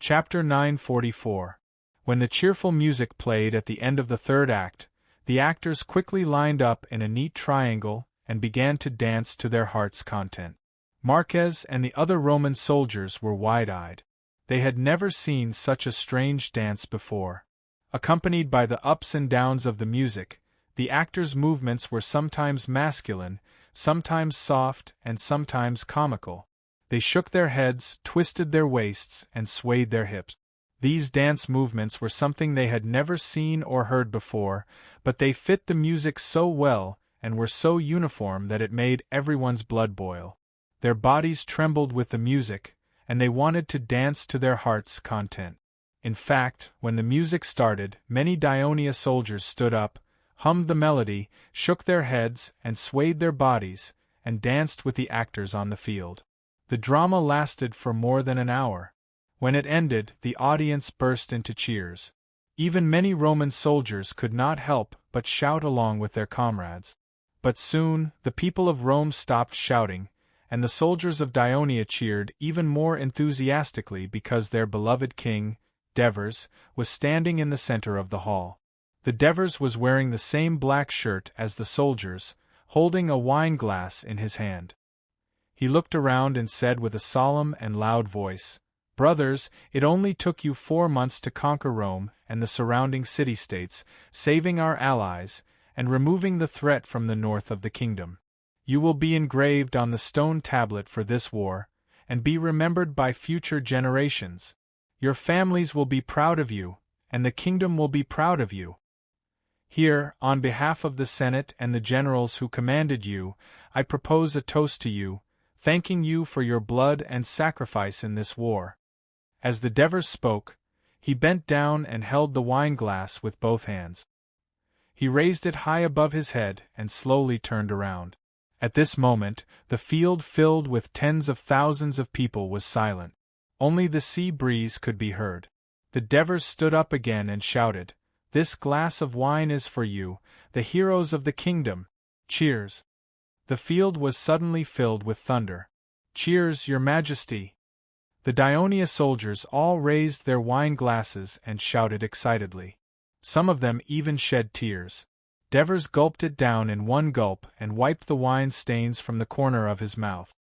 Chapter 944. When the cheerful music played at the end of the third act, the actors quickly lined up in a neat triangle and began to dance to their heart's content. Marquez and the other Roman soldiers were wide-eyed. They had never seen such a strange dance before. Accompanied by the ups and downs of the music, the actors' movements were sometimes masculine, sometimes soft, and sometimes comical. They shook their heads, twisted their waists, and swayed their hips. These dance movements were something they had never seen or heard before, but they fit the music so well and were so uniform that it made everyone's blood boil. Their bodies trembled with the music, and they wanted to dance to their heart's content. In fact, when the music started, many Dionia soldiers stood up, hummed the melody, shook their heads, and swayed their bodies, and danced with the actors on the field. The drama lasted for more than an hour. When it ended, the audience burst into cheers. Even many Roman soldiers could not help but shout along with their comrades. But soon, the people of Rome stopped shouting, and the soldiers of Dionia cheered even more enthusiastically because their beloved king, Devers, was standing in the center of the hall. The Devers was wearing the same black shirt as the soldiers, holding a wine glass in his hand. He looked around and said with a solemn and loud voice, "Brothers, it only took you 4 months to conquer Rome and the surrounding city-states, saving our allies, and removing the threat from the north of the kingdom. You will be engraved on the stone tablet for this war, and be remembered by future generations. Your families will be proud of you, and the kingdom will be proud of you. Here, on behalf of the Senate and the generals who commanded you, I propose a toast to you, thanking you for your blood and sacrifice in this war." As the Devers spoke, he bent down and held the wine glass with both hands. He raised it high above his head and slowly turned around. At this moment, the field filled with tens of thousands of people was silent. Only the sea breeze could be heard. The Devers stood up again and shouted, "This glass of wine is for you, the heroes of the kingdom. Cheers!" The field was suddenly filled with thunder. "Cheers, Your Majesty!" The Dionia soldiers all raised their wine glasses and shouted excitedly. Some of them even shed tears. Devers gulped it down in one gulp and wiped the wine stains from the corner of his mouth.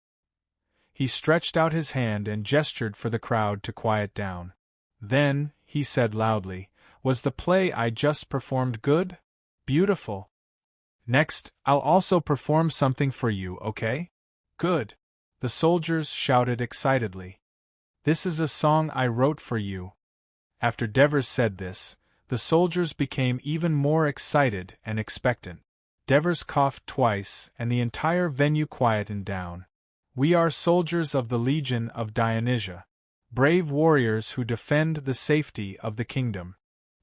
He stretched out his hand and gestured for the crowd to quiet down. "Then," he said loudly, "was the play I just performed good? Beautiful. Next, I'll also perform something for you, okay? Good." The soldiers shouted excitedly. "This is a song I wrote for you." After Devers said this, the soldiers became even more excited and expectant. Devers coughed twice, and the entire venue quietened down. "We are soldiers of the Legion of Dionysia, brave warriors who defend the safety of the kingdom.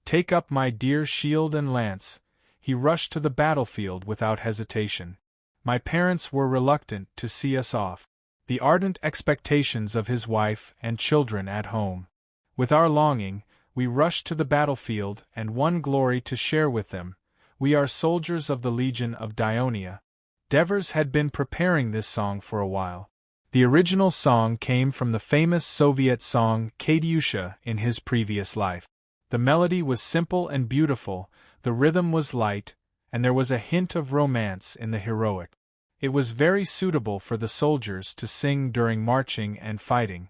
Take up my dear shield and lance." He rushed to the battlefield without hesitation. My parents were reluctant to see us off. The ardent expectations of his wife and children at home. With our longing, we rushed to the battlefield and won glory to share with them. We are soldiers of the Legion of Dionia. Devers had been preparing this song for a while. The original song came from the famous Soviet song Katyusha in his previous life. The melody was simple and beautiful, the rhythm was light, and there was a hint of romance in the heroic. It was very suitable for the soldiers to sing during marching and fighting.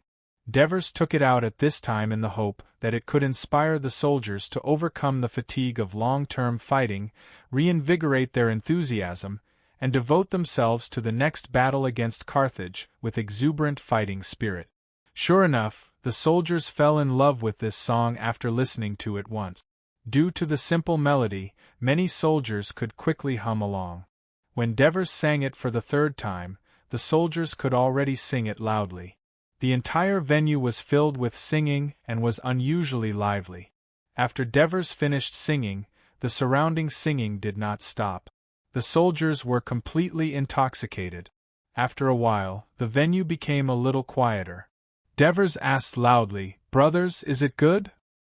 Devers took it out at this time in the hope that it could inspire the soldiers to overcome the fatigue of long-term fighting, reinvigorate their enthusiasm, and devote themselves to the next battle against Carthage with exuberant fighting spirit. Sure enough, the soldiers fell in love with this song after listening to it once. Due to the simple melody, many soldiers could quickly hum along. When Devers sang it for the third time, the soldiers could already sing it loudly. The entire venue was filled with singing and was unusually lively. After Devers finished singing, the surrounding singing did not stop. The soldiers were completely intoxicated. After a while, the venue became a little quieter. Devers asked loudly, "Brothers, is it good?"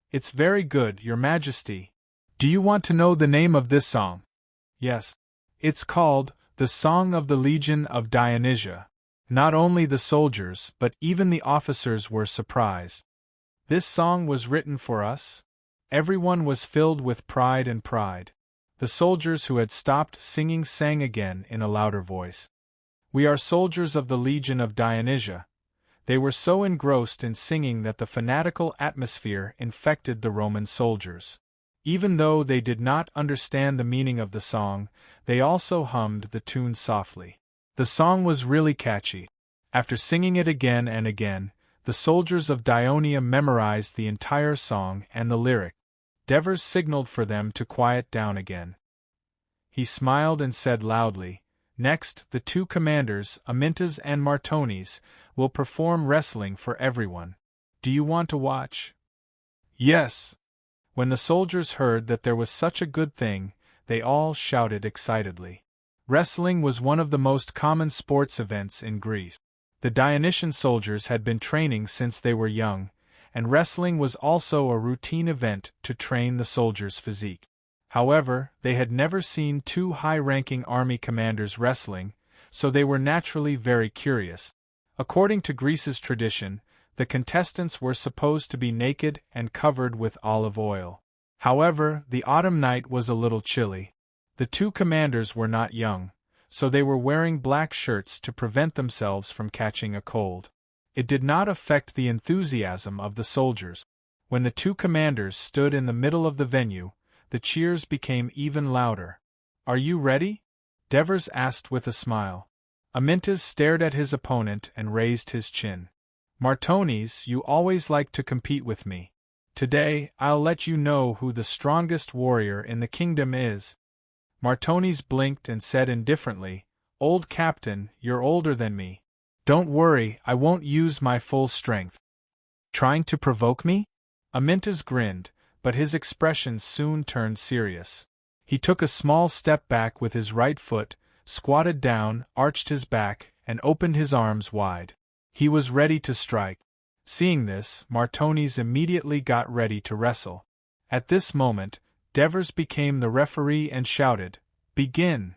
"It's very good, Your Majesty." "Do you want to know the name of this song?" "Yes." "It's called, The Song of the Legion of Dionysia." Not only the soldiers but even the officers were surprised. This song was written for us? Everyone was filled with pride and pride. The soldiers who had stopped singing sang again in a louder voice. We are soldiers of the Legion of Dionysia. They were so engrossed in singing that the fanatical atmosphere infected the Roman soldiers. Even though they did not understand the meaning of the song, they also hummed the tune softly. The song was really catchy. After singing it again and again, the soldiers of Dionia memorized the entire song and the lyric. Devers signaled for them to quiet down again. He smiled and said loudly, "Next, the two commanders, Amyntas and Martones, will perform wrestling for everyone. Do you want to watch?" "Yes." When the soldiers heard that there was such a good thing, they all shouted excitedly. Wrestling was one of the most common sports events in Greece. The Dionysian soldiers had been training since they were young, and wrestling was also a routine event to train the soldiers' physique. However, they had never seen two high-ranking army commanders wrestling, so they were naturally very curious. According to Greece's tradition, the contestants were supposed to be naked and covered with olive oil. However, the autumn night was a little chilly. The two commanders were not young, so they were wearing black shirts to prevent themselves from catching a cold. It did not affect the enthusiasm of the soldiers. When the two commanders stood in the middle of the venue, the cheers became even louder. "Are you ready?" Devers asked with a smile. Amyntas stared at his opponent and raised his chin. "Martones, you always like to compete with me. Today, I'll let you know who the strongest warrior in the kingdom is." Martones blinked and said indifferently, "Old Captain, you're older than me. Don't worry, I won't use my full strength." "Trying to provoke me?" Amyntas grinned, but his expression soon turned serious. He took a small step back with his right foot, squatted down, arched his back, and opened his arms wide. He was ready to strike. Seeing this, Martones immediately got ready to wrestle. At this moment, Devers became the referee and shouted, "Begin!"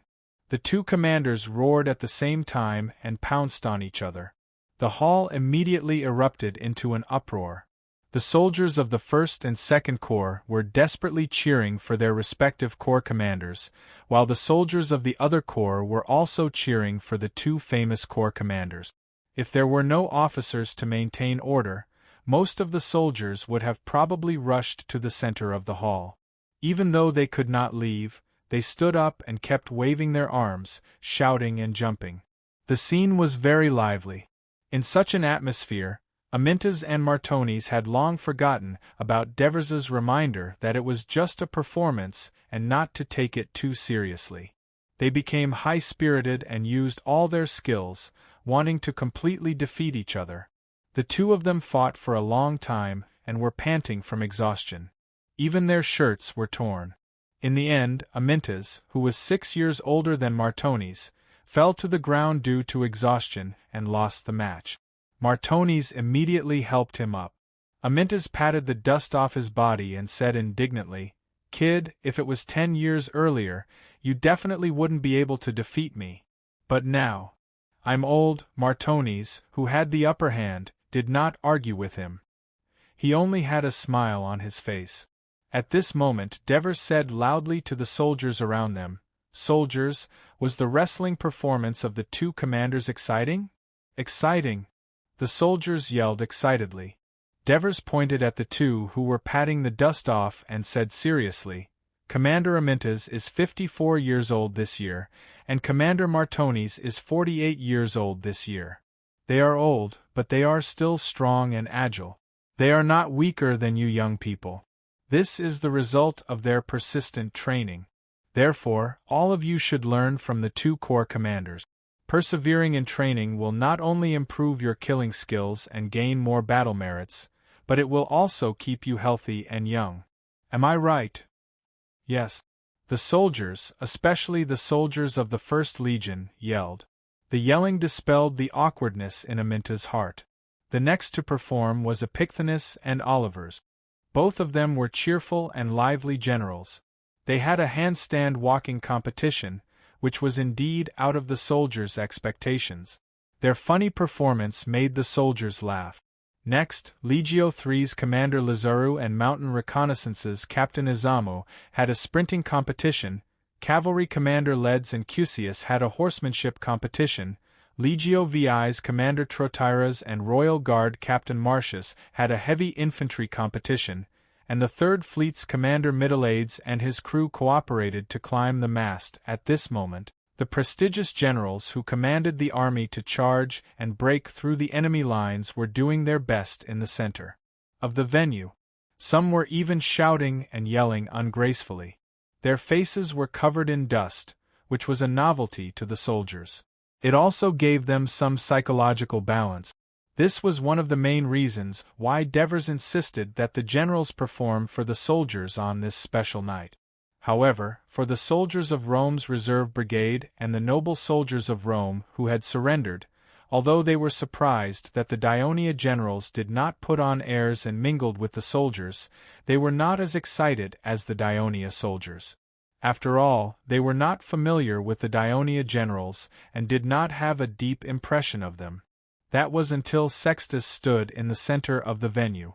The two commanders roared at the same time and pounced on each other. The hall immediately erupted into an uproar. The soldiers of the 1st and 2nd Corps were desperately cheering for their respective corps commanders, while the soldiers of the other corps were also cheering for the two famous corps commanders. If there were no officers to maintain order, most of the soldiers would have probably rushed to the center of the hall. Even though they could not leave, they stood up and kept waving their arms, shouting and jumping. The scene was very lively. In such an atmosphere, Amyntas and Martones had long forgotten about Devers's reminder that it was just a performance and not to take it too seriously. They became high-spirited and used all their skills, wanting to completely defeat each other. The two of them fought for a long time and were panting from exhaustion. Even their shirts were torn. In the end, Amyntas, who was 6 years older than Martones, fell to the ground due to exhaustion and lost the match. Martones immediately helped him up. Amyntas patted the dust off his body and said indignantly, "Kid, if it was 10 years earlier, you definitely wouldn't be able to defeat me. But now, I'm old." Martones, who had the upper hand, did not argue with him. He only had a smile on his face. At this moment, Devers said loudly to the soldiers around them, "Soldiers, was the wrestling performance of the two commanders exciting?" "Exciting!" the soldiers yelled excitedly. Devers pointed at the two who were patting the dust off and said seriously, "Commander Amyntas is 54 years old this year, and Commander Martones is 48 years old this year. They are old, but they are still strong and agile. They are not weaker than you young people. This is the result of their persistent training. Therefore, all of you should learn from the two corps commanders. Persevering in training will not only improve your killing skills and gain more battle merits, but it will also keep you healthy and young. Am I right?" "Yes." The soldiers, especially the soldiers of the 1st Legion, yelled. The yelling dispelled the awkwardness in Amyntas' heart. The next to perform was Epicthenes and Olivers. Both of them were cheerful and lively generals. They had a handstand walking competition, which was indeed out of the soldiers' expectations. Their funny performance made the soldiers laugh. Next, Legio III's Commander Lazaro and Mountain Reconnaissance's Captain Izamo had a sprinting competition, Cavalry Commander Leds and Cusius had a horsemanship competition, Legio VI's Commander Trotiras and Royal Guard Captain Martius had a heavy infantry competition, and the Third Fleet's Commander Middleades and his crew cooperated to climb the mast. At this moment, the prestigious generals who commanded the army to charge and break through the enemy lines were doing their best in the center of the venue. Some were even shouting and yelling ungracefully. Their faces were covered in dust, which was a novelty to the soldiers. It also gave them some psychological balance. This was one of the main reasons why Devers insisted that the generals perform for the soldiers on this special night. However, for the soldiers of Rome's reserve brigade and the noble soldiers of Rome who had surrendered, although they were surprised that the Daionia generals did not put on airs and mingled with the soldiers, they were not as excited as the Daionia soldiers. After all, they were not familiar with the Daionia generals and did not have a deep impression of them. That was until Sextus stood in the center of the venue.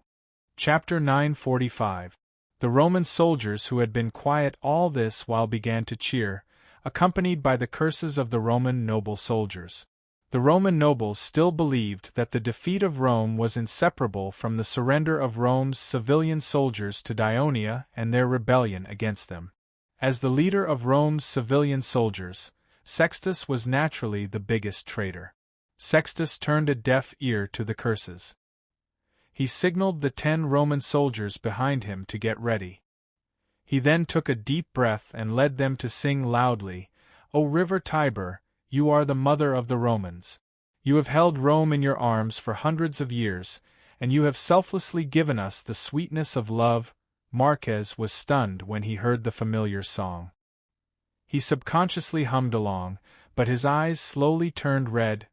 Chapter 945. The Roman soldiers who had been quiet all this while began to cheer, accompanied by the curses of the Roman noble soldiers. The Roman nobles still believed that the defeat of Rome was inseparable from the surrender of Rome's civilian soldiers to Daionia and their rebellion against them. As the leader of Rome's civilian soldiers, Sextus was naturally the biggest traitor. Sextus turned a deaf ear to the curses. He signaled the 10 Roman soldiers behind him to get ready. He then took a deep breath and led them to sing loudly, "O river Tiber, you are the mother of the Romans. You have held Rome in your arms for hundreds of years, and you have selflessly given us the sweetness of love." Marquez was stunned when he heard the familiar song. He subconsciously hummed along, but his eyes slowly turned red.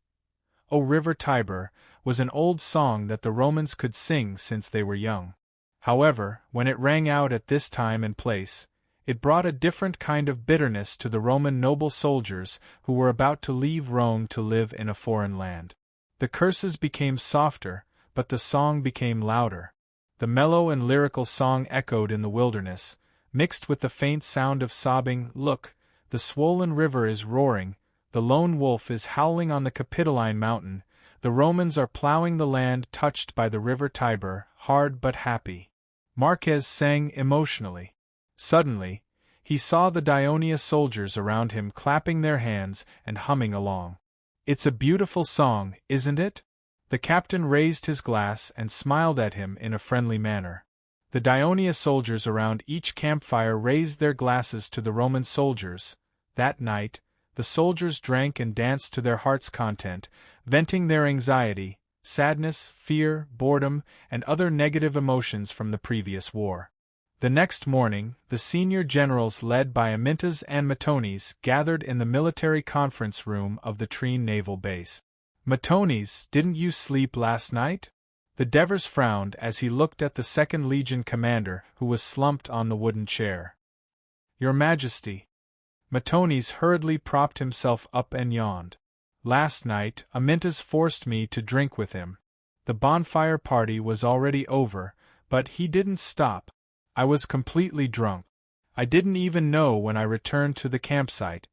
"O river Tiber" was an old song that the Romans could sing since they were young. However, when it rang out at this time and place, it brought a different kind of bitterness to the Roman noble soldiers who were about to leave Rome to live in a foreign land. The curses became softer, but the song became louder. The mellow and lyrical song echoed in the wilderness, mixed with the faint sound of sobbing. "Look, the swollen river is roaring, the lone wolf is howling on the Capitoline mountain, the Romans are plowing the land touched by the river Tiber, hard but happy." Marquez sang emotionally. Suddenly, he saw the Daionia soldiers around him clapping their hands and humming along. "It's a beautiful song, isn't it?" The captain raised his glass and smiled at him in a friendly manner. The Daionia soldiers around each campfire raised their glasses to the Roman soldiers. That night, the soldiers drank and danced to their heart's content, venting their anxiety, sadness, fear, boredom, and other negative emotions from the previous war. The next morning, the senior generals led by Amyntas and Matones gathered in the military conference room of the Trine naval base. "Matones, didn't you sleep last night?" The Devers frowned as he looked at the 2nd Legion commander who was slumped on the wooden chair. "Your Majesty." Matones hurriedly propped himself up and yawned. "Last night, Amyntas forced me to drink with him. The bonfire party was already over, but he didn't stop. I was completely drunk. I didn't even know when I returned to the campsite."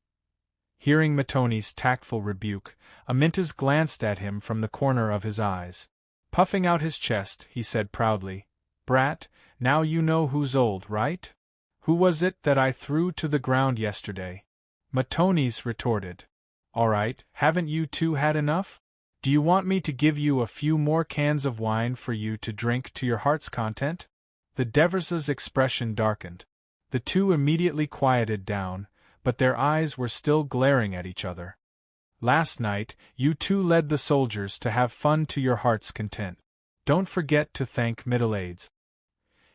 Hearing Matones' tactful rebuke, Amyntas glanced at him from the corner of his eyes. Puffing out his chest, he said proudly, "Brat, now you know who's old, right? Who was it that I threw to the ground yesterday?" Matones retorted, "All right, haven't you two had enough? Do you want me to give you a few more cans of wine for you to drink to your heart's content?" The Devers' expression darkened. The two immediately quieted down, but their eyes were still glaring at each other. "Last night, you two led the soldiers to have fun to your heart's content. Don't forget to thank Middleades."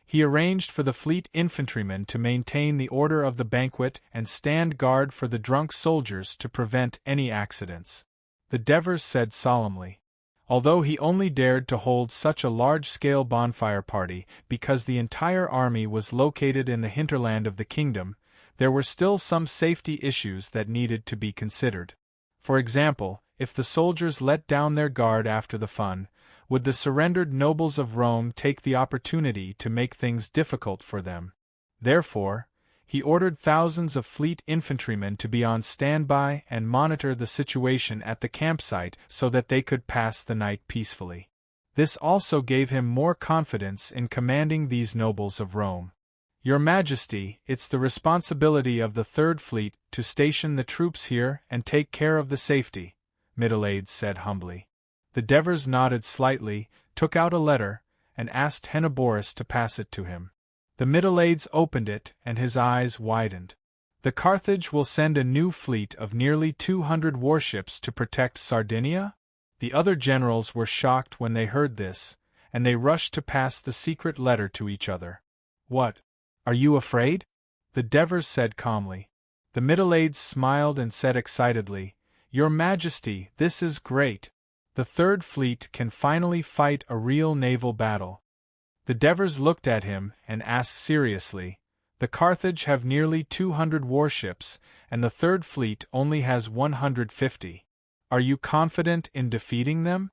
He arranged for the fleet infantrymen to maintain the order of the banquet and stand guard for the drunk soldiers to prevent any accidents. The Devers said solemnly. Although he only dared to hold such a large-scale bonfire party because the entire army was located in the hinterland of the kingdom, there were still some safety issues that needed to be considered. For example, if the soldiers let down their guard after the fun, would the surrendered nobles of Rome take the opportunity to make things difficult for them. Therefore, he ordered thousands of fleet infantrymen to be on standby and monitor the situation at the campsite so that they could pass the night peacefully. This also gave him more confidence in commanding these nobles of Rome. "Your Majesty, it's the responsibility of the Third Fleet to station the troops here and take care of the safety," Middleades said humbly. The Devers nodded slightly, took out a letter, and asked Henoborus to pass it to him. The Middleades opened it, and his eyes widened. "The Carthage will send a new fleet of nearly 200 warships to protect Sardinia?" The other generals were shocked when they heard this, and they rushed to pass the secret letter to each other. "What? Are you afraid?" the Devers said calmly. The Middleades smiled and said excitedly, "Your Majesty, this is great. The Third Fleet can finally fight a real naval battle." The Devers looked at him and asked seriously, "The Carthage have nearly 200 warships, and the Third Fleet only has 150. Are you confident in defeating them?"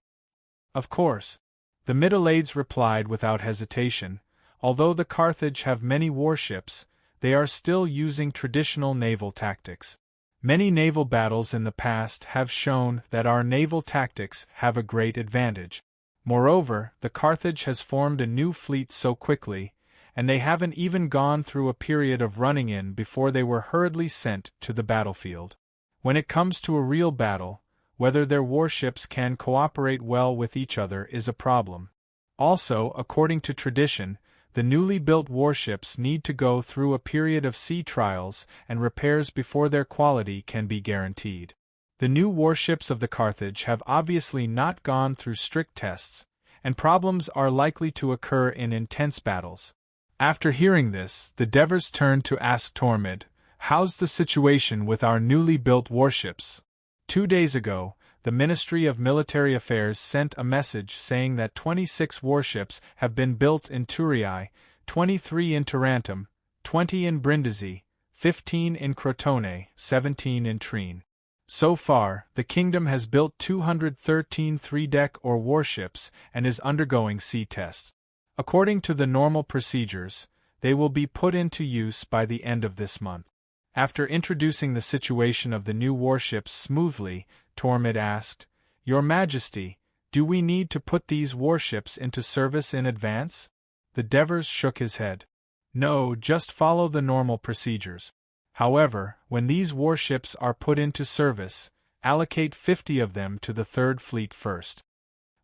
"Of course," the Middleades replied without hesitation. "Although the Carthage have many warships, they are still using traditional naval tactics. Many naval battles in the past have shown that our naval tactics have a great advantage. Moreover, the Carthage has formed a new fleet so quickly, and they haven't even gone through a period of running in before they were hurriedly sent to the battlefield. When it comes to a real battle, whether their warships can cooperate well with each other is a problem. Also, according to tradition, the newly built warships need to go through a period of sea trials and repairs before their quality can be guaranteed. The new warships of the Carthage have obviously not gone through strict tests, and problems are likely to occur in intense battles." After hearing this, the Devers turned to ask Tormod, "How's the situation with our newly built warships?" 2 days ago, the Ministry of Military Affairs sent a message saying that 26 warships have been built in Thurii, 23 in Tarentum, 20 in Brindisi, 15 in Crotone, 17 in Trine. So far, the kingdom has built 213 three-deck or warships and is undergoing sea tests. According to the normal procedures, they will be put into use by the end of this month. After introducing the situation of the new warships smoothly, Tormod asked, "Your Majesty, do we need to put these warships into service in advance?" The Devers shook his head. "No, just follow the normal procedures. However, when these warships are put into service, allocate 50 of them to the Third Fleet first."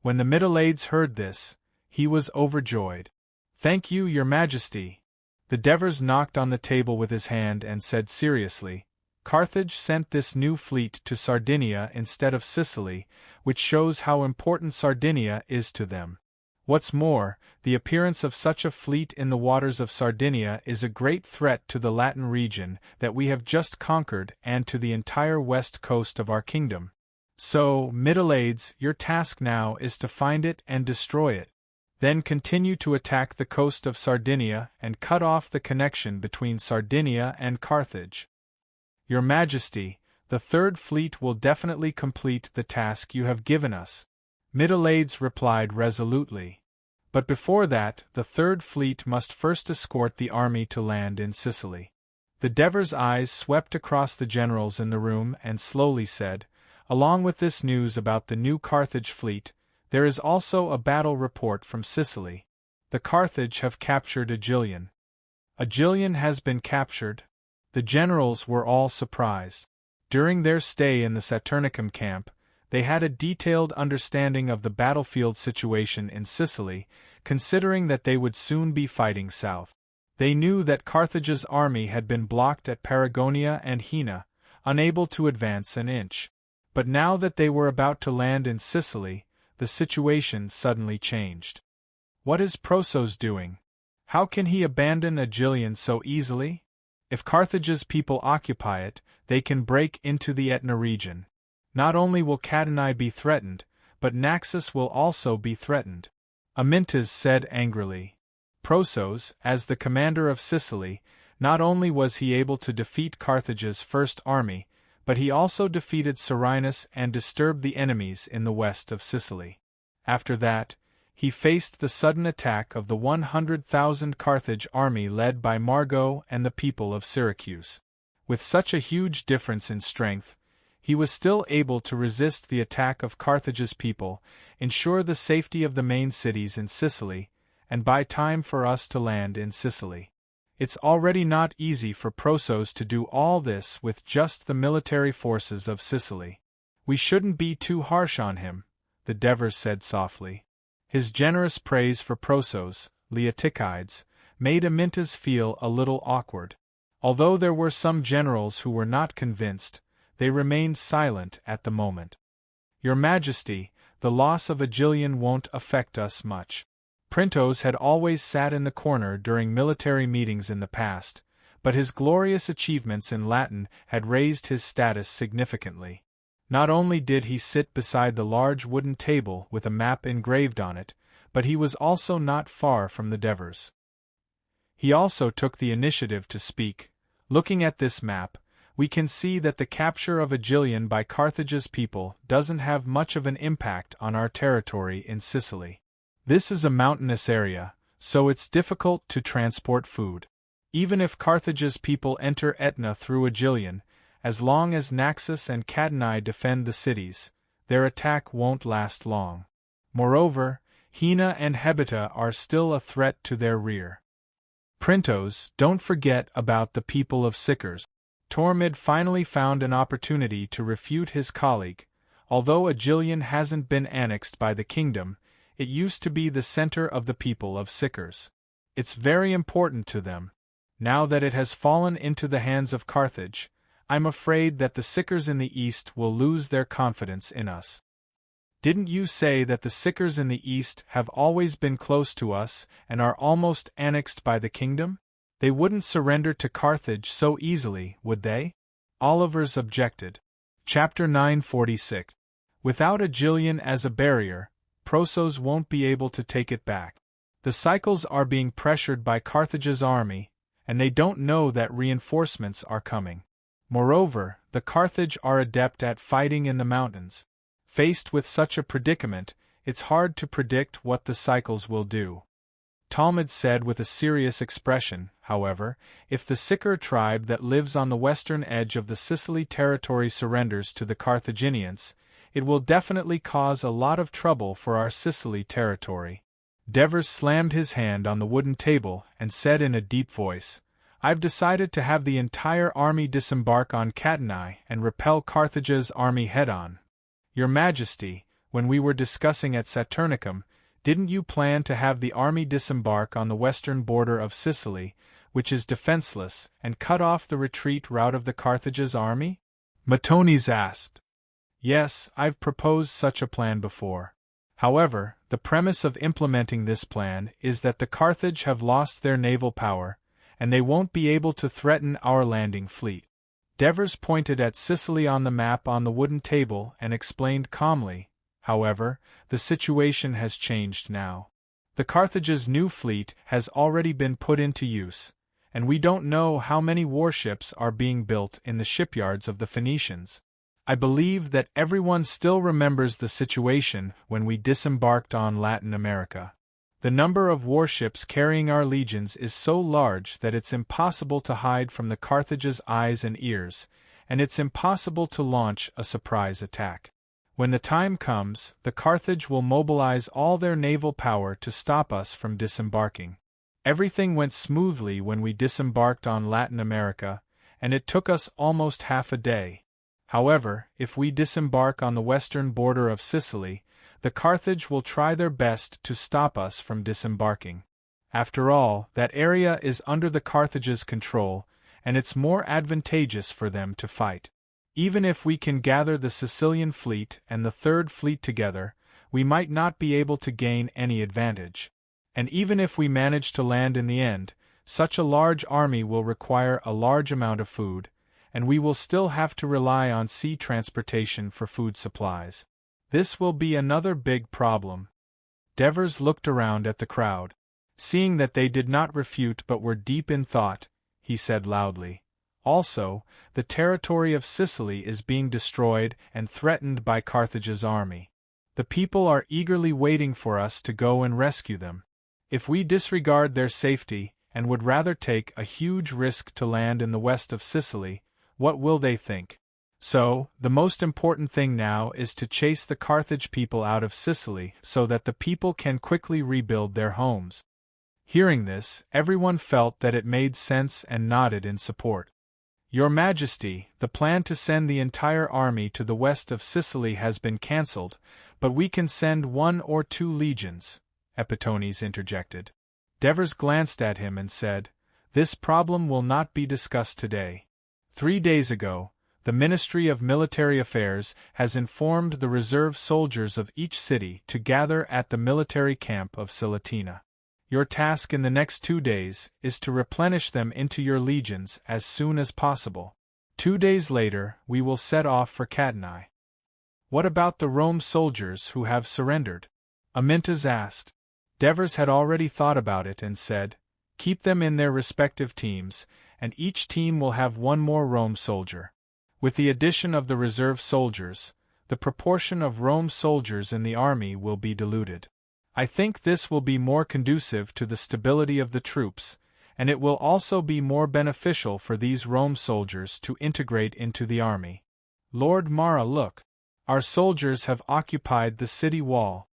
When the Middleades heard this, he was overjoyed. "Thank you, Your Majesty." The Devers knocked on the table with his hand and said seriously, "Carthage sent this new fleet to Sardinia instead of Sicily, which shows how important Sardinia is to them. What's more, the appearance of such a fleet in the waters of Sardinia is a great threat to the Latin region that we have just conquered and to the entire west coast of our kingdom. So, Middleades, your task now is to find it and destroy it. Then continue to attack the coast of Sardinia and cut off the connection between Sardinia and Carthage. Your Majesty, the Third Fleet will definitely complete the task you have given us," Middleades replied resolutely. "But before that, the Third Fleet must first escort the army to land in Sicily." The Devers' eyes swept across the generals in the room and slowly said, "Along with this news about the new Carthage fleet, there is also a battle report from Sicily. The Carthage have captured Aegilion." "Aegilion has been captured?" The generals were all surprised. During their stay in the Saturnicum camp, they had a detailed understanding of the battlefield situation in Sicily, considering that they would soon be fighting south. They knew that Carthage's army had been blocked at Paragonia and Hina, unable to advance an inch. But now that they were about to land in Sicily, the situation suddenly changed. What is Prosos doing? How can he abandon Aegilion so easily? If Carthage's people occupy it, they can break into the Aetna region. Not only will Catanae be threatened, but Naxos will also be threatened. Amyntas said angrily. Prosos, as the commander of Sicily, not only was he able to defeat Carthage's first army, but he also defeated Serenus and disturbed the enemies in the west of Sicily. After that, he faced the sudden attack of the 100,000 Carthage army led by Margot and the people of Syracuse. With such a huge difference in strength, he was still able to resist the attack of Carthage's people, ensure the safety of the main cities in Sicily, and buy time for us to land in Sicily. It's already not easy for Prosos to do all this with just the military forces of Sicily. We shouldn't be too harsh on him, the Devers said softly. His generous praise for Prosos, Leotychides, made Amyntas feel a little awkward. Although there were some generals who were not convinced, they remained silent at the moment. Your Majesty, the loss of Agilion won't affect us much. Printos had always sat in the corner during military meetings in the past, but his glorious achievements in Latin had raised his status significantly. Not only did he sit beside the large wooden table with a map engraved on it, but he was also not far from the Devers. He also took the initiative to speak. Looking at this map, we can see that the capture of Agilion by Carthage's people doesn't have much of an impact on our territory in Sicily. This is a mountainous area, so it's difficult to transport food. Even if Carthage's people enter Aetna through Agilion, as long as Naxos and Catanai defend the cities, their attack won't last long. Moreover, Hina and Hebita are still a threat to their rear. Printos, don't forget about the people of Sicars. Tormid finally found an opportunity to refute his colleague. Although Agilion hasn't been annexed by the kingdom, it used to be the center of the people of Sicars. It's very important to them. Now that it has fallen into the hands of Carthage, I'm afraid that the Sicars in the east will lose their confidence in us. Didn't you say that the Sicars in the east have always been close to us and are almost annexed by the kingdom? They wouldn't surrender to Carthage so easily, would they? Olivers objected. Chapter 946. Without Agilion as a barrier, Prosos won't be able to take it back. The Cycles are being pressured by Carthage's army, and they don't know that reinforcements are coming. Moreover, the Carthage are adept at fighting in the mountains. Faced with such a predicament, it's hard to predict what the Cycles will do. Talmud said with a serious expression, however, if the Sicar tribe that lives on the western edge of the Sicily territory surrenders to the Carthaginians, it will definitely cause a lot of trouble for our Sicily territory. Devers slammed his hand on the wooden table and said in a deep voice, I've decided to have the entire army disembark on Catanai and repel Carthage's army head-on. Your Majesty, when we were discussing at Saturnicum, didn't you plan to have the army disembark on the western border of Sicily, which is defenseless, and cut off the retreat route of the Carthage's army? Matones asked. Yes, I've proposed such a plan before. However, the premise of implementing this plan is that the Carthage have lost their naval power, and they won't be able to threaten our landing fleet. Devers pointed at Sicily on the map on the wooden table and explained calmly, however, the situation has changed now. The Carthage's new fleet has already been put into use, and we don't know how many warships are being built in the shipyards of the Phoenicians. I believe that everyone still remembers the situation when we disembarked on Latin America. The number of warships carrying our legions is so large that it's impossible to hide from the Carthage's eyes and ears, and it's impossible to launch a surprise attack. When the time comes, the Carthage will mobilize all their naval power to stop us from disembarking. Everything went smoothly when we disembarked on Latin America, and it took us almost half a day. However, if we disembark on the western border of Sicily, the Carthage will try their best to stop us from disembarking. After all, that area is under the Carthage's control, and it's more advantageous for them to fight. Even if we can gather the Sicilian fleet and the Third Fleet together, we might not be able to gain any advantage. And even if we manage to land in the end, such a large army will require a large amount of food, and we will still have to rely on sea transportation for food supplies. This will be another big problem. Devers looked around at the crowd. Seeing that they did not refute but were deep in thought, he said loudly, Also, the territory of Sicily is being destroyed and threatened by Carthage's army. The people are eagerly waiting for us to go and rescue them. If we disregard their safety, and would rather take a huge risk to land in the west of Sicily, what will they think? So, the most important thing now is to chase the Carthage people out of Sicily so that the people can quickly rebuild their homes. Hearing this, everyone felt that it made sense and nodded in support. Your Majesty, the plan to send the entire army to the west of Sicily has been cancelled, but we can send 1 or 2 legions, Epitones interjected. Devers glanced at him and said, "This problem will not be discussed today. 3 days ago, the Ministry of Military Affairs has informed the reserve soldiers of each city to gather at the military camp of Silatina. Your task in the next 2 days is to replenish them into your legions as soon as possible. 2 days later, we will set off for Catani." "What about the Rome soldiers who have surrendered?" Amyntas asked. Devers had already thought about it and said, "Keep them in their respective teams, and each team will have 1 more Rome soldier. With the addition of the reserve soldiers, the proportion of Rome soldiers in the army will be diluted. I think this will be more conducive to the stability of the troops, and it will also be more beneficial for these Rome soldiers to integrate into the army. Lord Mara, look! Our soldiers have occupied the city wall."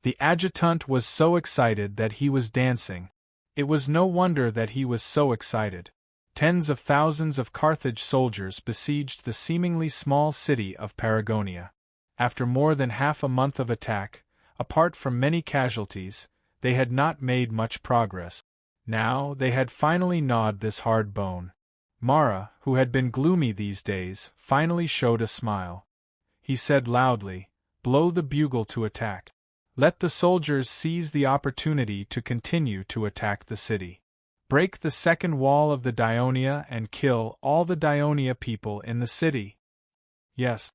The adjutant was so excited that he was dancing. It was no wonder that he was so excited. Tens of thousands of Carthage soldiers besieged the seemingly small city of Paragonia. After more than half a month of attack, apart from many casualties, they had not made much progress. Now they had finally gnawed this hard bone. Mara, who had been gloomy these days, finally showed a smile. He said loudly, "Blow the bugle to attack. Let the soldiers seize the opportunity to continue to attack the city. Break the second wall of the Dionia and kill all the Dionia people in the city." "Yes."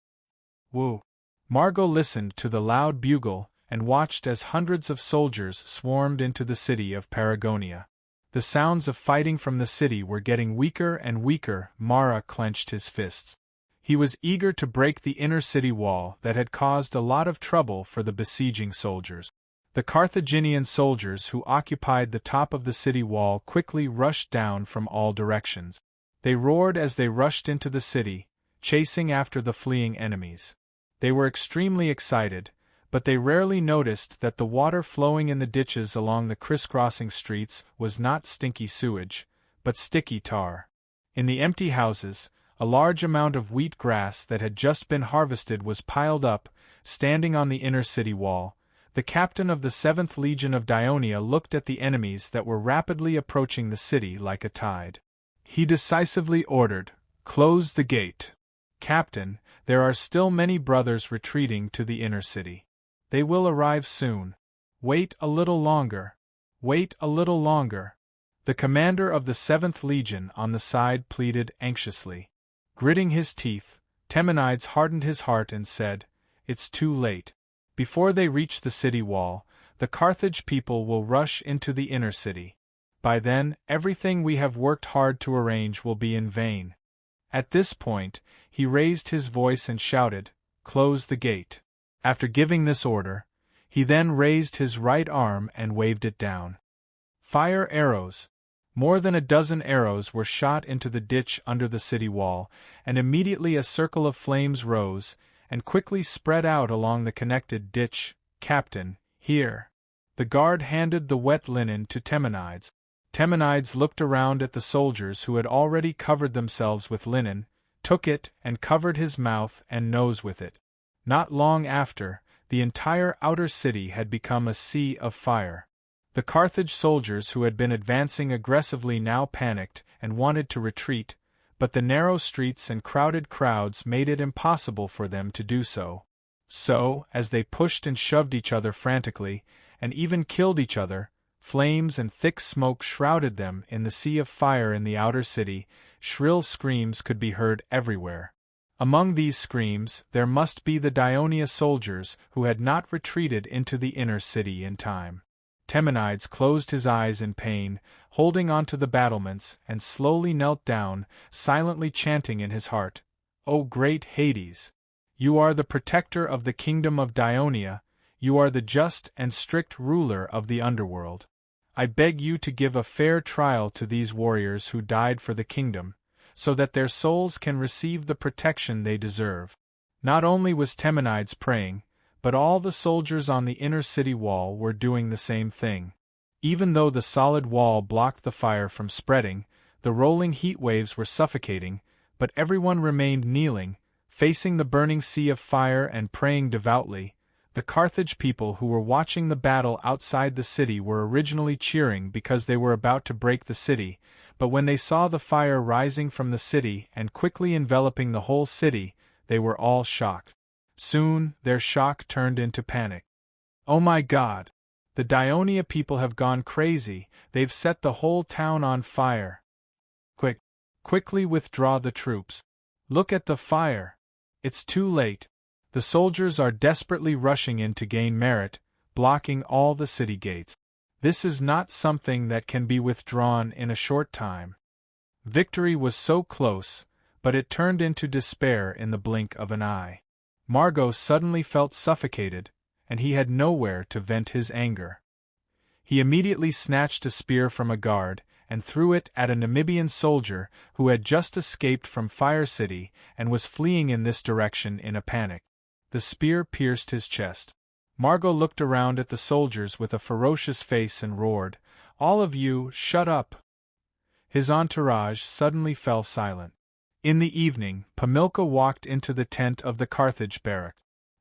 "Woo." Margot listened to the loud bugle and watched as hundreds of soldiers swarmed into the city of Paragonia. The sounds of fighting from the city were getting weaker and weaker. Mara clenched his fists. He was eager to break the inner city wall that had caused a lot of trouble for the besieging soldiers. The Carthaginian soldiers who occupied the top of the city wall quickly rushed down from all directions. They roared as they rushed into the city, chasing after the fleeing enemies. They were extremely excited, but they rarely noticed that the water flowing in the ditches along the crisscrossing streets was not stinky sewage, but sticky tar. In the empty houses, a large amount of wheat grass that had just been harvested was piled up, standing on the inner city wall. The captain of the 7th Legion of Dionia looked at the enemies that were rapidly approaching the city like a tide. He decisively ordered, "Close the gate. Captain, there are still many brothers retreating to the inner city. They will arrive soon. Wait a little longer. Wait a little longer." The commander of the 7th Legion on the side pleaded anxiously. Gritting his teeth, Temenides hardened his heart and said, "It's too late. Before they reach the city wall, the Carthage people will rush into the inner city. By then, everything we have worked hard to arrange will be in vain." At this point, he raised his voice and shouted, "Close the gate." After giving this order, he then raised his right arm and waved it down. "Fire arrows!" More than a dozen arrows were shot into the ditch under the city wall, and immediately a circle of flames rose, and quickly spread out along the connected ditch. "Captain, here." The guard handed the wet linen to Temenides. Temenides looked around at the soldiers who had already covered themselves with linen, took it and covered his mouth and nose with it. Not long after, the entire outer city had become a sea of fire. The Carthage soldiers who had been advancing aggressively now panicked and wanted to retreat, but the narrow streets and crowded crowds made it impossible for them to do so. So, as they pushed and shoved each other frantically, and even killed each other, flames and thick smoke shrouded them in the sea of fire in the outer city. Shrill screams could be heard everywhere. Among these screams, there must be the Dionia soldiers who had not retreated into the inner city in time. Temenides closed his eyes in pain, holding onto the battlements, and slowly knelt down, silently chanting in his heart, "O great Hades! You are the protector of the kingdom of Dionia, You are the just and strict ruler of the underworld. I beg you to give a fair trial to these warriors who died for the kingdom, so that their souls can receive the protection they deserve." Not only was Temenides praying, but all the soldiers on the inner city wall were doing the same thing. Even though the solid wall blocked the fire from spreading, the rolling heat waves were suffocating, but everyone remained kneeling, facing the burning sea of fire and praying devoutly. The Carthage people who were watching the battle outside the city were originally cheering because they were about to break the city, but when they saw the fire rising from the city and quickly enveloping the whole city, they were all shocked. Soon, their shock turned into panic. "Oh my God! The Dionia people have gone crazy, they've set the whole town on fire. Quickly withdraw the troops. Look at the fire. It's too late. The soldiers are desperately rushing in to gain merit, blocking all the city gates. This is not something that can be withdrawn in a short time." Victory was so close, but it turned into despair in the blink of an eye. Margot suddenly felt suffocated, and he had nowhere to vent his anger. He immediately snatched a spear from a guard and threw it at a Namibian soldier who had just escaped from Fire City and was fleeing in this direction in a panic. The spear pierced his chest. Margot looked around at the soldiers with a ferocious face and roared, "All of you, shut up!" His entourage suddenly fell silent. In the evening, Pamilka walked into the tent of the Carthage barrack.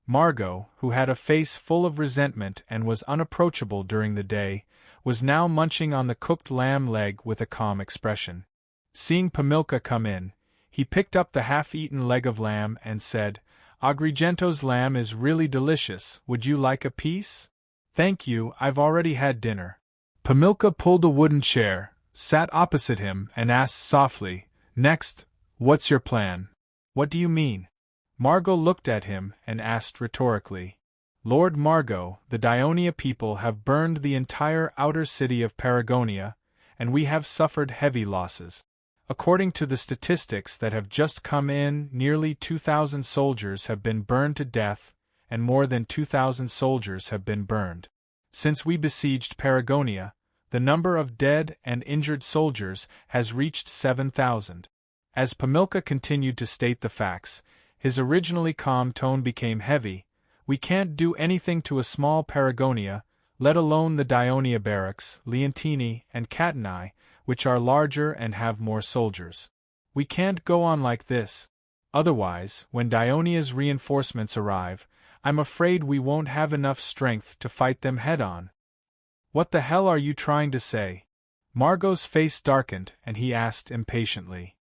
Margot, who had a face full of resentment and was unapproachable during the day, was now munching on the cooked lamb leg with a calm expression. Seeing Pamilka come in, he picked up the half-eaten leg of lamb and said, "Agrigento's lamb is really delicious, would you like a piece?" "Thank you, I've already had dinner." Pamilka pulled a wooden chair, sat opposite him and asked softly, "Next, what's your plan?" "What do you mean?" Margot looked at him and asked rhetorically. "Lord Margot, the Dionia people have burned the entire outer city of Paragonia, and we have suffered heavy losses. According to the statistics that have just come in, nearly 2,000 soldiers have been burned to death, and more than 2,000 soldiers have been burned. Since we besieged Paragonia, the number of dead and injured soldiers has reached 7,000. As Pamilka continued to state the facts, his originally calm tone became heavy. "We can't do anything to a small Paragonia, let alone the Dionia barracks, Leontini, and Catanai, which are larger and have more soldiers. We can't go on like this. Otherwise, when Dionia's reinforcements arrive, I'm afraid we won't have enough strength to fight them head-on." "What the hell are you trying to say?" Margot's face darkened and he asked impatiently.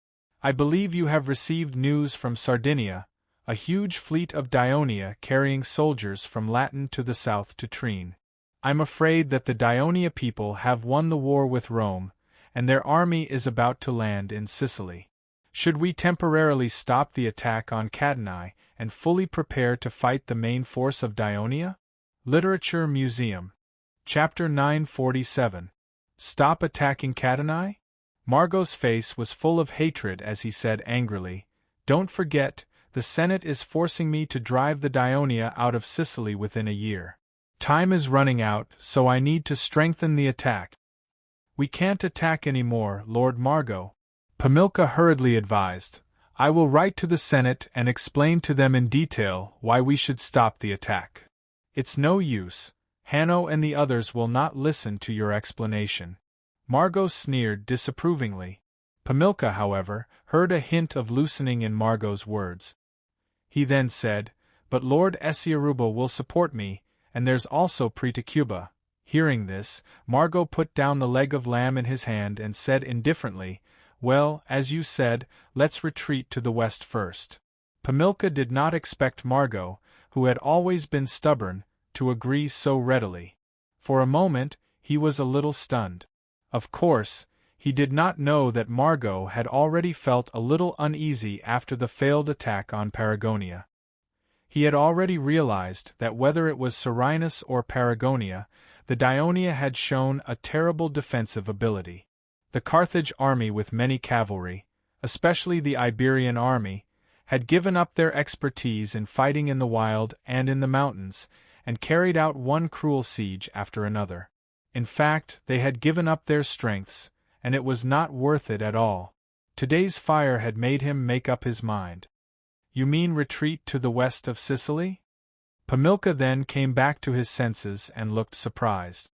"I believe you have received news from Sardinia, a huge fleet of Dionia carrying soldiers from Latin to the south to Trine. I'm afraid that the Dionia people have won the war with Rome, and their army is about to land in Sicily. Should we temporarily stop the attack on Catanai and fully prepare to fight the main force of Dionia?" Literature Museum. Chapter 947. Stop attacking Catanai? Margot's face was full of hatred as he said angrily, "Don't forget, the Senate is forcing me to drive the Dionia out of Sicily within a year. Time is running out, so I need to strengthen the attack." "We can't attack anymore, Lord Margot," Pamilka hurriedly advised. "I will write to the Senate and explain to them in detail why we should stop the attack. It's no use, Hanno and the others will not listen to your explanation." Margot sneered disapprovingly. Pamilka, however, heard a hint of loosening in Margot's words. He then said, "But Lord Esiaruba will support me, and there's also Preta Cuba." Hearing this, Margot put down the leg of lamb in his hand and said indifferently, "Well, as you said, let's retreat to the west first." Pamilka did not expect Margot, who had always been stubborn, to agree so readily. For a moment, he was a little stunned. Of course, he did not know that Margot had already felt a little uneasy after the failed attack on Paragonia. He had already realized that whether it was Serenus or Paragonia, the Dionia had shown a terrible defensive ability. The Carthage army with many cavalry, especially the Iberian army, had given up their expertise in fighting in the wild and in the mountains, and carried out one cruel siege after another. In fact, they had given up their strengths, and it was not worth it at all. Today's fire had made him make up his mind. You mean retreat to the west of Sicily? Pamilka then came back to his senses and looked surprised.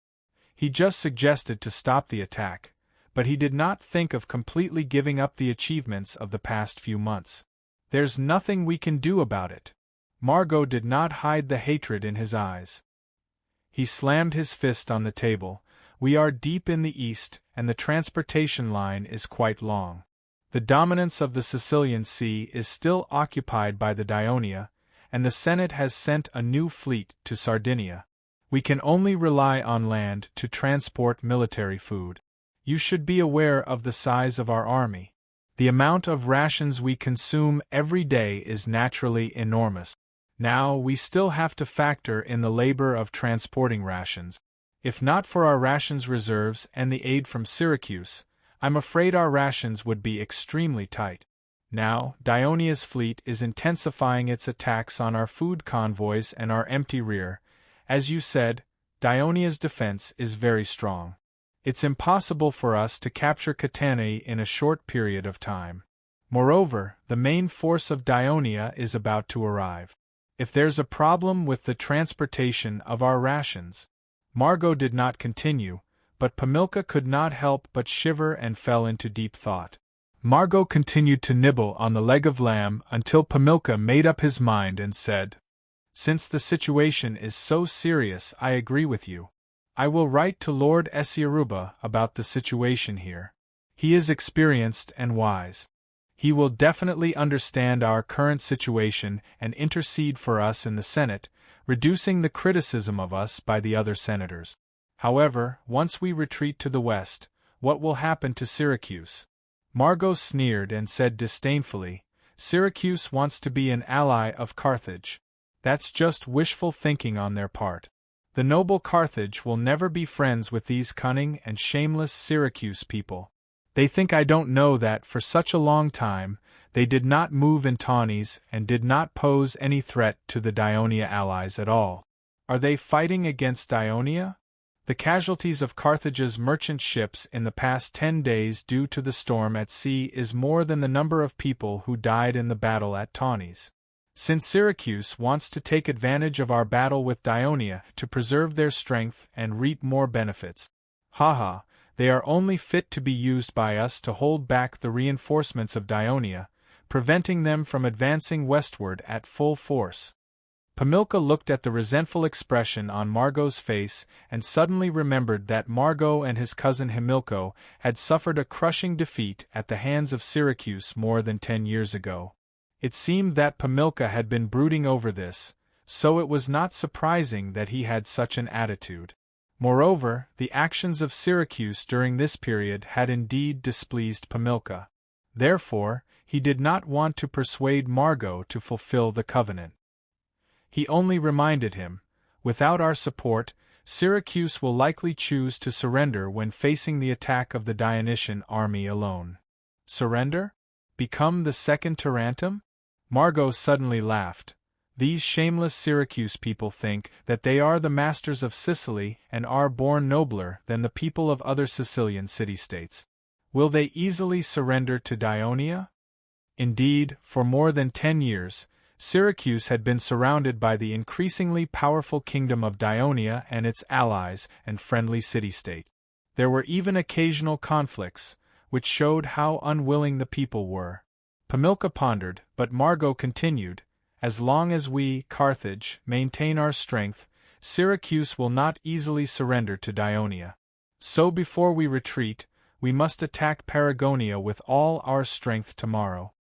He just suggested to stop the attack, but he did not think of completely giving up the achievements of the past few months. There's nothing we can do about it. Margot did not hide the hatred in his eyes. He slammed his fist on the table. We are deep in the east, and the transportation line is quite long. The dominance of the Sicilian Sea is still occupied by the Dionia, and the Senate has sent a new fleet to Sardinia. We can only rely on land to transport military food. You should be aware of the size of our army. The amount of rations we consume every day is naturally enormous. Now, we still have to factor in the labor of transporting rations. If not for our rations reserves and the aid from Syracuse, I'm afraid our rations would be extremely tight. Now, Dionia's fleet is intensifying its attacks on our food convoys and our empty rear. As you said, Dionia's defense is very strong. It's impossible for us to capture Catane in a short period of time. Moreover, the main force of Dionia is about to arrive. If there's a problem with the transportation of our rations. Margot did not continue, but Pamilka could not help but shiver and fell into deep thought. Margot continued to nibble on the leg of lamb until Pamilka made up his mind and said, "Since the situation is so serious, I agree with you. I will write to Lord Esiaruba about the situation here. He is experienced and wise. He will definitely understand our current situation and intercede for us in the Senate, reducing the criticism of us by the other senators. However, once we retreat to the west, what will happen to Syracuse?" Margot sneered and said disdainfully, "Syracuse wants to be an ally of Carthage. That's just wishful thinking on their part. The noble Carthage will never be friends with these cunning and shameless Syracuse people. They think I don't know that for such a long time, they did not move in Taunus and did not pose any threat to the Dionia allies at all. Are they fighting against Dionia? The casualties of Carthage's merchant ships in the past 10 days due to the storm at sea is more than the number of people who died in the battle at Taunus. Since Syracuse wants to take advantage of our battle with Dionia to preserve their strength and reap more benefits. Haha, they are only fit to be used by us to hold back the reinforcements of Dionia, preventing them from advancing westward at full force." Pamilka looked at the resentful expression on Margot's face and suddenly remembered that Margot and his cousin Hamilco had suffered a crushing defeat at the hands of Syracuse more than 10 years ago. It seemed that Pamilka had been brooding over this, so it was not surprising that he had such an attitude. Moreover, the actions of Syracuse during this period had indeed displeased Pamilka. Therefore, he did not want to persuade Margot to fulfill the covenant. He only reminded him, "Without our support, Syracuse will likely choose to surrender when facing the attack of the Dionysian army alone." Surrender? Become the second Tarentum? Margot suddenly laughed. These shameless Syracuse people think that they are the masters of Sicily and are born nobler than the people of other Sicilian city-states. Will they easily surrender to Dionia? Indeed, for more than 10 years, Syracuse had been surrounded by the increasingly powerful kingdom of Dionia and its allies and friendly city-state. There were even occasional conflicts, which showed how unwilling the people were. Pamilka pondered, but Margot continued, "As long as we, Carthage, maintain our strength, Syracuse will not easily surrender to Dionia. So before we retreat, we must attack Paragonia with all our strength tomorrow."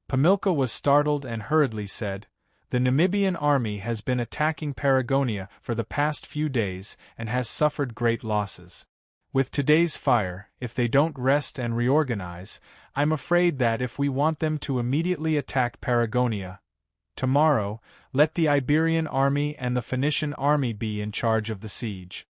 Pamilka was startled and hurriedly said, "The Namibian army has been attacking Paragonia for the past few days and has suffered great losses. With today's fire, if they don't rest and reorganize, I'm afraid that if we want them to immediately attack Paragonia tomorrow, let the Iberian army and the Phoenician army be in charge of the siege."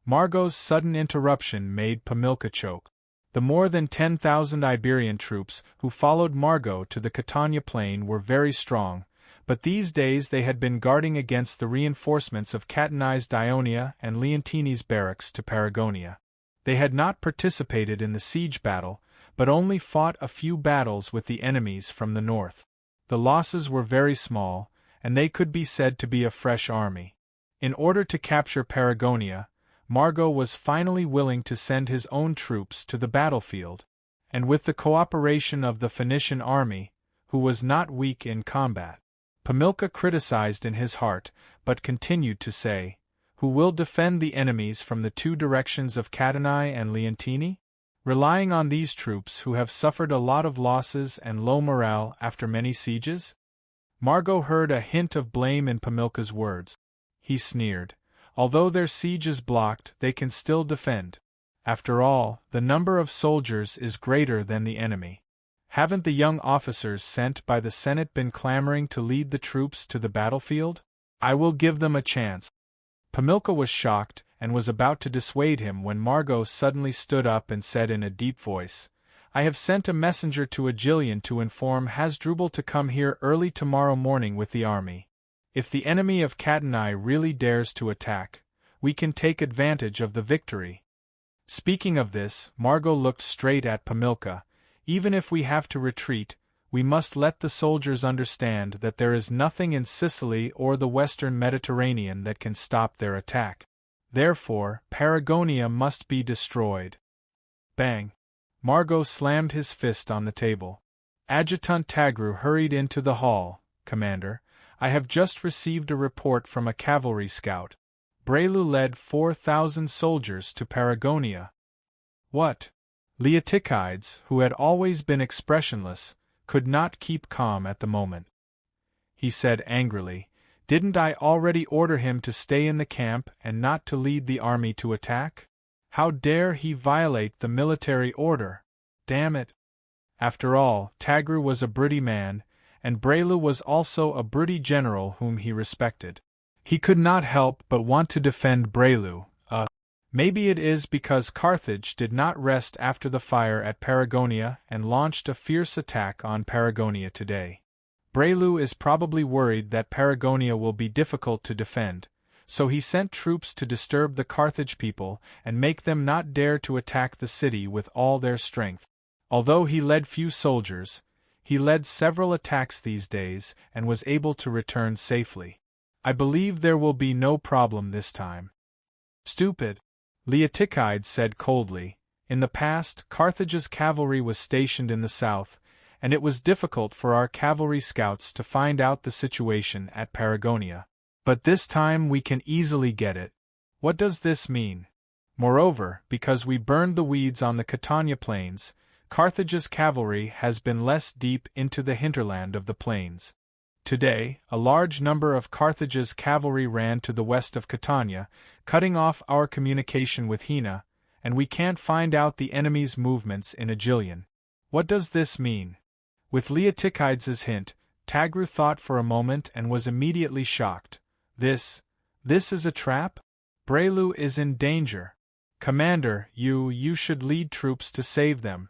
Margot's sudden interruption made Pamilka choke. The more than 10,000 Iberian troops who followed Margot to the Catania plain were very strong, but these days they had been guarding against the reinforcements of Catanai's Dionia and Leontini's barracks to Paragonia. They had not participated in the siege battle, but only fought a few battles with the enemies from the north. The losses were very small, and they could be said to be a fresh army. In order to capture Paragonia, Margot was finally willing to send his own troops to the battlefield, and with the cooperation of the Phoenician army, who was not weak in combat. Pamilka criticized in his heart, but continued to say, "Who will defend the enemies from the two directions of Catanai and Leontini? Relying on these troops who have suffered a lot of losses and low morale after many sieges?" Margot heard a hint of blame in Pamilka's words. He sneered. "Although their siege is blocked, they can still defend. After all, the number of soldiers is greater than the enemy. Haven't the young officers sent by the Senate been clamoring to lead the troops to the battlefield? I will give them a chance." Pamilka was shocked, and was about to dissuade him when Margot suddenly stood up and said in a deep voice, "I have sent a messenger to Aegilion to inform Hasdrubal to come here early tomorrow morning with the army. If the enemy of Catanai really dares to attack, we can take advantage of the victory." Speaking of this, Margot looked straight at Pamilka. "Even if we have to retreat, we must let the soldiers understand that there is nothing in Sicily or the western Mediterranean that can stop their attack. Therefore, Paragonia must be destroyed." Bang! Margot slammed his fist on the table. Adjutant Tagru hurried into the hall. "Commander, I have just received a report from a cavalry scout. Brelu led 4,000 soldiers to Paragonia." "What?" Leotychides, who had always been expressionless, could not keep calm at the moment. He said angrily, "Didn't I already order him to stay in the camp and not to lead the army to attack? How dare he violate the military order? Damn it!" After all, Tagru was a Briti man, and Brelu was also a Briti general whom he respected. He could not help but want to defend Brelu. Maybe it is because Carthage did not rest after the fire at Paragonia and launched a fierce attack on Paragonia today. Brelu is probably worried that Paragonia will be difficult to defend, so he sent troops to disturb the Carthage people and make them not dare to attack the city with all their strength. Although he led few soldiers, he led several attacks these days and was able to return safely. I believe there will be no problem this time." "Stupid," Leotychides said coldly. "In the past, Carthage's cavalry was stationed in the south, and it was difficult for our cavalry scouts to find out the situation at Paragonia. But this time we can easily get it. What does this mean? Moreover, because we burned the weeds on the Catania plains, Carthage's cavalry has been less deep into the hinterland of the plains. Today, a large number of Carthage's cavalry ran to the west of Catania, cutting off our communication with Hina, and we can't find out the enemy's movements in Aegilion. What does this mean?" With Leotychides' hint, Tagru thought for a moment and was immediately shocked. This is a trap? Brelu is in danger. Commander, you should lead troops to save them."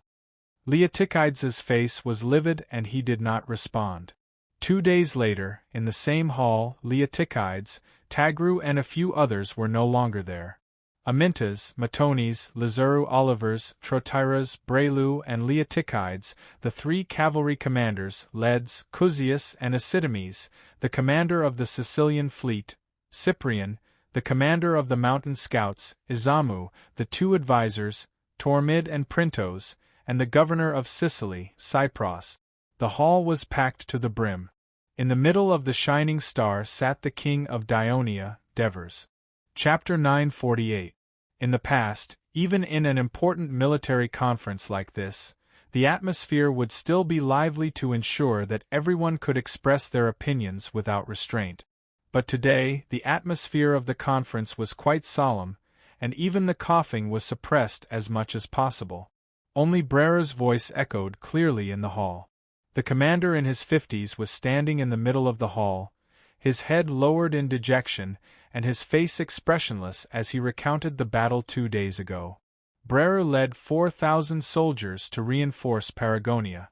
Leotychides' face was livid and he did not respond. 2 days later, in the same hall, Leotychides, Tagru and a few others were no longer there. Amintas, Matones, Lazuru Olivers, Trotyras, Brelu and Leotychides, the 3 cavalry commanders, Leds, Cusius and Acidames, the commander of the Sicilian fleet, Cyprian, the commander of the mountain scouts, Izamu, the 2 advisers, Tormid and Printos, and the governor of Sicily, Cypros. The hall was packed to the brim. In the middle of the shining star sat the king of Dionia, Devers. Chapter 948. In the past, even in an important military conference like this, the atmosphere would still be lively to ensure that everyone could express their opinions without restraint. But today, the atmosphere of the conference was quite solemn, and even the coughing was suppressed as much as possible. Only Brera's voice echoed clearly in the hall. The commander in his 50s was standing in the middle of the hall, his head lowered in dejection, and his face expressionless as he recounted the battle 2 days ago. Brera led 4,000 soldiers to reinforce Paragonia.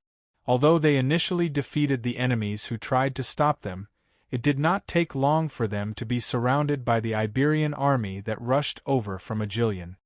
Although they initially defeated the enemies who tried to stop them, it did not take long for them to be surrounded by the Iberian army that rushed over from Aegilion.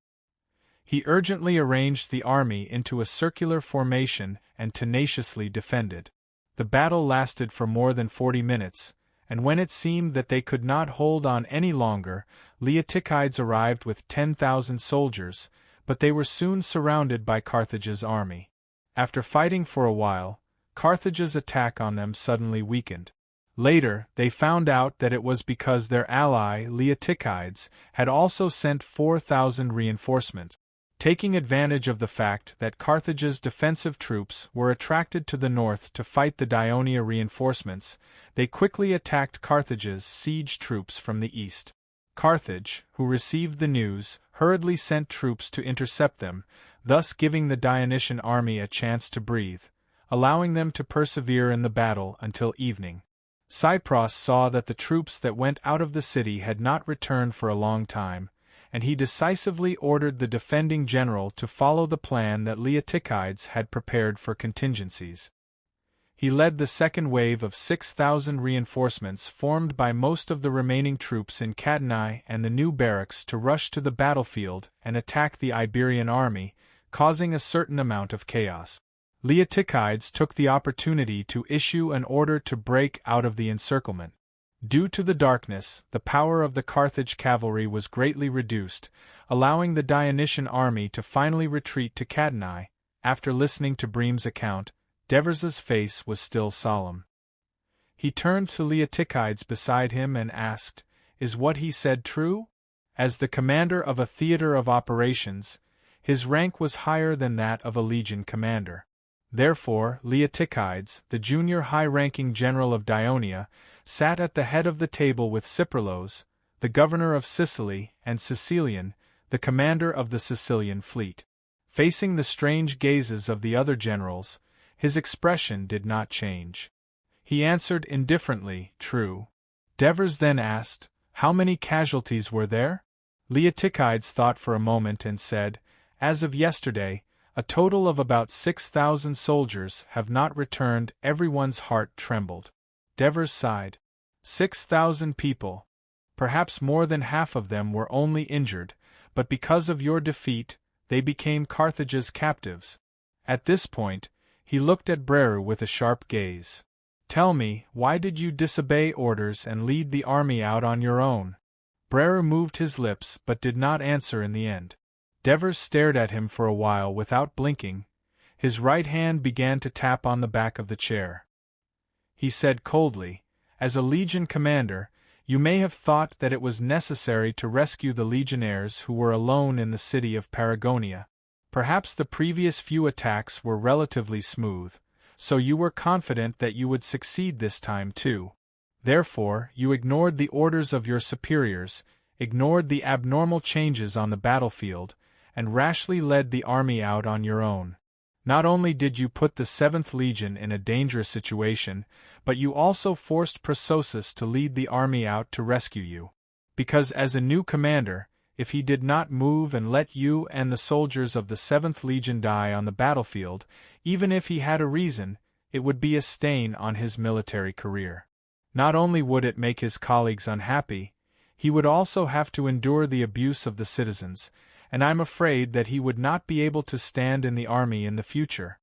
He urgently arranged the army into a circular formation and tenaciously defended. The battle lasted for more than 40 minutes, and when it seemed that they could not hold on any longer, Leotychides arrived with 10,000 soldiers, but they were soon surrounded by Carthage's army. After fighting for a while, Carthage's attack on them suddenly weakened. Later, they found out that it was because their ally Leotychides had also sent 4,000 reinforcements. Taking advantage of the fact that Carthage's defensive troops were attracted to the north to fight the Dionia reinforcements, they quickly attacked Carthage's siege troops from the east. Carthage, who received the news, hurriedly sent troops to intercept them, thus giving the Dionysian army a chance to breathe, allowing them to persevere in the battle until evening. Cypros saw that the troops that went out of the city had not returned for a long time, and he decisively ordered the defending general to follow the plan that Leotychides had prepared for contingencies. He led the second wave of 6,000 reinforcements formed by most of the remaining troops in Catanae and the new barracks to rush to the battlefield and attack the Iberian army, causing a certain amount of chaos. Leotychides took the opportunity to issue an order to break out of the encirclement. Due to the darkness, the power of the Carthage cavalry was greatly reduced, allowing the Dionysian army to finally retreat to Catanae. After listening to Bream's account, Devers's face was still solemn. He turned to Leotychides beside him and asked, "Is what he said true?" As the commander of a theater of operations, his rank was higher than that of a legion commander. Therefore, Leotychides, the junior high-ranking general of Dionia, sat at the head of the table with Cyprilos, the governor of Sicily, and Sicilian, the commander of the Sicilian fleet. Facing the strange gazes of the other generals, his expression did not change. He answered indifferently, "True." Devers then asked, "How many casualties were there?" Leotychides thought for a moment and said, "As of yesterday, a total of about 6,000 soldiers have not returned." Everyone's heart trembled. Devers sighed. 6,000 people. Perhaps more than half of them were only injured, but because of your defeat, they became Carthage's captives. At this point, he looked at Breru with a sharp gaze. "Tell me, why did you disobey orders and lead the army out on your own?" Breru moved his lips but did not answer in the end. Devers stared at him for a while without blinking. His right hand began to tap on the back of the chair. He said coldly, "As a legion commander, you may have thought that it was necessary to rescue the legionnaires who were alone in the city of Paragonia. Perhaps the previous few attacks were relatively smooth, so you were confident that you would succeed this time too. Therefore, you ignored the orders of your superiors, ignored the abnormal changes on the battlefield, and rashly led the army out on your own. Not only did you put the 7th Legion in a dangerous situation, but you also forced Prososus to lead the army out to rescue you. Because as a new commander, if he did not move and let you and the soldiers of the 7th Legion die on the battlefield, even if he had a reason, it would be a stain on his military career. Not only would it make his colleagues unhappy, he would also have to endure the abuse of the citizens, and I'm afraid that he would not be able to stand in the army in the future."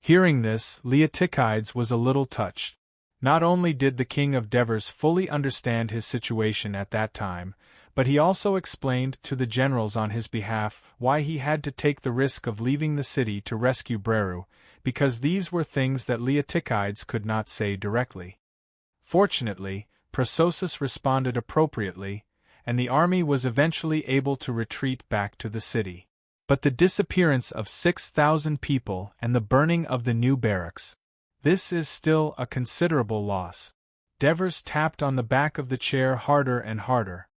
Hearing this, Leotychides was a little touched. Not only did the king of Devers fully understand his situation at that time, but he also explained to the generals on his behalf why he had to take the risk of leaving the city to rescue Breru, because these were things that Leotychides could not say directly. Fortunately, Prososus responded appropriately, and the army was eventually able to retreat back to the city. But the disappearance of 6,000 people and the burning of the new barracks. This is still a considerable loss. Devers tapped on the back of the chair harder and harder.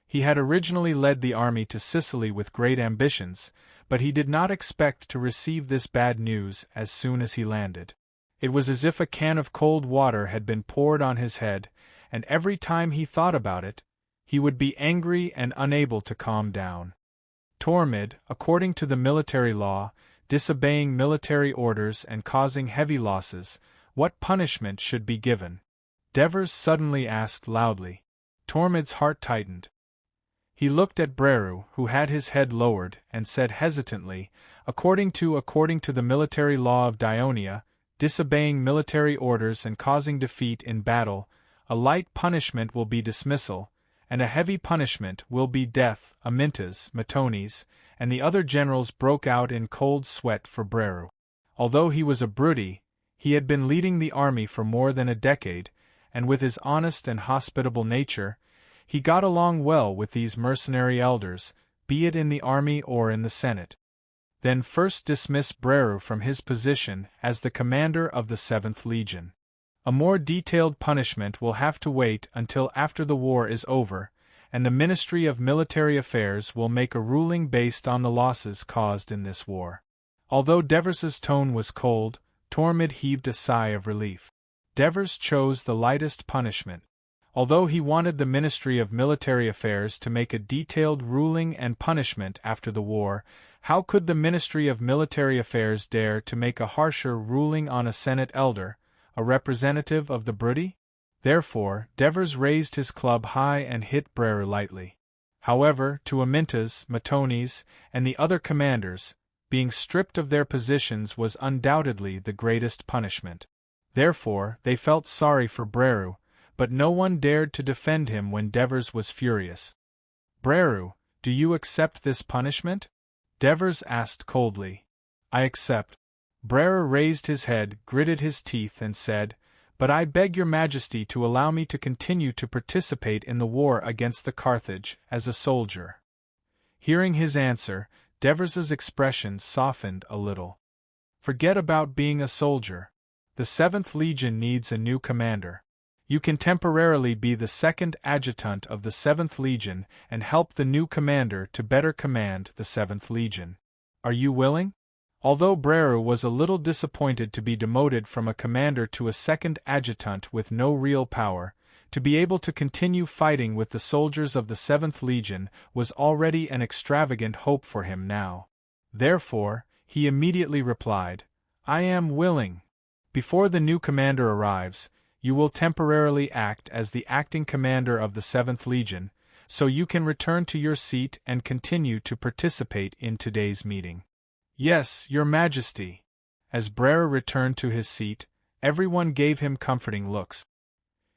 He had originally led the army to Sicily with great ambitions, but he did not expect to receive this bad news as soon as he landed. It was as if a can of cold water had been poured on his head, and every time he thought about it, he would be angry and unable to calm down. Tormid, according to the military law, disobeying military orders and causing heavy losses, what punishment should be given? Devers suddenly asked loudly. Tormod's heart tightened. He looked at Breru, who had his head lowered, and said hesitantly, according to the military law of Dionia, disobeying military orders and causing defeat in battle, a light punishment will be dismissal, and a heavy punishment will be death. Amintas, Matones, and the other generals broke out in cold sweat for Breru. Although he was a Brudi, he had been leading the army for more than a decade, and with his honest and hospitable nature, he got along well with these mercenary elders, be it in the army or in the Senate. Then first dismiss Breru from his position as the commander of the 7th Legion. A more detailed punishment will have to wait until after the war is over, and the Ministry of Military Affairs will make a ruling based on the losses caused in this war. Although Devers's tone was cold, Tormod heaved a sigh of relief. Devers chose the lightest punishment. Although he wanted the Ministry of Military Affairs to make a detailed ruling and punishment after the war, how could the Ministry of Military Affairs dare to make a harsher ruling on a Senate elder, a representative of the Brudi? Therefore, Devers raised his club high and hit Breru lightly. However, to Amintas, Matones, and the other commanders, being stripped of their positions was undoubtedly the greatest punishment. Therefore, they felt sorry for Breru, but no one dared to defend him when Devers was furious. Breru, do you accept this punishment? Devers asked coldly. I accept. Breru raised his head, gritted his teeth, and said, But I beg your majesty to allow me to continue to participate in the war against the Carthage, as a soldier. Hearing his answer, Devers's expression softened a little. Forget about being a soldier. The 7th Legion needs a new commander. You can temporarily be the 2nd adjutant of the 7th Legion and help the new commander to better command the 7th Legion. Are you willing? Although Breru was a little disappointed to be demoted from a commander to a 2nd adjutant with no real power, to be able to continue fighting with the soldiers of the 7th Legion was already an extravagant hope for him now. Therefore, he immediately replied, I am willing. Before the new commander arrives, you will temporarily act as the acting commander of the 7th Legion, so you can return to your seat and continue to participate in today's meeting. Yes, your majesty. As Breru returned to his seat, everyone gave him comforting looks.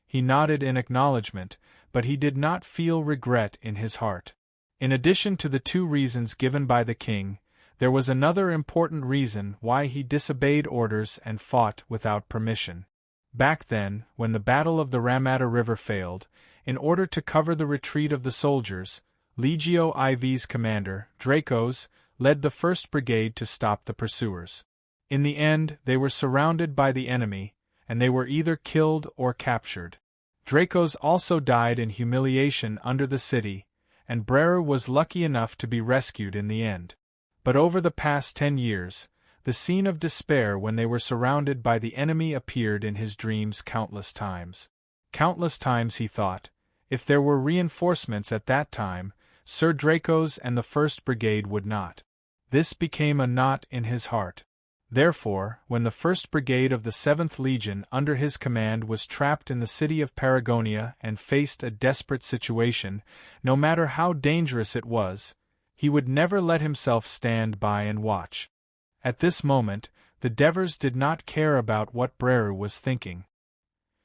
He nodded in acknowledgement, but he did not feel regret in his heart. In addition to the 2 reasons given by the king, there was another important reason why he disobeyed orders and fought without permission. Back then, when the Battle of the Ramada River failed, in order to cover the retreat of the soldiers, Legio IV's commander, Dracos, led the 1st Brigade to stop the pursuers. In the end, they were surrounded by the enemy, and they were either killed or captured. Dracos also died in humiliation under the city, and Breru was lucky enough to be rescued in the end. But over the past 10 years, the scene of despair when they were surrounded by the enemy appeared in his dreams countless times. Countless times he thought, if there were reinforcements at that time, Sir Dracos and the 1st Brigade would not. This became a knot in his heart. Therefore, when the 1st Brigade of the 7th Legion under his command was trapped in the city of Paragonia and faced a desperate situation, no matter how dangerous it was, he would never let himself stand by and watch. At this moment, the Devers did not care about what Breru was thinking.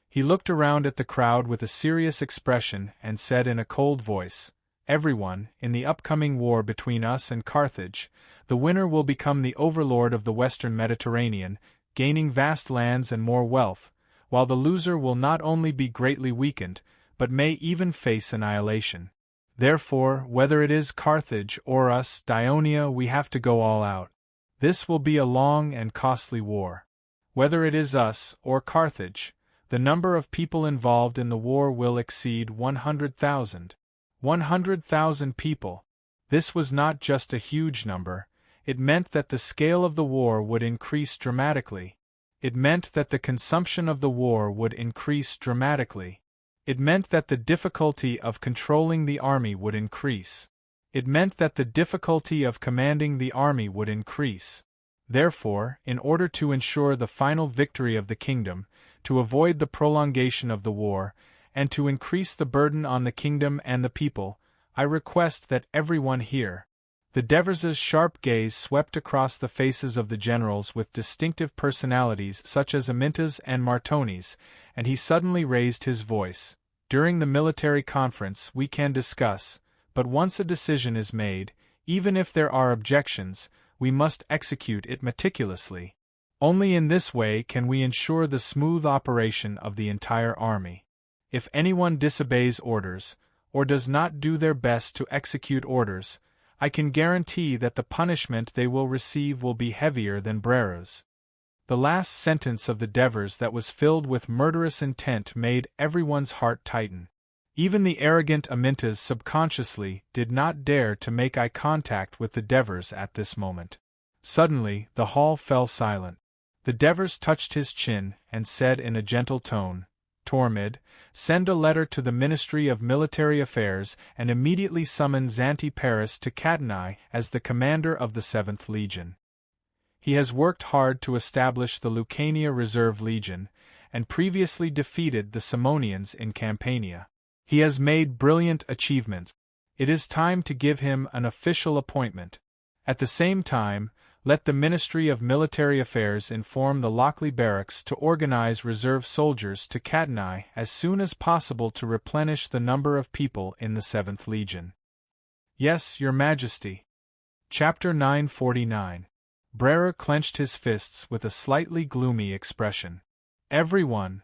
He looked around at the crowd with a serious expression and said in a cold voice, Everyone, in the upcoming war between us and Carthage, the winner will become the overlord of the Western Mediterranean, gaining vast lands and more wealth, while the loser will not only be greatly weakened, but may even face annihilation. Therefore, whether it is Carthage or us, Dionia, we have to go all out. This will be a long and costly war. Whether it is us or Carthage, the number of people involved in the war will exceed 100,000. 100,000 people. This was not just a huge number, it meant that the scale of the war would increase dramatically. It meant that the consumption of the war would increase dramatically. It meant that the difficulty of controlling the army would increase. It meant that the difficulty of commanding the army would increase. Therefore, in order to ensure the final victory of the kingdom, to avoid the prolongation of the war, and to increase the burden on the kingdom and the people, I request that everyone hear. The Devers's sharp gaze swept across the faces of the generals with distinctive personalities such as Aminta's and Martoni's, and he suddenly raised his voice. During the military conference we can discuss, but once a decision is made, even if there are objections, we must execute it meticulously. Only in this way can we ensure the smooth operation of the entire army. If anyone disobeys orders, or does not do their best to execute orders, I can guarantee that the punishment they will receive will be heavier than Brera's. The last sentence of the Devers that was filled with murderous intent made everyone's heart tighten. Even the arrogant Amintas subconsciously did not dare to make eye contact with the Devers at this moment. Suddenly, the hall fell silent. The Devers touched his chin and said in a gentle tone, "Tormid, send a letter to the Ministry of Military Affairs and immediately summon Xanti Paris to Catanai as the commander of the 7th Legion. He has worked hard to establish the Lucania Reserve Legion, and previously defeated the Simonians in Campania. He has made brilliant achievements. It is time to give him an official appointment. At the same time, let the Ministry of Military Affairs inform the Lockley Barracks to organize reserve soldiers to Catanai as soon as possible to replenish the number of people in the 7th Legion." "Yes, Your Majesty." Chapter 949. Brera clenched his fists with a slightly gloomy expression. "Everyone."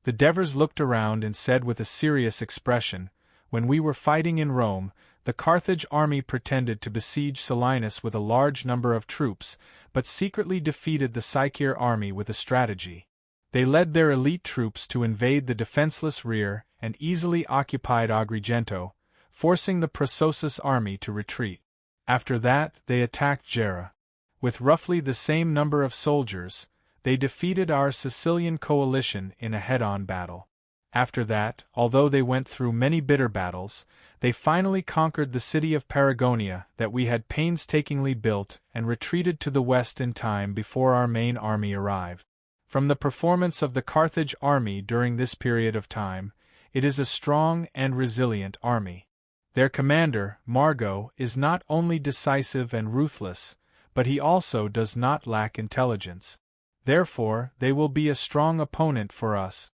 The Devers looked around and said with a serious expression, "When we were fighting in Rome, the Carthage army pretended to besiege Selinus with a large number of troops, but secretly defeated the Sycir army with a strategy. They led their elite troops to invade the defenseless rear and easily occupied Agrigento, forcing the Prososus army to retreat. After that, they attacked Gera. With roughly the same number of soldiers, they defeated our Sicilian coalition in a head-on battle. After that, although they went through many bitter battles, they finally conquered the city of Paragonia that we had painstakingly built and retreated to the west in time before our main army arrived. From the performance of the Carthage army during this period of time, it is a strong and resilient army. Their commander, Margot, is not only decisive and ruthless, but he also does not lack intelligence. Therefore, they will be a strong opponent for us."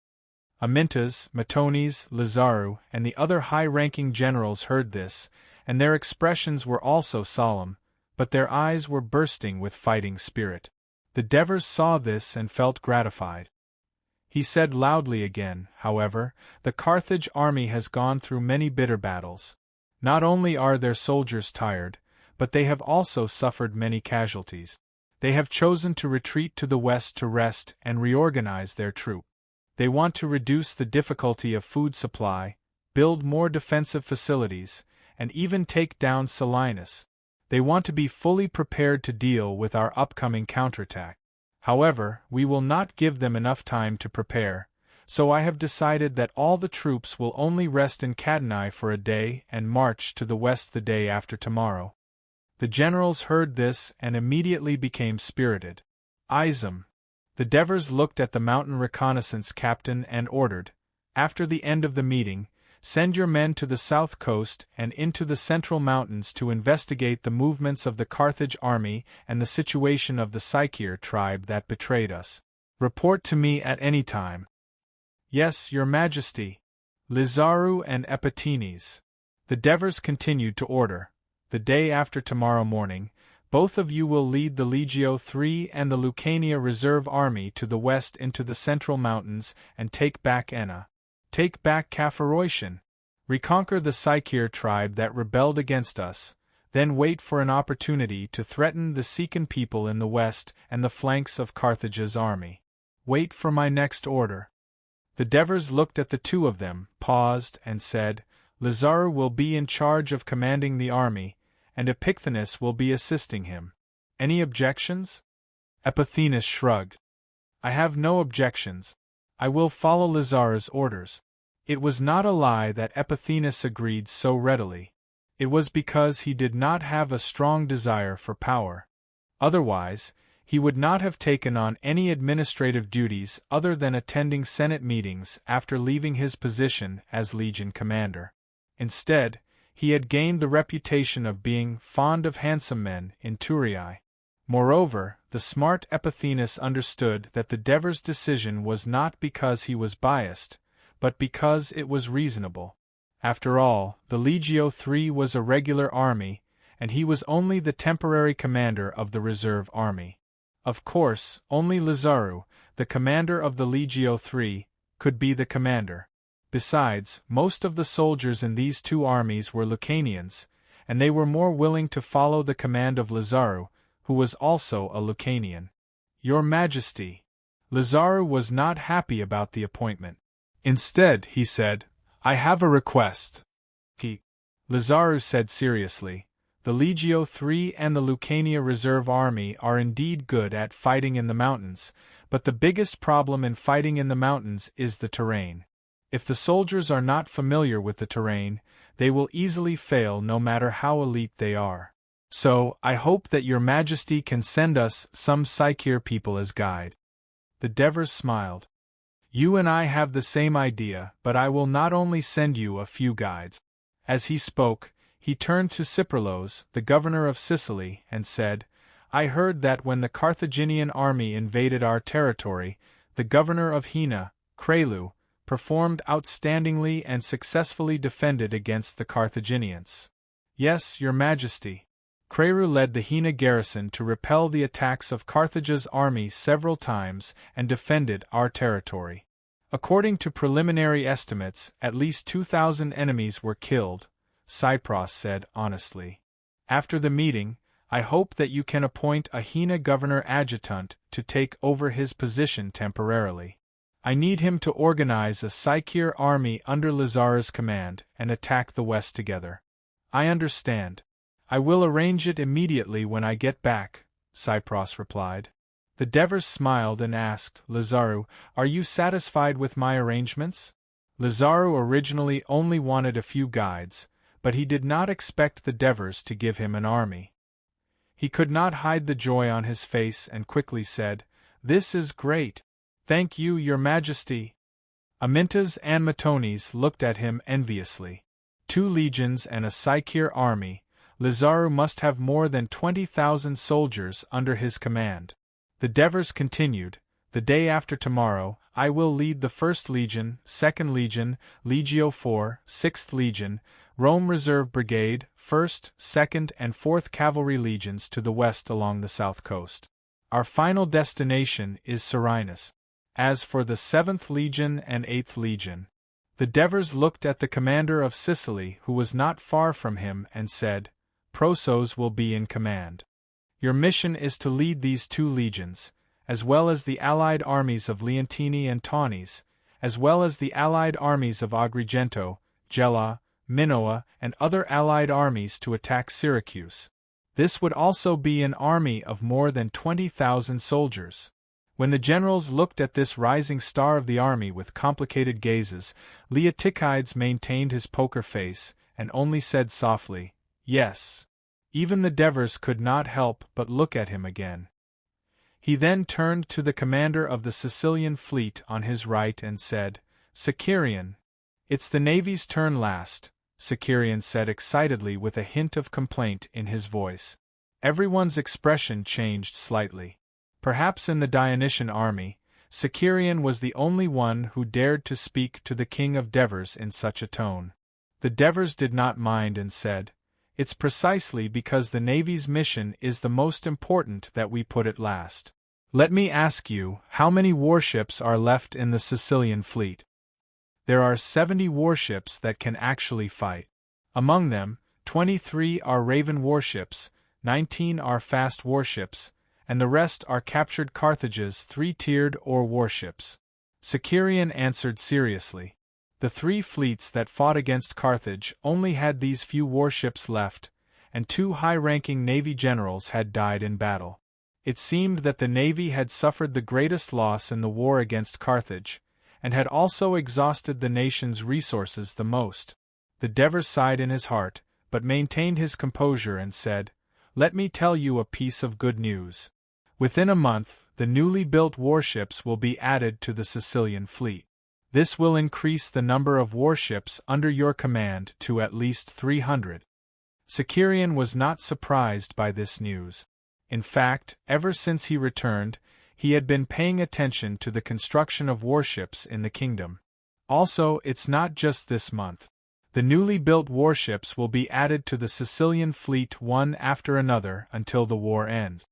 Amintas, Matones, Lazaru, and the other high-ranking generals heard this, and their expressions were also solemn, but their eyes were bursting with fighting spirit. The Devers saw this and felt gratified. He said loudly again, however, "The Carthage army has gone through many bitter battles. Not only are their soldiers tired, but they have also suffered many casualties. They have chosen to retreat to the west to rest and reorganize their troop. They want to reduce the difficulty of food supply, build more defensive facilities, and even take down Selinus. They want to be fully prepared to deal with our upcoming counterattack. However, we will not give them enough time to prepare, so I have decided that all the troops will only rest in Catanai for a day and march to the west the day after tomorrow." The generals heard this and immediately became spirited. "Izum." The Devers looked at the mountain reconnaissance captain and ordered, after the end of the meeting, "Send your men to the south coast and into the central mountains to investigate the movements of the Carthage army and the situation of the Sycir tribe that betrayed us. Report to me at any time." "Yes, Your Majesty." Lazaru and Epitines. The Devers continued to order, "The day after tomorrow morning, both of you will lead the Legio III and the Lucania Reserve Army to the west into the central mountains and take back Enna. Take back Capharoitian. Reconquer the Sycir tribe that rebelled against us, then wait for an opportunity to threaten the Sican people in the west and the flanks of Carthage's army. Wait for my next order." The Devers looked at the two of them, paused, and said, "Lazaru will be in charge of commanding the army, and Epicthenes will be assisting him. Any objections?" Epiphanes shrugged. "I have no objections. I will follow Lazaru's orders." It was not a lie that Epiphanes agreed so readily. It was because he did not have a strong desire for power. Otherwise, He would not have taken on any administrative duties other than attending Senate meetings after leaving his position as Legion commander. Instead, he had gained the reputation of being fond of handsome men in Turii. Moreover, the smart Epiphanes understood that the Devor's decision was not because he was biased, but because it was reasonable. After all, the Legio III was a regular army, and he was only the temporary commander of the reserve army. Of course, only Lazaru, the commander of the Legio III, could be the commander. Besides, most of the soldiers in these two armies were Lucanians, and they were more willing to follow the command of Lazaru, who was also a Lucanian. Your Majesty. Lazaru was not happy about the appointment. Instead, he said, I have a request. Lazaru said seriously, the Legio III and the Lucania Reserve Army are indeed good at fighting in the mountains, but the biggest problem in fighting in the mountains is the terrain. If the soldiers are not familiar with the terrain, they will easily fail no matter how elite they are. So, I hope that your Majesty can send us some Psykir people as guide. The Devers smiled. You and I have the same idea, but I will not only send you a few guides. As he spoke, he turned to Cyprilos, the governor of Sicily, and said, I heard that when the Carthaginian army invaded our territory, the governor of Hina, Crelu, performed outstandingly and successfully defended against the Carthaginians. Yes, your Majesty. Crelu led the Hina garrison to repel the attacks of Carthage's army several times and defended our territory. According to preliminary estimates, at least 2,000 enemies were killed, Cypros said honestly. After the meeting, I hope that you can appoint a Hina governor adjutant to take over his position temporarily. I need him to organize a Psykir army under Lazaru's command and attack the west together. I understand. I will arrange it immediately when I get back, Cypros replied. The Devers smiled and asked, Lazaru, are you satisfied with my arrangements? Lazaru originally only wanted a few guides, but he did not expect the Devers to give him an army. He could not hide the joy on his face and quickly said, This is great. Thank you, your Majesty. Amintas and Matones looked at him enviously. 2 legions and a Psykir army, Lazaru must have more than 20,000 soldiers under his command. The Devers continued, the day after tomorrow, I will lead the 1st Legion, 2nd Legion, Legio IV, 6th Legion, Rome Reserve Brigade, 1st, 2nd and 4th Cavalry Legions to the west along the south coast. Our final destination is Serenus. As for the 7th Legion and 8th Legion, the Devers looked at the commander of Sicily who was not far from him and said, Prosos will be in command. Your mission is to lead these 2 legions, as well as the allied armies of Leontini and Taunis, as well as the allied armies of Agrigento, Gela, Minoa, and other allied armies to attack Syracuse. This would also be an army of more than 20,000 soldiers. When the generals looked at this rising star of the army with complicated gazes, Leotychides maintained his poker face and only said softly, Yes. Even the Devers could not help but look at him again. He then turned to the commander of the Sicilian fleet on his right and said, Sicarian. It's the Navy's turn last, Sicarian said excitedly with a hint of complaint in his voice. Everyone's expression changed slightly. Perhaps in the Dionysian army, Sicarian was the only one who dared to speak to the king of Devers in such a tone. The Devers did not mind and said, It's precisely because the Navy's mission is the most important that we put it last. Let me ask you, how many warships are left in the Sicilian fleet? There are 70 warships that can actually fight. Among them, 23 are Raven warships, 19 are fast warships, and the rest are captured Carthage's 3-tiered ore warships. Sicarian answered seriously. The 3 fleets that fought against Carthage only had these few warships left, and 2 high-ranking navy generals had died in battle. It seemed that the navy had suffered the greatest loss in the war against Carthage, and had also exhausted the nation's resources the most. The Devers sighed in his heart, but maintained his composure and said, Let me tell you a piece of good news. Within a month, the newly built warships will be added to the Sicilian fleet. This will increase the number of warships under your command to at least 300. Sicerian was not surprised by this news. In fact, ever since he returned, he had been paying attention to the construction of warships in the kingdom. Also, it's not just this month. The newly built warships will be added to the Sicilian fleet one after another until the war ends.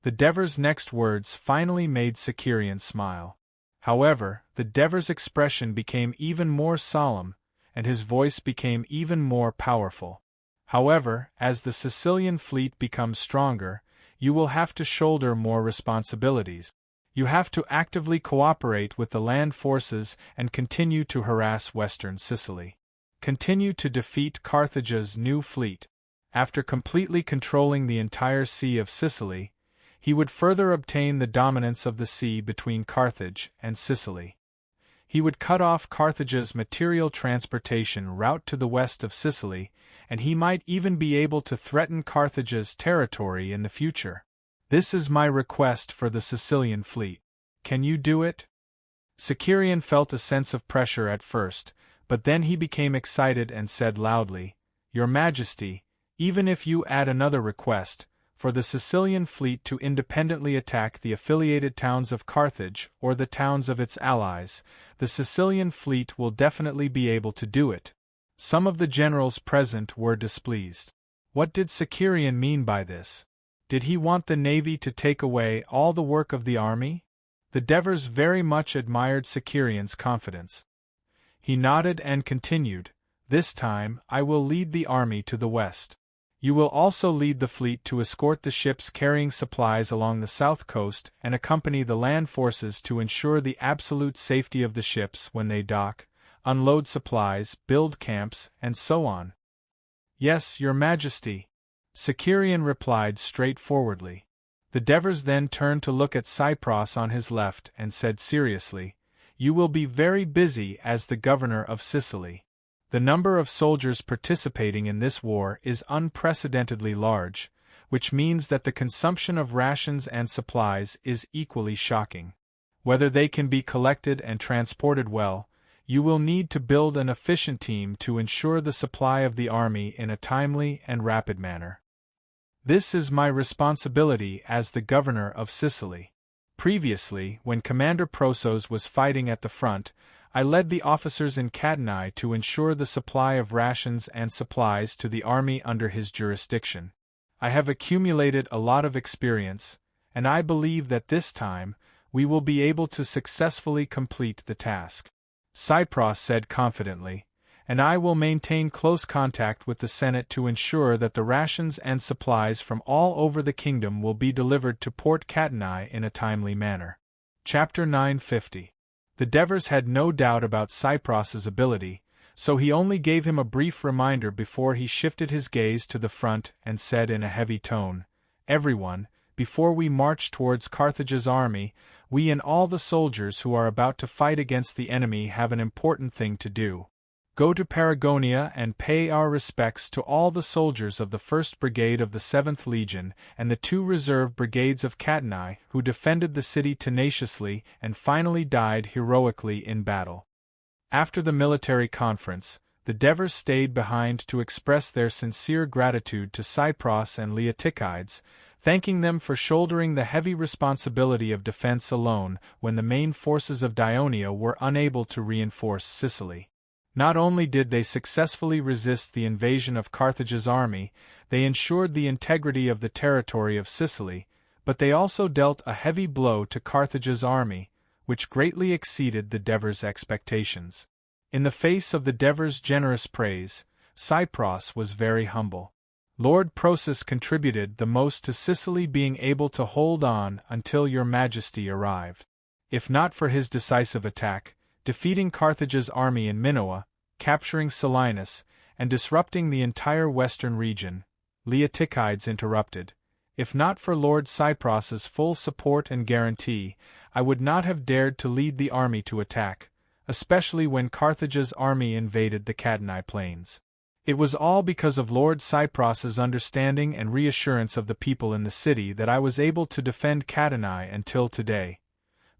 The Dever's next words finally made Sicerian smile. However, the Dever's expression became even more solemn, and his voice became even more powerful. However, as the Sicilian fleet becomes stronger, you will have to shoulder more responsibilities. You have to actively cooperate with the land forces and continue to harass western Sicily. Continue to defeat Carthage's new fleet. After completely controlling the entire Sea of Sicily, he would further obtain the dominance of the sea between Carthage and Sicily. He would cut off Carthage's material transportation route to the west of Sicily, and he might even be able to threaten Carthage's territory in the future. This is my request for the Sicilian fleet. Can you do it? Sicerian felt a sense of pressure at first, but then he became excited and said loudly, "Your Majesty, even if you add another request, for the Sicilian fleet to independently attack the affiliated towns of Carthage or the towns of its allies, the Sicilian fleet will definitely be able to do it." Some of the generals present were displeased. What did Sicerian mean by this? Did he want the navy to take away all the work of the army? The Devers very much admired Sicerian's confidence. He nodded and continued, "This time, I will lead the army to the west. You will also lead the fleet to escort the ships carrying supplies along the south coast and accompany the land forces to ensure the absolute safety of the ships when they dock, unload supplies, build camps, and so on." "Yes, Your Majesty," Sicerian replied straightforwardly. The Devers then turned to look at Cypros on his left and said seriously, "You will be very busy as the governor of Sicily. The number of soldiers participating in this war is unprecedentedly large, which means that the consumption of rations and supplies is equally shocking. Whether they can be collected and transported well, you will need to build an efficient team to ensure the supply of the army in a timely and rapid manner. This is my responsibility as the governor of Sicily. Previously, when Commander Prosos was fighting at the front, I led the officers in Catanai to ensure the supply of rations and supplies to the army under his jurisdiction. I have accumulated a lot of experience, and I believe that this time, we will be able to successfully complete the task," Cypros said confidently, "and I will maintain close contact with the Senate to ensure that the rations and supplies from all over the kingdom will be delivered to Port Catanai in a timely manner." Chapter 950. The Devers had no doubt about Cypros's ability, so he only gave him a brief reminder before he shifted his gaze to the front and said in a heavy tone, "Everyone, before we march towards Carthage's army, we and all the soldiers who are about to fight against the enemy have an important thing to do. Go to Paragonia and pay our respects to all the soldiers of the 1st Brigade of the 7th Legion and the 2 reserve brigades of Catanai who defended the city tenaciously and finally died heroically in battle." After the military conference, the Devers stayed behind to express their sincere gratitude to Cypros and Leotychides, thanking them for shouldering the heavy responsibility of defense alone when the main forces of Dionia were unable to reinforce Sicily. Not only did they successfully resist the invasion of Carthage's army, they ensured the integrity of the territory of Sicily, but they also dealt a heavy blow to Carthage's army, which greatly exceeded the Devers' expectations. In the face of the Devers' generous praise, Cypros was very humble. Lord Prosus contributed the most to Sicily being able to hold on until Your Majesty arrived. If not for his decisive attack, defeating Carthage's army in Minoa, capturing Selinus, and disrupting the entire western region, Leotychides interrupted, "If not for Lord Cypros's full support and guarantee, I would not have dared to lead the army to attack, especially when Carthage's army invaded the Catanai plains. It was all because of Lord Cypros's understanding and reassurance of the people in the city that I was able to defend Katani until today.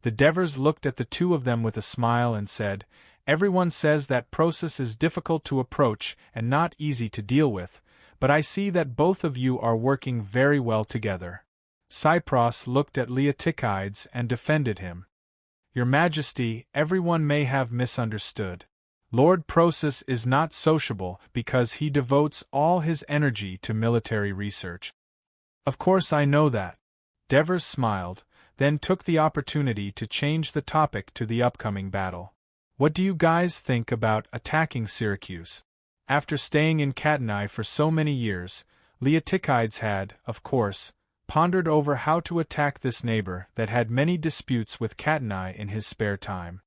The Devers looked at the two of them with a smile and said, "Everyone says that process is difficult to approach and not easy to deal with, but I see that both of you are working very well together." Cypros looked at Leotychides and defended him. "Your Majesty, everyone may have misunderstood. Lord Prosus is not sociable because he devotes all his energy to military research." "Of course I know that." Devers smiled, then took the opportunity to change the topic to the upcoming battle. "What do you guys think about attacking Syracuse?" After staying in Katani for so many years, Leotychides had, of course, pondered over how to attack this neighbor that had many disputes with Katani in his spare time.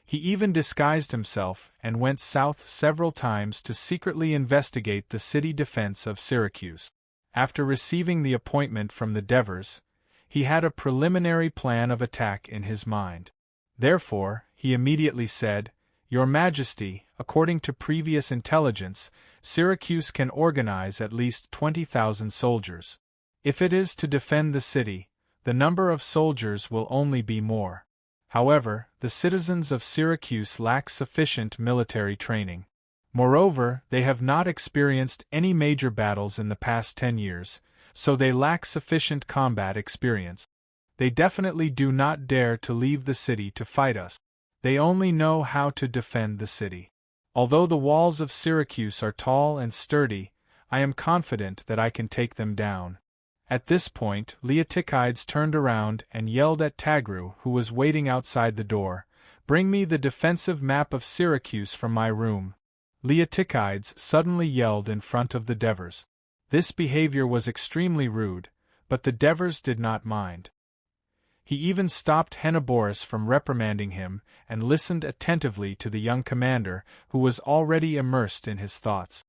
He even disguised himself and went south several times to secretly investigate the city defense of Syracuse. After receiving the appointment from the Devers, he had a preliminary plan of attack in his mind. Therefore, he immediately said, "Your Majesty, according to previous intelligence, Syracuse can organize at least 20,000 soldiers. If it is to defend the city, the number of soldiers will only be more. However, the citizens of Syracuse lack sufficient military training. Moreover, they have not experienced any major battles in the past 10 years, so they lack sufficient combat experience. They definitely do not dare to leave the city to fight us. They only know how to defend the city. Although the walls of Syracuse are tall and sturdy, I am confident that I can take them down." At this point, Leotychides turned around and yelled at Tagru, who was waiting outside the door, "Bring me the defensive map of Syracuse from my room." Leotychides suddenly yelled in front of the Devers. This behavior was extremely rude, but the Devers did not mind. He even stopped Henoboris from reprimanding him and listened attentively to the young commander, who was already immersed in his thoughts.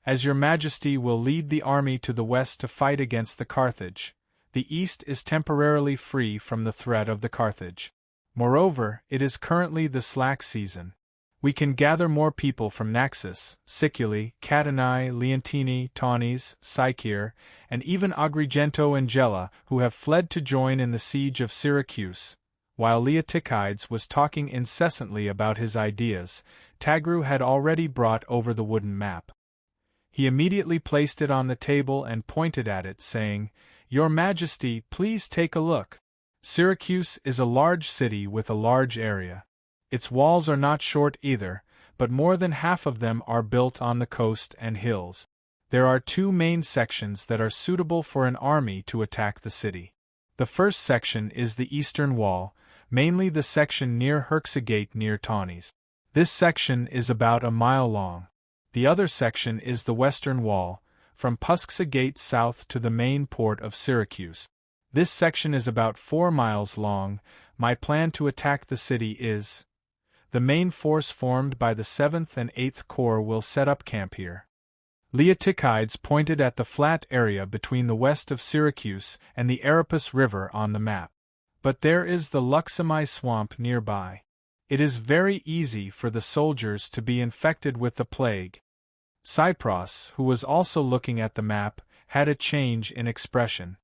"As your Majesty will lead the army to the west to fight against the Carthage, the east is temporarily free from the threat of the Carthage. Moreover, it is currently the slack season. We can gather more people from Naxos, Sicily, Katani, Leontini, Taunis, Sycere, and even Agrigento and Gela, who have fled to join in the siege of Syracuse." While Leotychides was talking incessantly about his ideas, Tagru had already brought over the wooden map. He immediately placed it on the table and pointed at it, saying, "Your Majesty, please take a look. Syracuse is a large city with a large area. Its walls are not short either, but more than half of them are built on the coast and hills. There are two main sections that are suitable for an army to attack the city. The first section is the eastern wall, mainly the section near Herxagate near Taunis. This section is about a mile long. The other section is the western wall, from Pusksa Gate south to the main port of Syracuse. This section is about 4 miles long. My plan to attack the city is: the main force formed by the 7th and 8th Corps will set up camp here." Leotychides pointed at the flat area between the west of Syracuse and the Aripus River on the map. "But there is the Luxemi swamp nearby. It is very easy for the soldiers to be infected with the plague." Cypros, who was also looking at the map, had a change in expression.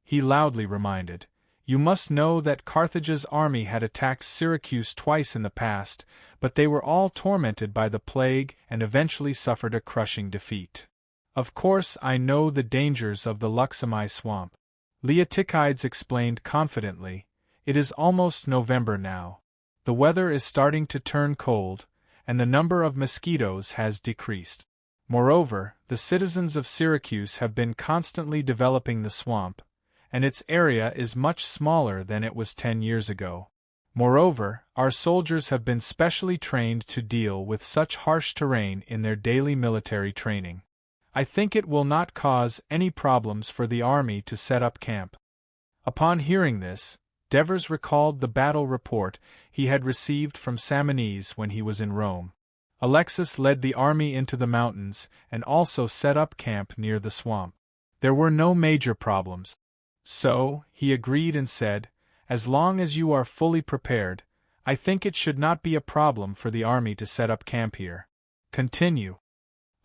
He loudly reminded, "You must know that Carthage's army had attacked Syracuse twice in the past, but they were all tormented by the plague and eventually suffered a crushing defeat. Of course I know the dangers of the Luxemi swamp." Leotychides explained confidently, "It is almost November now. The weather is starting to turn cold, and the number of mosquitoes has decreased. Moreover, the citizens of Syracuse have been constantly developing the swamp, and its area is much smaller than it was 10 years ago. Moreover, our soldiers have been specially trained to deal with such harsh terrain in their daily military training. I think it will not cause any problems for the army to set up camp." Upon hearing this, Devers recalled the battle report he had received from Samones when he was in Rome. Alexis led the army into the mountains and also set up camp near the swamp. There were no major problems. So, he agreed and said, "As long as you are fully prepared, I think it should not be a problem for the army to set up camp here. Continue."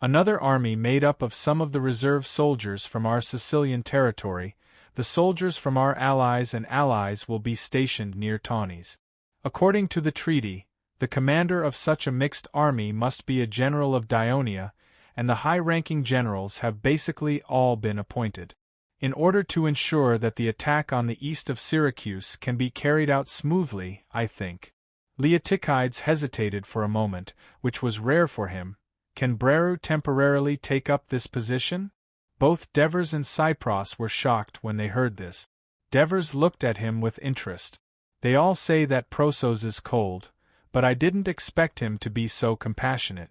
Another army made up of some of the reserve soldiers from our Sicilian territory. The soldiers from our allies will be stationed near Taunus. According to the treaty, the commander of such a mixed army must be a general of Dionia, and the high-ranking generals have basically all been appointed. In order to ensure that the attack on the east of Syracuse can be carried out smoothly, I think. Leotychides hesitated for a moment, which was rare for him. Can Breru temporarily take up this position? Both Devers and Cypros were shocked when they heard this. Devers looked at him with interest. They all say that Prosos is cold, but I didn't expect him to be so compassionate.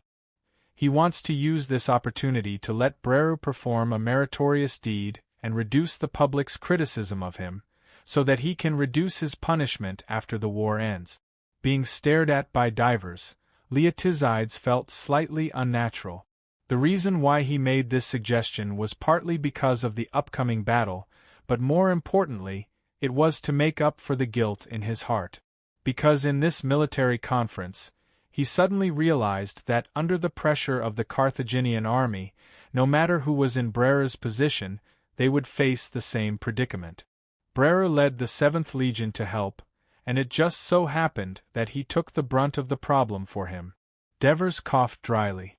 He wants to use this opportunity to let Breru perform a meritorious deed and reduce the public's criticism of him, so that he can reduce his punishment after the war ends. Being stared at by divers, Leotychides felt slightly unnatural. The reason why he made this suggestion was partly because of the upcoming battle, but more importantly, it was to make up for the guilt in his heart. Because in this military conference, he suddenly realized that under the pressure of the Carthaginian army, no matter who was in Breru's position, they would face the same predicament. Breru led the 7th Legion to help, and it just so happened that he took the brunt of the problem for him. Devers coughed dryly.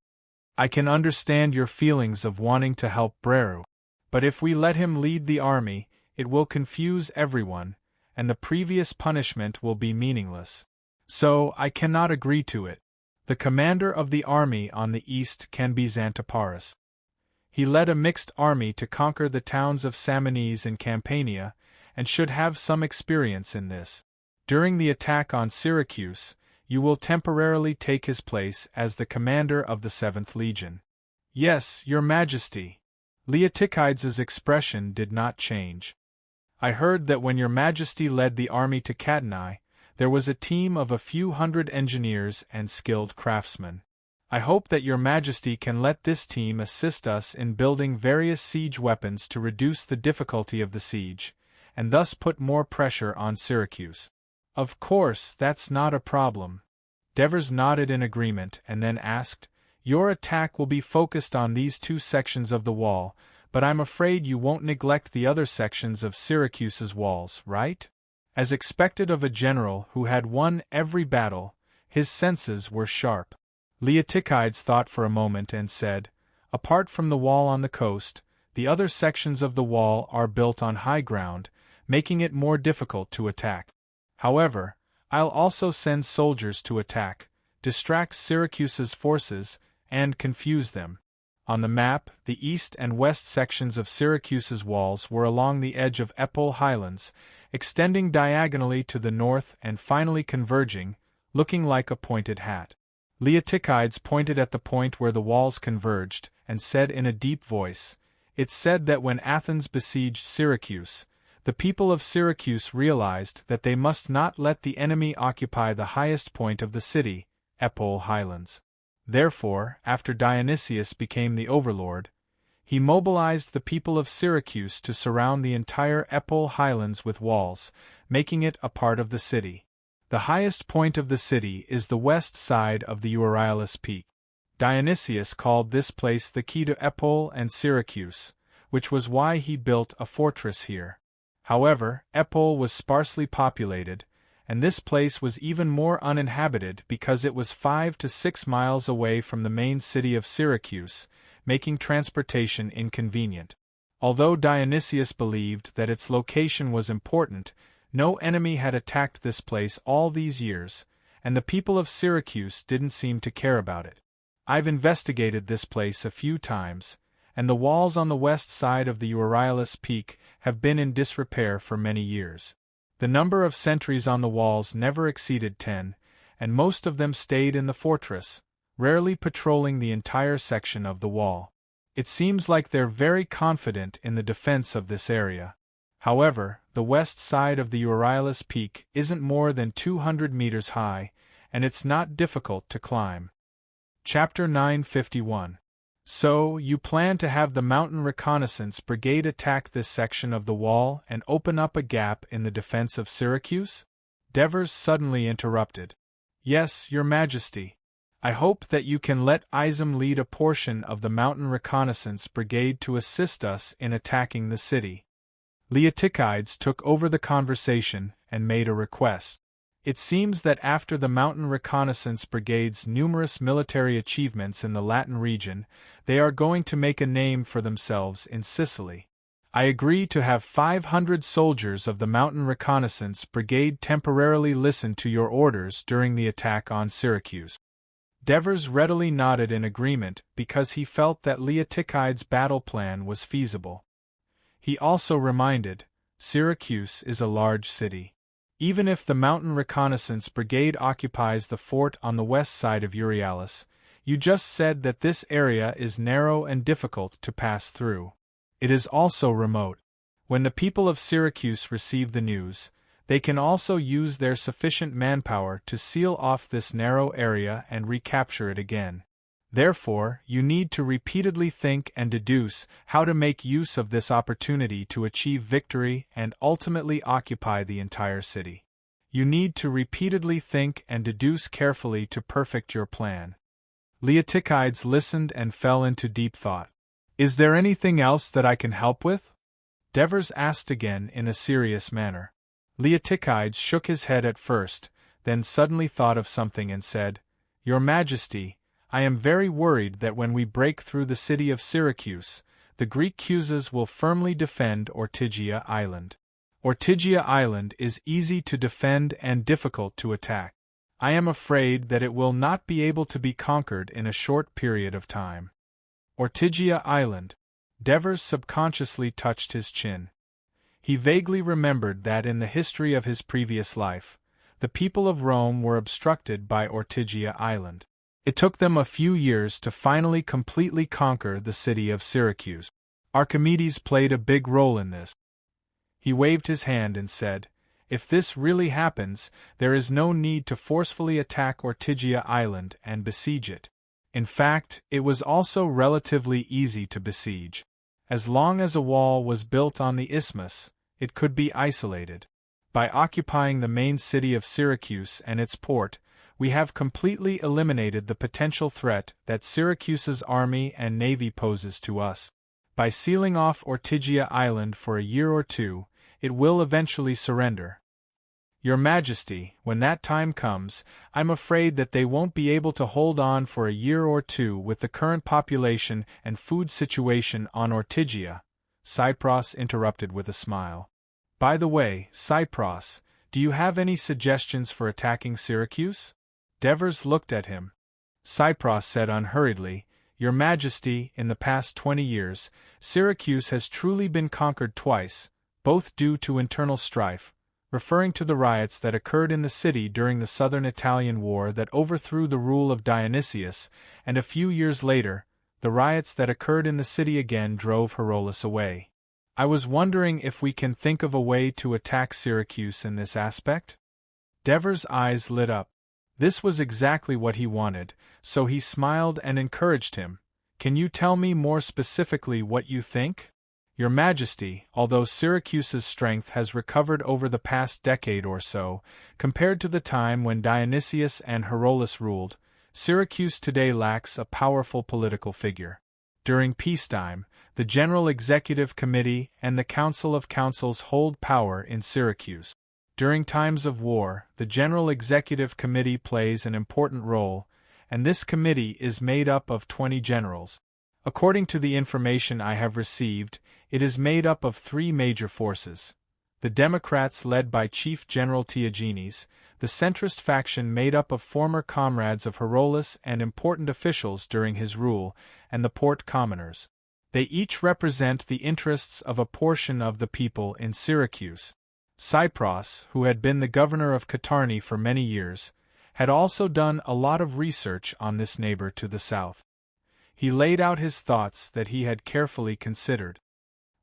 I can understand your feelings of wanting to help Breru, but if we let him lead the army, it will confuse everyone, and the previous punishment will be meaningless. So, I cannot agree to it. The commander of the army on the east can be Xanthoparis. He led a mixed army to conquer the towns of Samnites and Campania, and should have some experience in this. During the attack on Syracuse, you will temporarily take his place as the commander of the 7th Legion. Yes, your majesty. Leotychides' expression did not change. I heard that when your majesty led the army to Catanae, there was a team of a few hundred engineers and skilled craftsmen. I hope that your majesty can let this team assist us in building various siege weapons to reduce the difficulty of the siege, and thus put more pressure on Syracuse. Of course, that's not a problem. Devers nodded in agreement and then asked, Your attack will be focused on these 2 sections of the wall, but I'm afraid you won't neglect the other sections of Syracuse's walls, right? As expected of a general who had won every battle, his senses were sharp. Leotychides thought for a moment and said, Apart from the wall on the coast, the other sections of the wall are built on high ground, making it more difficult to attack. However, I'll also send soldiers to attack, distract Syracuse's forces, and confuse them. On the map, the east and west sections of Syracuse's walls were along the edge of Epole Highlands, extending diagonally to the north and finally converging, looking like a pointed hat. Leotychides pointed at the point where the walls converged, and said in a deep voice, It's said that when Athens besieged Syracuse, the people of Syracuse realized that they must not let the enemy occupy the highest point of the city, Epole Highlands. Therefore, after Dionysius became the Overlord, he mobilized the people of Syracuse to surround the entire Epole Highlands with walls, making it a part of the city. The highest point of the city is the west side of the Euryalus Peak. Dionysius called this place the key to Epole and Syracuse, which was why he built a fortress here. However, Epole was sparsely populated, and this place was even more uninhabited because it was 5 to 6 miles away from the main city of Syracuse, making transportation inconvenient. Although Dionysius believed that its location was important, no enemy had attacked this place all these years, and the people of Syracuse didn't seem to care about it. I've investigated this place a few times, and the walls on the west side of the Euryalus Peak have been in disrepair for many years. The number of sentries on the walls never exceeded 10, and most of them stayed in the fortress, rarely patrolling the entire section of the wall. It seems like they're very confident in the defense of this area. However, the west side of the Euryalus Peak isn't more than 200 meters high, and it's not difficult to climb. Chapter 951. So, you plan to have the Mountain Reconnaissance Brigade attack this section of the wall and open up a gap in the defense of Syracuse? Devers suddenly interrupted. Yes, your majesty. I hope that you can let Izum lead a portion of the mountain reconnaissance brigade to assist us in attacking the city. Leotychides took over the conversation and made a request. It seems that after the Mountain Reconnaissance Brigade's numerous military achievements in the Latin region, they are going to make a name for themselves in Sicily. I agree to have 500 soldiers of the Mountain Reconnaissance Brigade temporarily listen to your orders during the attack on Syracuse. Devers readily nodded in agreement because he felt that Leotychides' battle plan was feasible. He also reminded, Syracuse is a large city. Even if the Mountain Reconnaissance Brigade occupies the fort on the west side of Euryalus, you just said that this area is narrow and difficult to pass through. It is also remote. When the people of Syracuse receive the news, they can also use their sufficient manpower to seal off this narrow area and recapture it again. Therefore, you need to repeatedly think and deduce how to make use of this opportunity to achieve victory and ultimately occupy the entire city. You need to repeatedly think and deduce carefully to perfect your plan. Leotychides listened and fell into deep thought. Is there anything else that I can help with? Devers asked again in a serious manner. Leotychides shook his head at first, then suddenly thought of something and said, Your Majesty, I am very worried that when we break through the city of Syracuse, the Greek Cusas will firmly defend Ortygia Island. Ortygia Island is easy to defend and difficult to attack. I am afraid that it will not be able to be conquered in a short period of time. Ortygia Island. Devers subconsciously touched his chin. He vaguely remembered that in the history of his previous life, the people of Rome were obstructed by Ortygia Island. It took them a few years to finally completely conquer the city of Syracuse. Archimedes played a big role in this. He waved his hand and said, If this really happens, there is no need to forcefully attack Ortygia Island and besiege it. In fact, it was also relatively easy to besiege. As long as a wall was built on the isthmus, it could be isolated. By occupying the main city of Syracuse and its port, we have completely eliminated the potential threat that Syracuse's army and navy poses to us. By sealing off Ortygia Island for a year or two, it will eventually surrender. Your Majesty, when that time comes, I'm afraid that they won't be able to hold on for a year or two with the current population and food situation on Ortygia, Cypros interrupted with a smile. By the way, Cypros, do you have any suggestions for attacking Syracuse? Devers looked at him. Cypros said unhurriedly, Your Majesty, in the past 20 years, Syracuse has truly been conquered twice, both due to internal strife, referring to the riots that occurred in the city during the Southern Italian War that overthrew the rule of Dionysius, and a few years later, the riots that occurred in the city again drove Herolas away. I was wondering if we can think of a way to attack Syracuse in this aspect? Devers' eyes lit up. This was exactly what he wanted, so he smiled and encouraged him. Can you tell me more specifically what you think? Your Majesty, although Syracuse's strength has recovered over the past decade or so, compared to the time when Dionysius and Herolas ruled, Syracuse today lacks a powerful political figure. During peacetime, the General Executive Committee and the Council of Councils hold power in Syracuse. During times of war, the General Executive Committee plays an important role, and this committee is made up of 20 generals. According to the information I have received, it is made up of three major forces. The Democrats led by Chief General Theagenes, the centrist faction made up of former comrades of Herolas and important officials during his rule, and the Port Commoners. They each represent the interests of a portion of the people in Syracuse. Cypros, who had been the governor of Catarni for many years, had also done a lot of research on this neighbor to the south. He laid out his thoughts that he had carefully considered.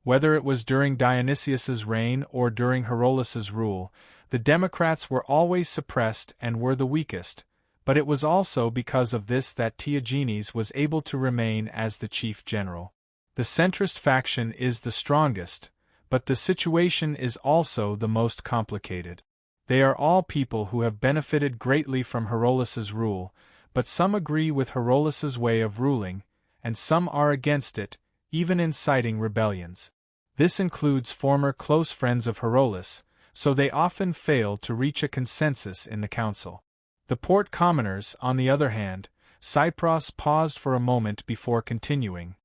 Whether it was during Dionysius's reign or during Herolas's rule, the Democrats were always suppressed and were the weakest, but it was also because of this that Theagenes was able to remain as the chief general. The centrist faction is the strongest, but the situation is also the most complicated. They are all people who have benefited greatly from Herolas's rule, but some agree with Herolus's way of ruling, and some are against it, even inciting rebellions. This includes former close friends of Herolus, so they often fail to reach a consensus in the council. The Port commoners, on the other hand, Cypros paused for a moment before continuing.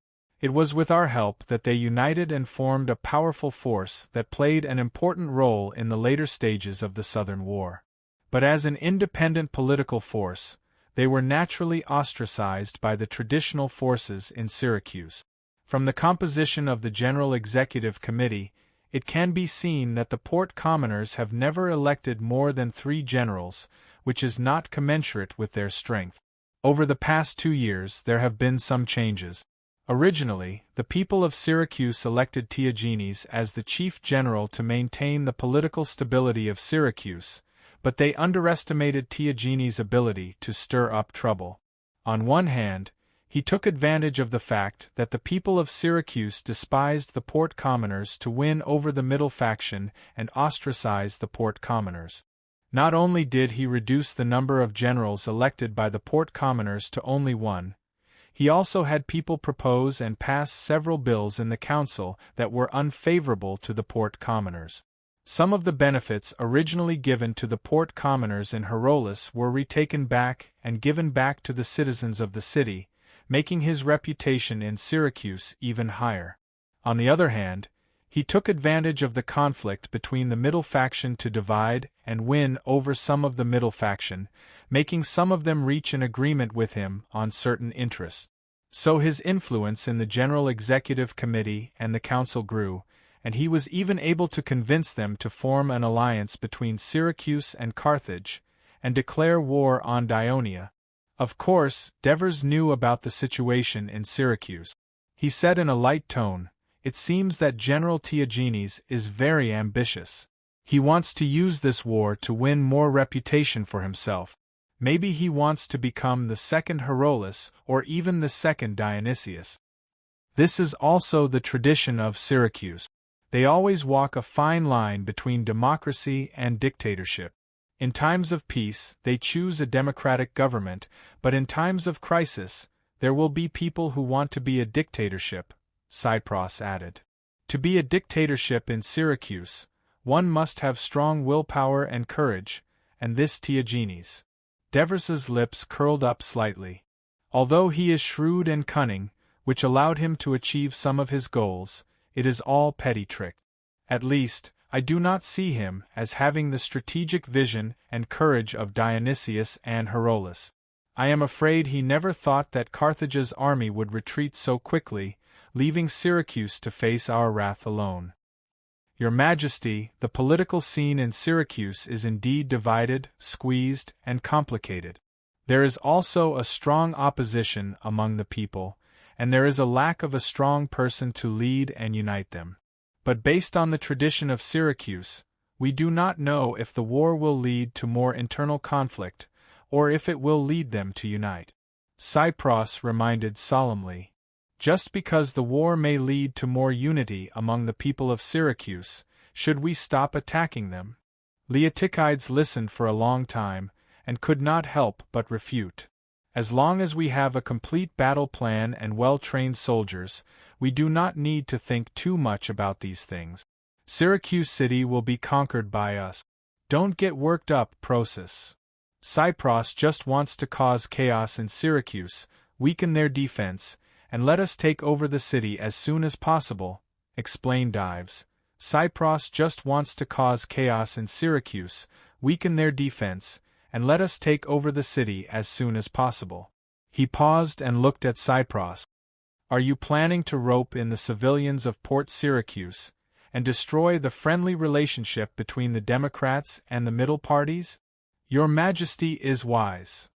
It was with our help that they united and formed a powerful force that played an important role in the later stages of the Southern War. But as an independent political force, they were naturally ostracized by the traditional forces in Syracuse. From the composition of the General Executive Committee, it can be seen that the Port commoners have never elected more than 3 generals, which is not commensurate with their strength. Over the past 2 years there have been some changes. Originally, the people of Syracuse elected Theagenes as the chief general to maintain the political stability of Syracuse, but they underestimated Theagenes' ability to stir up trouble. On one hand, he took advantage of the fact that the people of Syracuse despised the Port commoners to win over the middle faction and ostracize the Port commoners. Not only did he reduce the number of generals elected by the Port commoners to only 1, he also had people propose and pass several bills in the council that were unfavorable to the Port commoners. Some of the benefits originally given to the Port commoners in Herolus were retaken back and given back to the citizens of the city, making his reputation in Syracuse even higher. On the other hand, he took advantage of the conflict between the middle faction to divide and win over some of the middle faction, making some of them reach an agreement with him on certain interests. So his influence in the General Executive Committee and the council grew, and he was even able to convince them to form an alliance between Syracuse and Carthage, and declare war on Ionia. Of course, Devers knew about the situation in Syracuse. He said in a light tone, "It seems that General Theagenes is very ambitious. He wants to use this war to win more reputation for himself. Maybe he wants to become the second Herolus or even the second Dionysius." This is also the tradition of Syracuse. They always walk a fine line between democracy and dictatorship. In times of peace, they choose a democratic government, but in times of crisis, there will be people who want to be a dictatorship, Cypros added. To be a dictatorship in Syracuse, one must have strong willpower and courage, and this Theagenes. Devers's lips curled up slightly. Although he is shrewd and cunning, which allowed him to achieve some of his goals, it is all petty trick. At least, I do not see him as having the strategic vision and courage of Dionysius and Herolus. I am afraid he never thought that Carthage's army would retreat so quickly, leaving Syracuse to face our wrath alone. Your Majesty, the political scene in Syracuse is indeed divided, squeezed, and complicated. There is also a strong opposition among the people, and there is a lack of a strong person to lead and unite them. But based on the tradition of Syracuse, we do not know if the war will lead to more internal conflict, or if it will lead them to unite. Cypros reminded solemnly. Just because the war may lead to more unity among the people of Syracuse, should we stop attacking them? Leotychides listened for a long time, and could not help but refute. As long as we have a complete battle plan and well-trained soldiers, we do not need to think too much about these things. Syracuse City will be conquered by us. Don't get worked up, Prosus. Cypros just wants to cause chaos in Syracuse, weaken their defense, and let us take over the city as soon as possible, explained Dives. Cypros just wants to cause chaos in Syracuse, weaken their defense, and let us take over the city as soon as possible. He paused and looked at Cypros. Are you planning to rope in the civilians of Port Syracuse, and destroy the friendly relationship between the Democrats and the middle parties? Your Majesty is wise.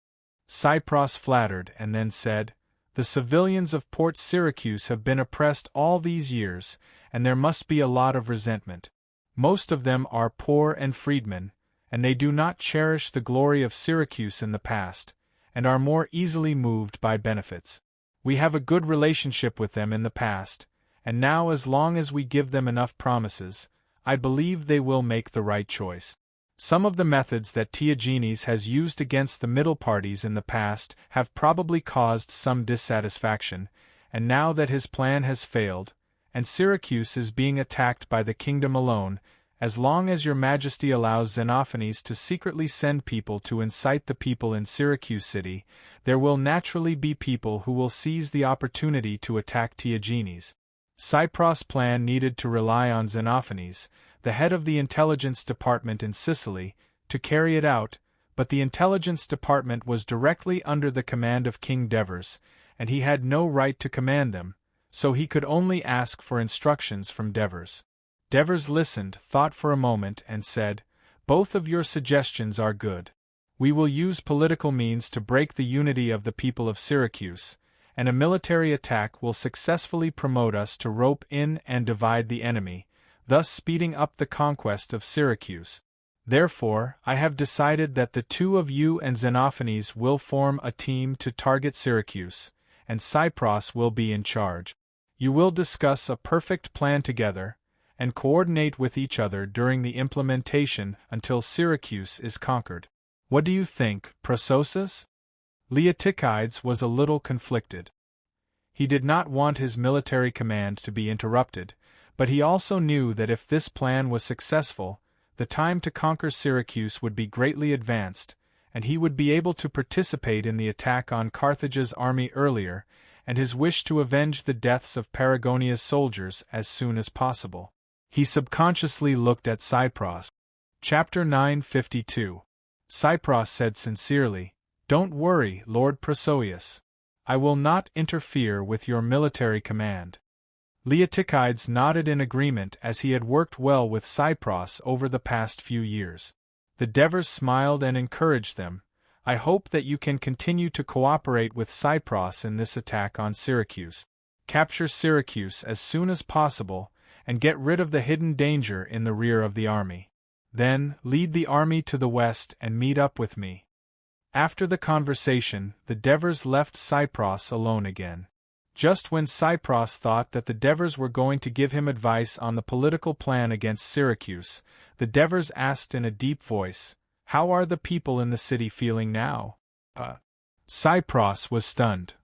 Cypros flattered and then said, the civilians of Port Syracuse have been oppressed all these years, and there must be a lot of resentment. Most of them are poor and freedmen, and they do not cherish the glory of Syracuse in the past, and are more easily moved by benefits. We have a good relationship with them in the past, and now as long as we give them enough promises, I believe they will make the right choice. Some of the methods that Theagenes has used against the middle parties in the past have probably caused some dissatisfaction, and now that his plan has failed, and Syracuse is being attacked by the kingdom alone, as long as your majesty allows Xenophanes to secretly send people to incite the people in Syracuse city, there will naturally be people who will seize the opportunity to attack Theagenes. Cypros' plan needed to rely on Xenophanes, the head of the intelligence department in Sicily, to carry it out, but the intelligence department was directly under the command of King Devers, and he had no right to command them, so he could only ask for instructions from Devers. Devers listened, thought for a moment, and said, "Both of your suggestions are good. We will use political means to break the unity of the people of Syracuse, and a military attack will successfully promote us to rope in and divide the enemy, thus speeding up the conquest of Syracuse. Therefore, I have decided that the two of you and Xenophanes will form a team to target Syracuse, and Cypros will be in charge. You will discuss a perfect plan together, and coordinate with each other during the implementation until Syracuse is conquered. What do you think, Prososus?" Leotychides was a little conflicted. He did not want his military command to be interrupted, but he also knew that if this plan was successful, the time to conquer Syracuse would be greatly advanced, and he would be able to participate in the attack on Carthage's army earlier, and his wish to avenge the deaths of Paragonia's soldiers as soon as possible. He subconsciously looked at Cypros. Chapter 952. Cypros said sincerely, "Don't worry, Lord Prosoius. I will not interfere with your military command." Leotychides nodded in agreement as he had worked well with Cypros over the past few years. The Devers smiled and encouraged them. "I hope that you can continue to cooperate with Cypros in this attack on Syracuse. Capture Syracuse as soon as possible, and get rid of the hidden danger in the rear of the army. Then, lead the army to the west and meet up with me." After the conversation, the Devers left Cypros alone again. Just when Cypros thought that the Devers were going to give him advice on the political plan against Syracuse, the Devers asked in a deep voice, "How are the people in the city feeling now?" Cypros was stunned.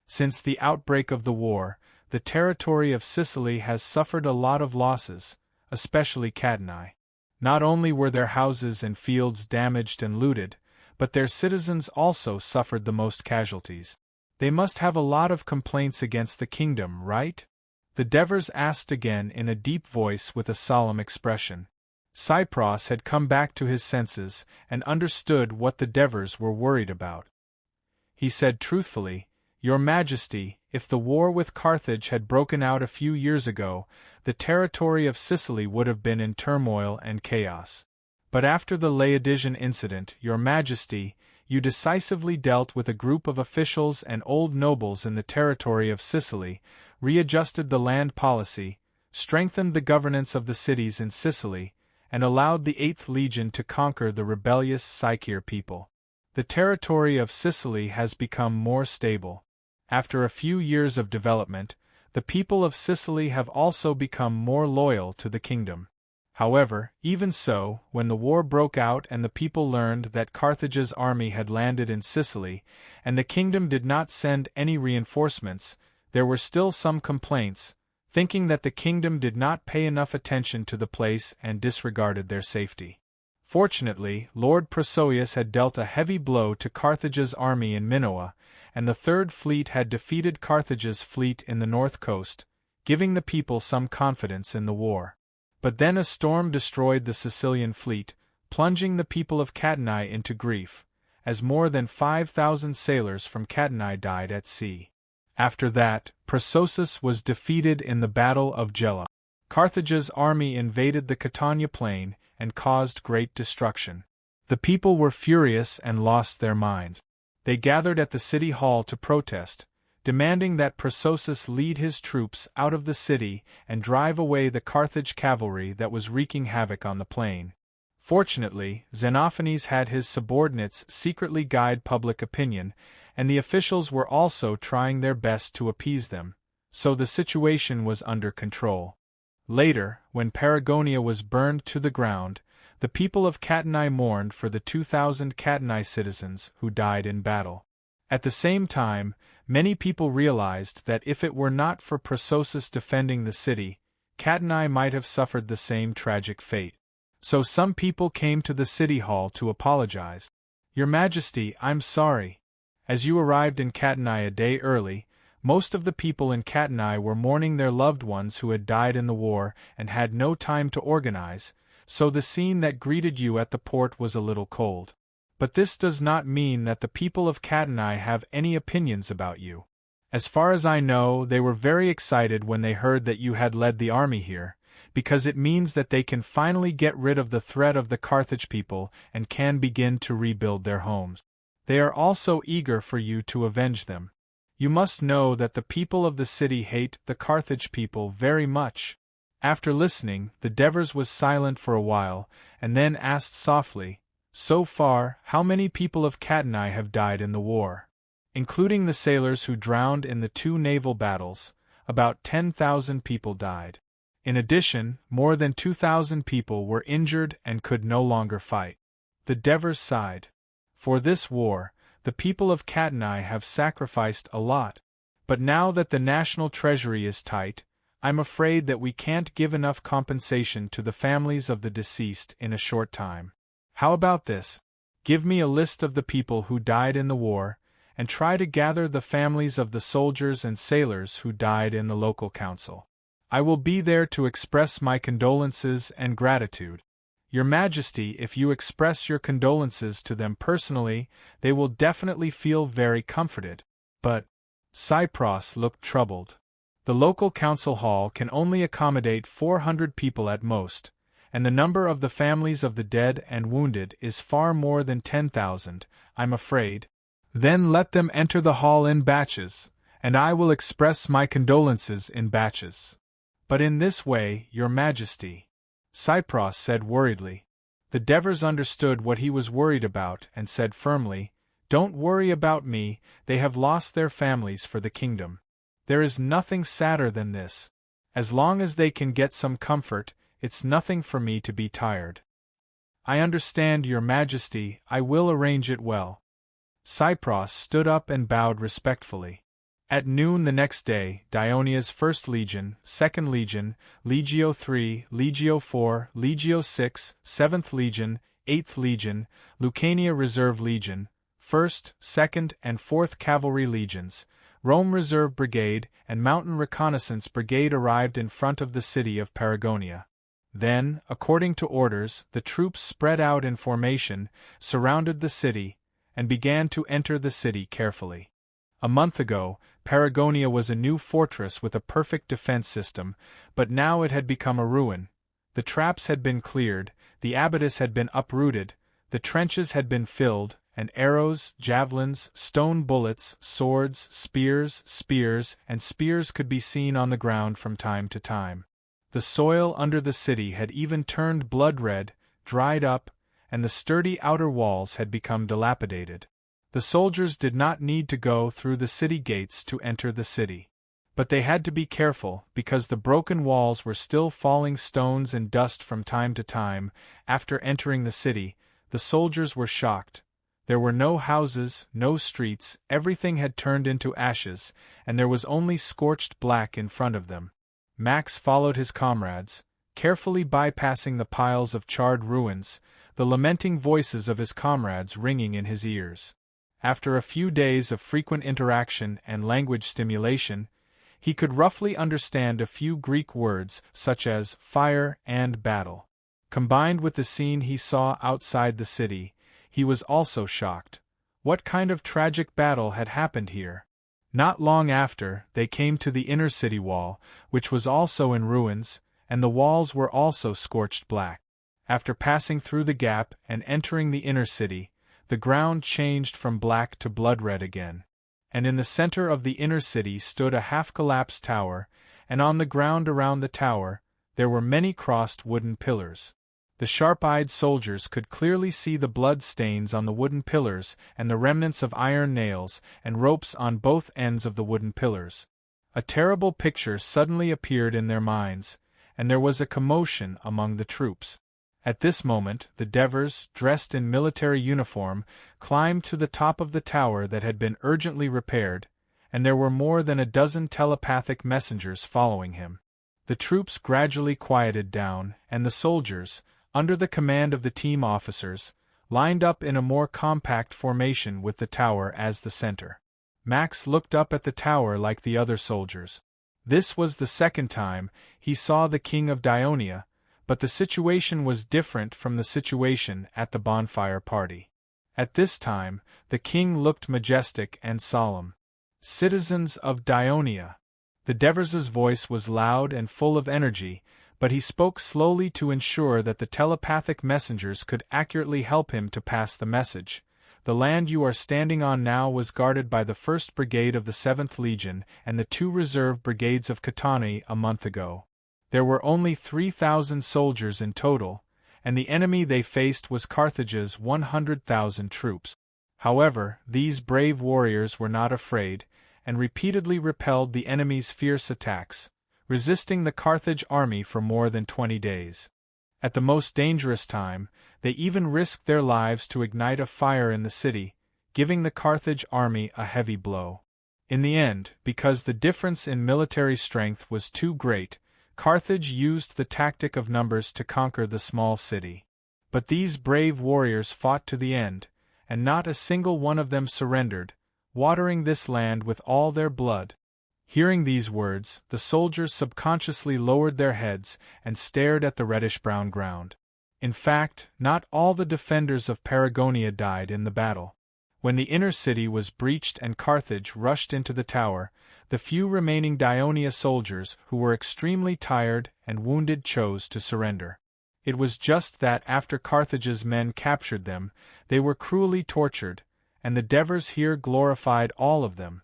Since the outbreak of the war, the territory of Sicily has suffered a lot of losses, especially Cadenai. Not only were their houses and fields damaged and looted, but their citizens also suffered the most casualties. They must have a lot of complaints against the kingdom, right? The Devers asked again in a deep voice with a solemn expression. Cypros had come back to his senses and understood what the Devers were worried about. He said truthfully, "Your Majesty, if the war with Carthage had broken out a few years ago, the territory of Sicily would have been in turmoil and chaos. But after the Laodicean incident, Your Majesty, you decisively dealt with a group of officials and old nobles in the territory of Sicily, readjusted the land policy, strengthened the governance of the cities in Sicily, and allowed the 8th Legion to conquer the rebellious Sycir people. The territory of Sicily has become more stable. After a few years of development, the people of Sicily have also become more loyal to the kingdom. However, even so, when the war broke out and the people learned that Carthage's army had landed in Sicily, and the kingdom did not send any reinforcements, there were still some complaints, thinking that the kingdom did not pay enough attention to the place and disregarded their safety. Fortunately, Lord Prosoius had dealt a heavy blow to Carthage's army in Minoa, and the Third Fleet had defeated Carthage's fleet in the north coast, giving the people some confidence in the war. But then a storm destroyed the Sicilian fleet, plunging the people of Cadenai into grief, as more than 5,000 sailors from Cadenai died at sea. After that, Prososus was defeated in the Battle of Gela. Carthage's army invaded the Catania plain and caused great destruction. The people were furious and lost their minds. They gathered at the city hall to protest, demanding that Prososus lead his troops out of the city and drive away the Carthage cavalry that was wreaking havoc on the plain. Fortunately, Xenophanes had his subordinates secretly guide public opinion, and the officials were also trying their best to appease them, so the situation was under control. Later, when Paragonia was burned to the ground, The people of Katani mourned for the 2,000 Katani citizens who died in battle. At the same time, many people realized that if it were not for Prososus defending the city, Katani might have suffered the same tragic fate. So some people came to the city hall to apologize. Your Majesty, I'm sorry. As you arrived in Katani a day early, most of the people in Katani were mourning their loved ones who had died in the war and had no time to organize, so the scene that greeted you at the port was a little cold. But this does not mean that the people of Katani have any opinions about you. As far as I know, they were very excited when they heard that you had led the army here, because it means that they can finally get rid of the threat of the Carthage people and can begin to rebuild their homes. They are also eager for you to avenge them. You must know that the people of the city hate the Carthage people very much. After listening, the Devers was silent for a while, and then asked softly, So far, how many people of Katani have died in the war? Including the sailors who drowned in the 2 naval battles, about 10,000 people died. In addition, more than 2,000 people were injured and could no longer fight. The Devers sighed. For this war, the people of Katani have sacrificed a lot. But now that the national treasury is tight, I'm afraid that we can't give enough compensation to the families of the deceased in a short time. How about this? Give me a list of the people who died in the war, and try to gather the families of the soldiers and sailors who died in the local council. I will be there to express my condolences and gratitude. Your Majesty, if you express your condolences to them personally, they will definitely feel very comforted. But Cypros looked troubled. The local council hall can only accommodate 400 people at most, and the number of the families of the dead and wounded is far more than 10,000, I'm afraid. Then let them enter the hall in batches, and I will express my condolences in batches. But in this way, Your Majesty, Cypros said worriedly. The Devers understood what he was worried about and said firmly, Don't worry about me, they have lost their families for the kingdom. There is nothing sadder than this. As long as they can get some comfort, it's nothing for me to be tired. I understand, Your Majesty, I will arrange it well. Cypros stood up and bowed respectfully. At noon the next day, Dionia's 1st Legion, 2nd Legion, Legio III, Legio IV, Legio VI, 7th Legion, 8th Legion, Lucania Reserve Legion, 1st, 2nd, and 4th Cavalry Legions, Rome Reserve Brigade, and Mountain Reconnaissance Brigade arrived in front of the city of Paragonia. Then, according to orders, the troops spread out in formation, surrounded the city, and began to enter the city carefully. A month ago, Paragonia was a new fortress with a perfect defense system, but now it had become a ruin. The traps had been cleared, the abattis had been uprooted, the trenches had been filled, and arrows, javelins, stone bullets, swords, spears, and spears could be seen on the ground from time to time. The soil under the city had even turned blood-red, dried up, and the sturdy outer walls had become dilapidated. The soldiers did not need to go through the city gates to enter the city. But they had to be careful, because the broken walls were still falling stones and dust from time to time. After entering the city, the soldiers were shocked. There were no houses, no streets, everything had turned into ashes, and there was only scorched black in front of them. Max followed his comrades, carefully bypassing the piles of charred ruins, the lamenting voices of his comrades ringing in his ears. After a few days of frequent interaction and language stimulation, he could roughly understand a few Greek words such as fire and battle. Combined with the scene he saw outside the city, he was also shocked. What kind of tragic battle had happened here? Not long after, they came to the inner city wall, which was also in ruins, and the walls were also scorched black. After passing through the gap and entering the inner city, the ground changed from black to blood-red again. And in the center of the inner city stood a half-collapsed tower, and on the ground around the tower, there were many crossed wooden pillars. The sharp-eyed soldiers could clearly see the blood stains on the wooden pillars and the remnants of iron nails and ropes on both ends of the wooden pillars. A terrible picture suddenly appeared in their minds, and there was a commotion among the troops. At this moment, the Devers, dressed in military uniform, climbed to the top of the tower that had been urgently repaired, and there were more than a dozen telepathic messengers following him. The troops gradually quieted down, and the soldiers, under the command of the team officers, lined up in a more compact formation with the tower as the center. Max looked up at the tower like the other soldiers. This was the second time he saw the King of Dionia, but the situation was different from the situation at the bonfire party. At this time, the king looked majestic and solemn. "Citizens of Dionia." The Devers's voice was loud and full of energy, but he spoke slowly to ensure that the telepathic messengers could accurately help him to pass the message. "The land you are standing on now was guarded by the 1st Brigade of the 7th Legion and the 2 reserve brigades of Catani a month ago. There were only 3,000 soldiers in total, and the enemy they faced was Carthage's 100,000 troops. However, these brave warriors were not afraid, and repeatedly repelled the enemy's fierce attacks, resisting the Carthage army for more than 20 days. At the most dangerous time, they even risked their lives to ignite a fire in the city, giving the Carthage army a heavy blow. In the end, because the difference in military strength was too great, Carthage used the tactic of numbers to conquer the small city. But these brave warriors fought to the end, and not a single one of them surrendered, watering this land with all their blood. Hearing these words, the soldiers subconsciously lowered their heads and stared at the reddish-brown ground. In fact, not all the defenders of Paragonia died in the battle. When the inner city was breached and Carthage rushed into the tower, the few remaining Dionia soldiers who were extremely tired and wounded chose to surrender. It was just that after Carthage's men captured them, they were cruelly tortured, and the Devers here glorified all of them.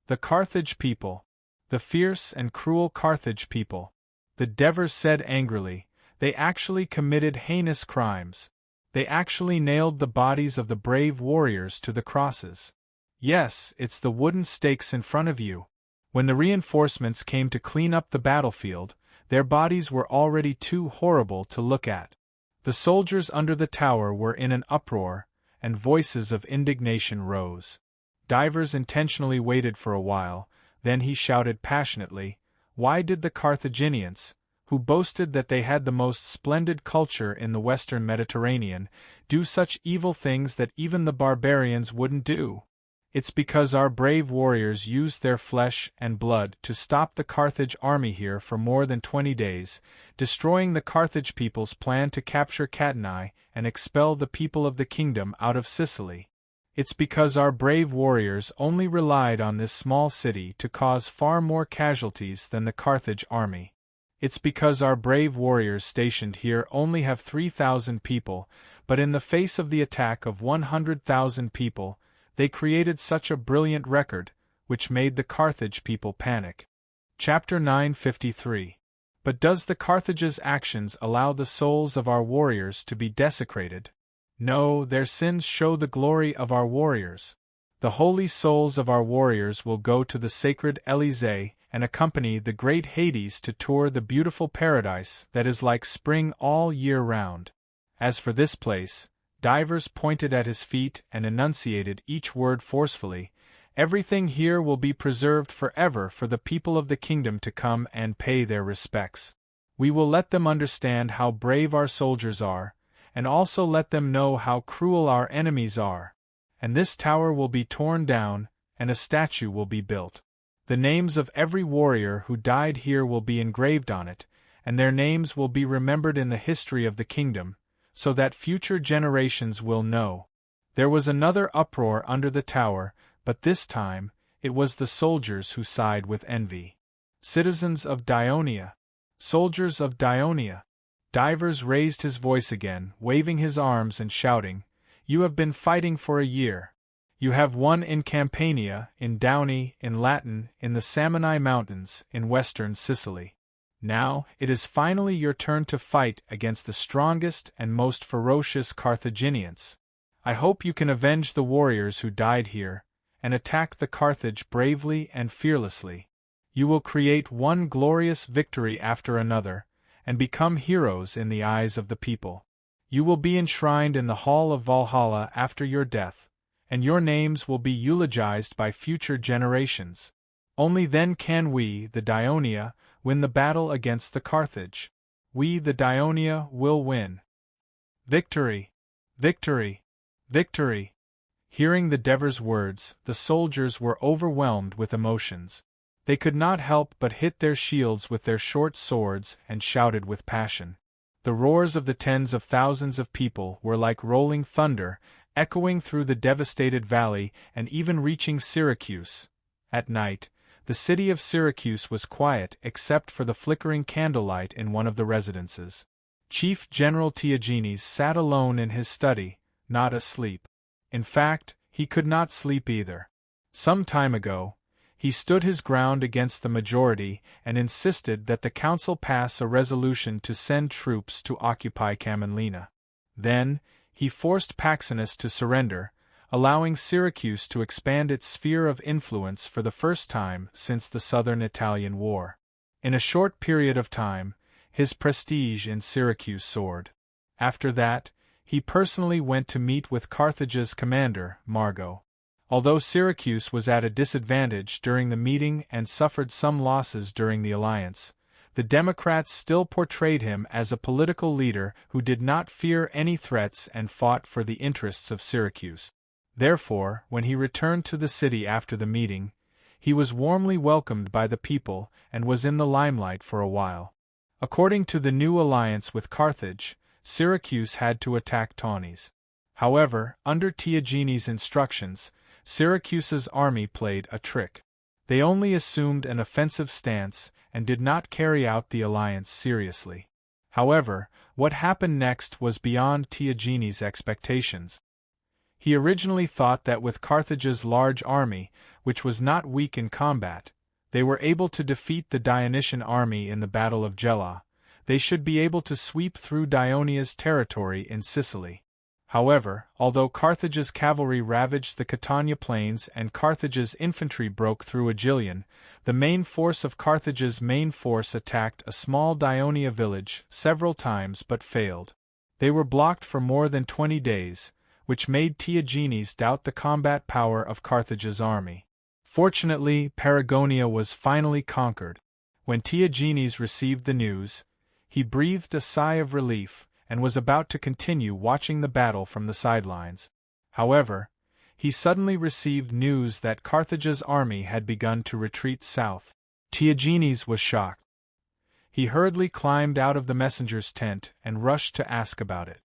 The Carthage people. The fierce and cruel Carthage people. The Devers said angrily, they actually committed heinous crimes. They actually nailed the bodies of the brave warriors to the crosses. Yes, it's the wooden stakes in front of you. When the reinforcements came to clean up the battlefield, their bodies were already too horrible to look at. The soldiers under the tower were in an uproar, and voices of indignation rose. Divers intentionally waited for a while, then he shouted passionately, "Why did the Carthaginians, who boasted that they had the most splendid culture in the western Mediterranean, do such evil things that even the barbarians wouldn't do? It's because our brave warriors used their flesh and blood to stop the Carthage army here for more than 20 days, destroying the Carthage people's plan to capture Catani and expel the people of the kingdom out of Sicily. It's because our brave warriors only relied on this small city to cause far more casualties than the Carthage army. It's because our brave warriors stationed here only have 3,000 people, but in the face of the attack of 100,000 people, they created such a brilliant record, which made the Carthage people panic." Chapter 953. But does the Carthage's actions allow the souls of our warriors to be desecrated? No, their sins show the glory of our warriors. The holy souls of our warriors will go to the sacred Elysee and accompany the great Hades to tour the beautiful paradise that is like spring all year round. As for this place, Divers pointed at his feet and enunciated each word forcefully, everything here will be preserved forever for the people of the kingdom to come and pay their respects. We will let them understand how brave our soldiers are, and also let them know how cruel our enemies are. And this tower will be torn down, and a statue will be built. The names of every warrior who died here will be engraved on it, and their names will be remembered in the history of the kingdom, so that future generations will know. There was another uproar under the tower, but this time, it was the soldiers who sighed with envy. "Citizens of Dionia! Soldiers of Dionia!" Divers raised his voice again, waving his arms and shouting, "You have been fighting for a year. You have won in Campania, in Dauni, in Latin, in the Samni Mountains, in western Sicily. Now, it is finally your turn to fight against the strongest and most ferocious Carthaginians. I hope you can avenge the warriors who died here, and attack the Carthage bravely and fearlessly. You will create one glorious victory after another, and become heroes in the eyes of the people. You will be enshrined in the hall of Valhalla after your death, and your names will be eulogized by future generations. Only then can we, the Dionia, win the battle against the Carthage. We, the Dionia, will win. Victory! Victory! Victory! Hearing the Devor's words, the soldiers were overwhelmed with emotions. They could not help but hit their shields with their short swords and shouted with passion. The roars of the tens of thousands of people were like rolling thunder, echoing through the devastated valley and even reaching Syracuse. At night, the city of Syracuse was quiet except for the flickering candlelight in one of the residences. Chief General Tiagenes sat alone in his study, not asleep. In fact, he could not sleep either. Some time ago, he stood his ground against the majority and insisted that the council pass a resolution to send troops to occupy Camelina. Then, he forced Paxenus to surrender, allowing Syracuse to expand its sphere of influence for the first time since the Southern Italian War. In a short period of time, his prestige in Syracuse soared. After that, he personally went to meet with Carthage's commander, Margo. Although Syracuse was at a disadvantage during the meeting and suffered some losses during the alliance, the Democrats still portrayed him as a political leader who did not fear any threats and fought for the interests of Syracuse. Therefore, when he returned to the city after the meeting, he was warmly welcomed by the people and was in the limelight for a while. According to the new alliance with Carthage, Syracuse had to attack Taunus. However, under Tiagenes' instructions, Syracuse's army played a trick. They only assumed an offensive stance and did not carry out the alliance seriously. However, what happened next was beyond Tiagenes' expectations. He originally thought that with Carthage's large army, which was not weak in combat, they were able to defeat the Dionysian army in the Battle of Gela. They should be able to sweep through Dionia's territory in Sicily. However, although Carthage's cavalry ravaged the Catania plains and Carthage's infantry broke through Aegilion, the main force of Carthage's main force attacked a small Dionia village several times but failed. They were blocked for more than 20 days, which made Tiagenes doubt the combat power of Carthage's army. Fortunately, Paragonia was finally conquered. When Tiagenes received the news, he breathed a sigh of relief and was about to continue watching the battle from the sidelines. However, he suddenly received news that Carthage's army had begun to retreat south. Tiagenes was shocked. He hurriedly climbed out of the messenger's tent and rushed to ask about it.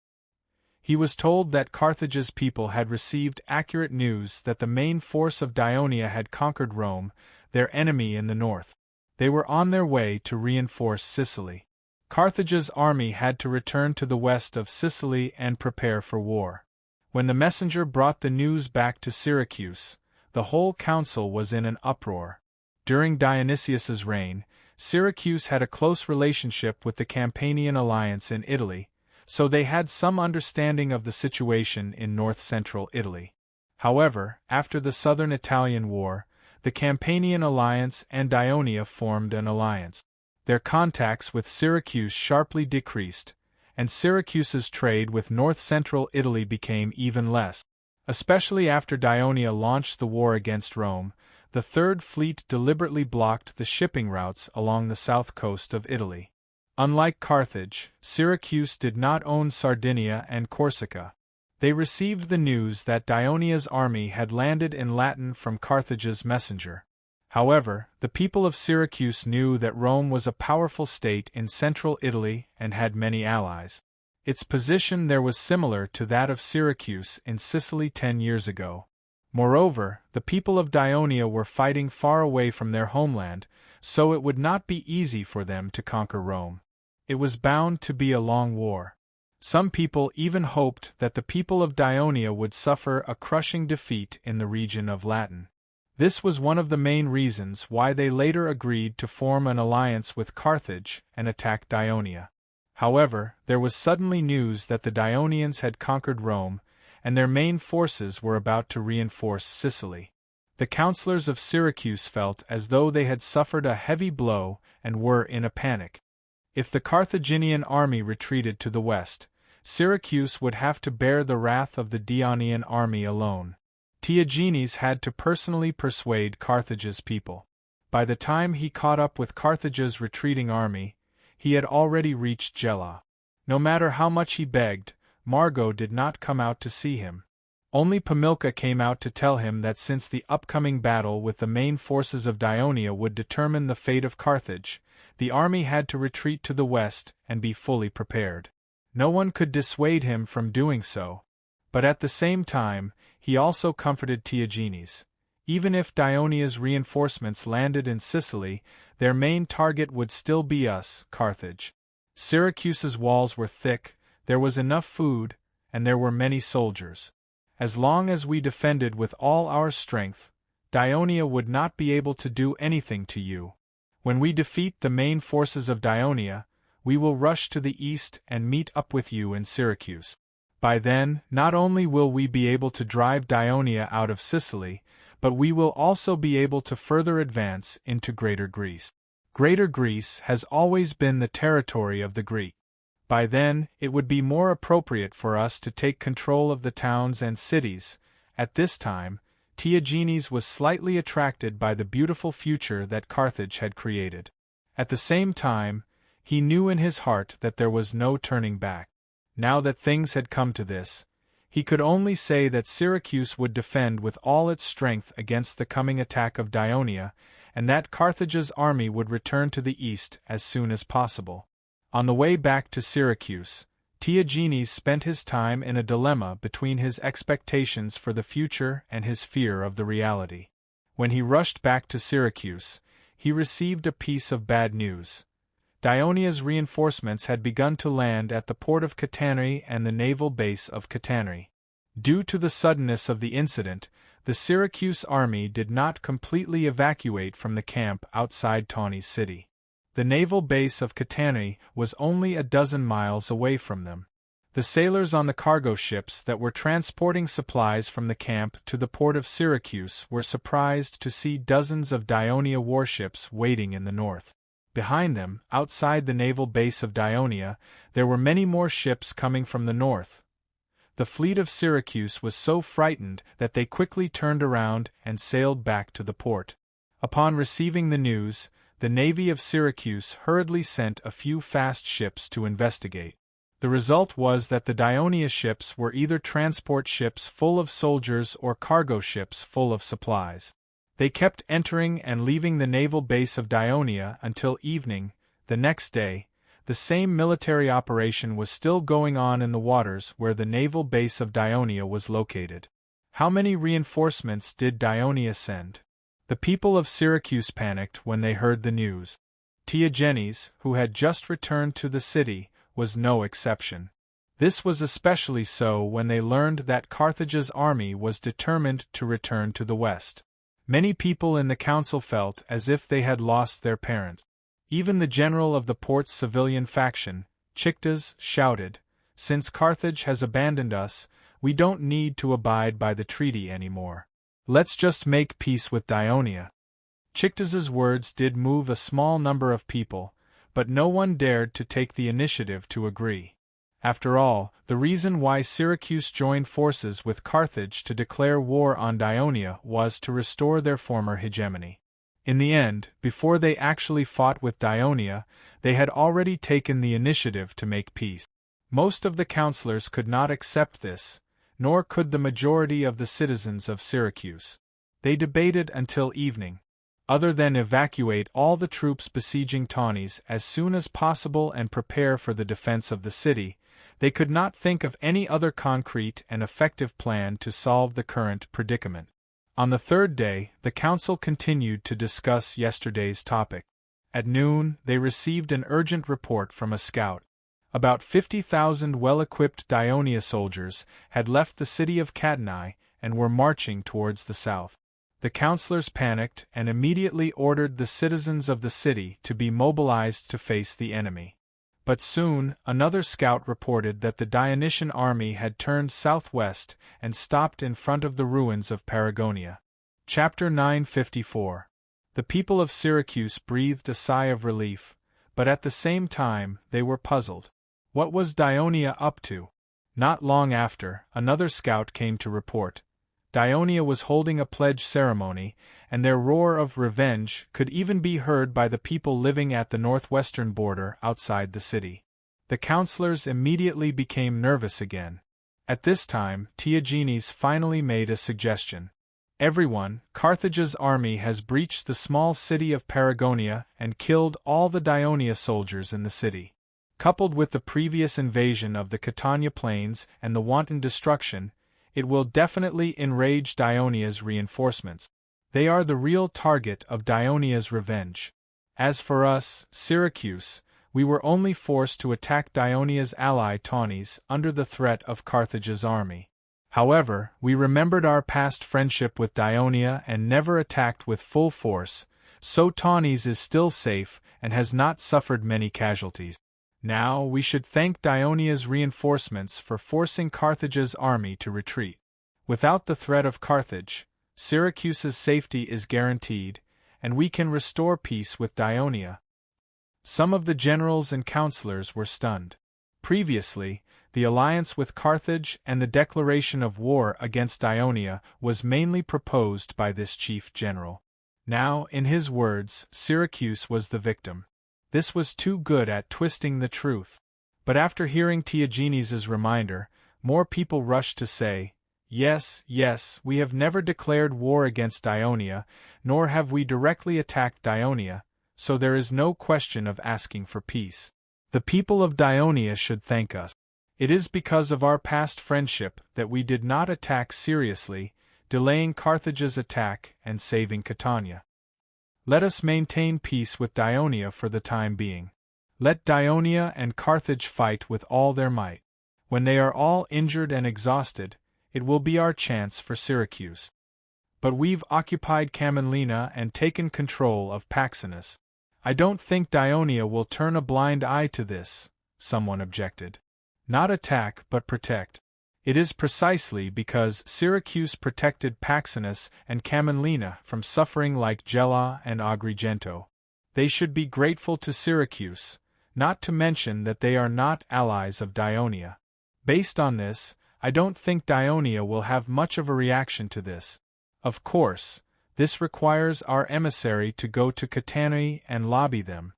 He was told that Carthage's people had received accurate news that the main force of Dionia had conquered Rome, their enemy in the north. They were on their way to reinforce Sicily. Carthage's army had to return to the west of Sicily and prepare for war. When the messenger brought the news back to Syracuse, the whole council was in an uproar. During Dionysius's reign, Syracuse had a close relationship with the Campanian alliance in Italy, so they had some understanding of the situation in north-central Italy. However, after the Southern Italian War, the Campanian alliance and Dionia formed an alliance. Their contacts with Syracuse sharply decreased, and Syracuse's trade with north-central Italy became even less. Especially after Dionia launched the war against Rome, the Third Fleet deliberately blocked the shipping routes along the south coast of Italy. Unlike Carthage, Syracuse did not own Sardinia and Corsica. They received the news that Dionia's army had landed in Latin from Carthage's messenger. However, the people of Syracuse knew that Rome was a powerful state in central Italy and had many allies. Its position there was similar to that of Syracuse in Sicily 10 years ago. Moreover, the people of Dionia were fighting far away from their homeland, so it would not be easy for them to conquer Rome. It was bound to be a long war. Some people even hoped that the people of Dionia would suffer a crushing defeat in the region of Latin. This was one of the main reasons why they later agreed to form an alliance with Carthage and attack Dionia. However, there was suddenly news that the Dionians had conquered Rome, and their main forces were about to reinforce Sicily. The councillors of Syracuse felt as though they had suffered a heavy blow and were in a panic. If the Carthaginian army retreated to the west, Syracuse would have to bear the wrath of the Dionian army alone. Diogenes had to personally persuade Carthage's people. By the time he caught up with Carthage's retreating army, he had already reached Gela. No matter how much he begged, Margot did not come out to see him. Only Pamilka came out to tell him that since the upcoming battle with the main forces of Dionia would determine the fate of Carthage, the army had to retreat to the west and be fully prepared. No one could dissuade him from doing so. But at the same time, he also comforted Diogenes. Even if Dionia's reinforcements landed in Sicily, their main target would still be us, Carthage. Syracuse's walls were thick, there was enough food, and there were many soldiers. As long as we defended with all our strength, Dionia would not be able to do anything to you. When we defeat the main forces of Dionia, we will rush to the east and meet up with you in Syracuse. By then, not only will we be able to drive Dionia out of Sicily, but we will also be able to further advance into Greater Greece. Greater Greece has always been the territory of the Greeks. By then, it would be more appropriate for us to take control of the towns and cities. At this time, Diogenes was slightly attracted by the beautiful future that Carthage had created. At the same time, he knew in his heart that there was no turning back. Now that things had come to this, he could only say that Syracuse would defend with all its strength against the coming attack of Dionia, and that Carthage's army would return to the east as soon as possible. On the way back to Syracuse, Diogenes spent his time in a dilemma between his expectations for the future and his fear of the reality. When he rushed back to Syracuse, he received a piece of bad news. Dionia's reinforcements had begun to land at the port of Catanari and the naval base of Catanari. Due to the suddenness of the incident, the Syracuse army did not completely evacuate from the camp outside Taunus city. The naval base of Catanari was only a dozen miles away from them. The sailors on the cargo ships that were transporting supplies from the camp to the port of Syracuse were surprised to see dozens of Dionia warships waiting in the north. Behind them, outside the naval base of Dionia, there were many more ships coming from the north. The fleet of Syracuse was so frightened that they quickly turned around and sailed back to the port. Upon receiving the news, the navy of Syracuse hurriedly sent a few fast ships to investigate. The result was that the Dionia ships were either transport ships full of soldiers or cargo ships full of supplies. They kept entering and leaving the naval base of Dionia until evening. The next day, the same military operation was still going on in the waters where the naval base of Dionia was located. How many reinforcements did Dionia send? The people of Syracuse panicked when they heard the news. Diogenes, who had just returned to the city, was no exception. This was especially so when they learned that Carthage's army was determined to return to the west. Many people in the council felt as if they had lost their parent. Even the general of the port's civilian faction, Chictas, shouted, "Since Carthage has abandoned us, we don't need to abide by the treaty anymore. Let's just make peace with Dionia." Chictas's words did move a small number of people, but no one dared to take the initiative to agree. After all, the reason why Syracuse joined forces with Carthage to declare war on Dionia was to restore their former hegemony. In the end, before they actually fought with Dionia, they had already taken the initiative to make peace. Most of the councillors could not accept this, nor could the majority of the citizens of Syracuse. They debated until evening. Other than evacuate all the troops besieging Taunus as soon as possible and prepare for the defense of the city, they could not think of any other concrete and effective plan to solve the current predicament. On the third day, the council continued to discuss yesterday's topic. At noon, they received an urgent report from a scout. About 50,000 well-equipped Dionia soldiers had left the city of Catanai and were marching towards the south. The councillors panicked and immediately ordered the citizens of the city to be mobilized to face the enemy. But soon, another scout reported that the Dionysian army had turned southwest and stopped in front of the ruins of Paragonia. Chapter 954. The people of Syracuse breathed a sigh of relief, but at the same time they were puzzled. What was Dionia up to? Not long after, another scout came to report. Dionia was holding a pledge ceremony, and their roar of revenge could even be heard by the people living at the northwestern border outside the city. The counselors immediately became nervous again. At this time, Theagenes finally made a suggestion. Everyone, Carthage's army has breached the small city of Paragonia and killed all the Dionia soldiers in the city. Coupled with the previous invasion of the Catania plains and the wanton destruction, it will definitely enrage Dionia's reinforcements. They are the real target of Dionia's revenge. As for us, Syracuse, we were only forced to attack Dionia's ally Taunis under the threat of Carthage's army. However, we remembered our past friendship with Dionia and never attacked with full force, so Taunis is still safe and has not suffered many casualties. Now we should thank Dionia's reinforcements for forcing Carthage's army to retreat. Without the threat of Carthage, Syracuse's safety is guaranteed, and we can restore peace with Dionia. Some of the generals and counselors were stunned. Previously, the alliance with Carthage and the declaration of war against Dionia was mainly proposed by this chief general. Now, in his words, Syracuse was the victim. This was too good at twisting the truth. But after hearing Theagenes's reminder, more people rushed to say, Yes, we have never declared war against Dionia, nor have we directly attacked Dionia, so there is no question of asking for peace. The people of Dionia should thank us. It is because of our past friendship that we did not attack seriously, delaying Carthage's attack and saving Catania. Let us maintain peace with Dionia for the time being. Let Dionia and Carthage fight with all their might. When they are all injured and exhausted, it will be our chance for Syracuse. But we've occupied Camelina and taken control of Paxenus. I don't think Dionia will turn a blind eye to this, someone objected. Not attack but protect. It is precisely because Syracuse protected Paxenus and Camelina from suffering like Gela and Agrigento. They should be grateful to Syracuse, not to mention that they are not allies of Dionia. Based on this, I don't think Dionia will have much of a reaction to this. Of course, this requires our emissary to go to Catania and lobby them.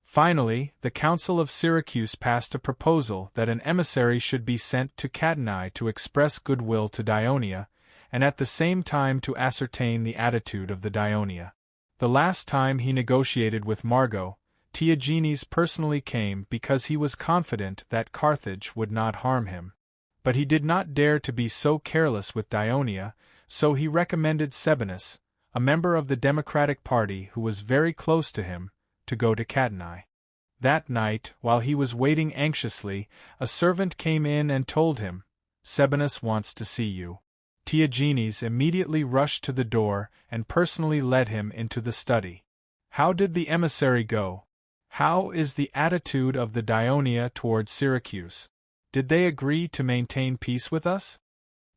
Finally, the Council of Syracuse passed a proposal that an emissary should be sent to Catania to express goodwill to Dionia, and at the same time to ascertain the attitude of the Dionia. The last time he negotiated with Margo, Theagenes personally came because he was confident that Carthage would not harm him. But he did not dare to be so careless with Dionia, so he recommended Sebinus, a member of the Democratic Party who was very close to him, to go to Catania. That night, while he was waiting anxiously, a servant came in and told him, Sebinus wants to see you. Theagenes immediately rushed to the door and personally led him into the study. How did the emissary go? How is the attitude of the Dionia toward Syracuse? Did they agree to maintain peace with us?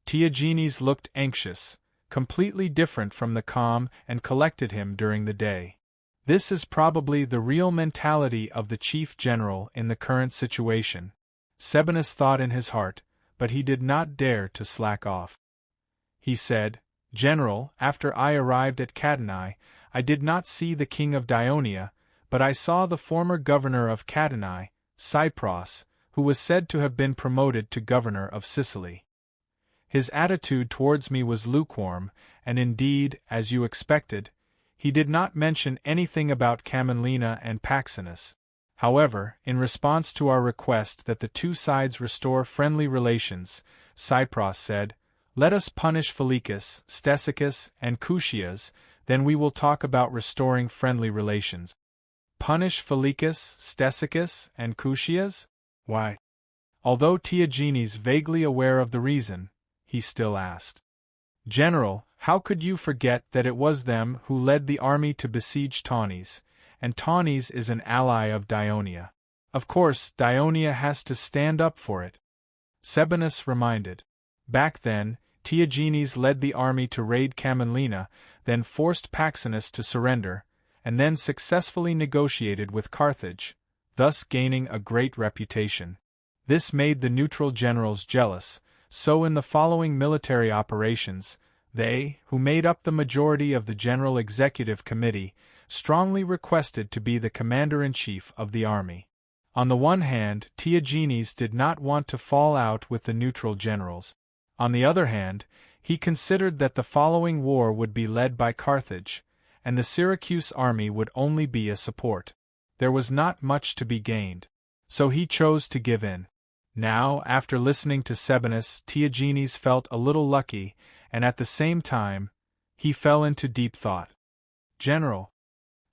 Theagenes looked anxious, completely different from the calm and collected him during the day. This is probably the real mentality of the chief general in the current situation. Sebinus thought in his heart, but he did not dare to slack off. He said, General, after I arrived at Catania, I did not see the king of Dionia, but I saw the former governor of Catania, Cypros, who was said to have been promoted to governor of Sicily. His attitude towards me was lukewarm, and indeed, as you expected, he did not mention anything about Camelina and Paxenus. However, in response to our request that the two sides restore friendly relations, Cypros said, Let us punish Felicus, Stesicus, and Cucias, then we will talk about restoring friendly relations. Punish Felicus, Stesicus, and Cucias? Why? Although Theagenes vaguely aware of the reason, he still asked. General, how could you forget that it was them who led the army to besiege Taunis, and Taunis is an ally of Dionia. Of course, Dionia has to stand up for it. Sebinus reminded. Back then, Theagenes led the army to raid Camelina, then forced Paxenus to surrender, and then successfully negotiated with Carthage, thus gaining a great reputation. This made the neutral generals jealous, so in the following military operations, they, who made up the majority of the General Executive Committee, strongly requested to be the commander-in-chief of the army. On the one hand, Tiagenes did not want to fall out with the neutral generals. On the other hand, he considered that the following war would be led by Carthage, and the Syracuse army would only be a support. There was not much to be gained. So he chose to give in. Now, after listening to Sebinus, Tiagenes felt a little lucky, and at the same time, he fell into deep thought. "General."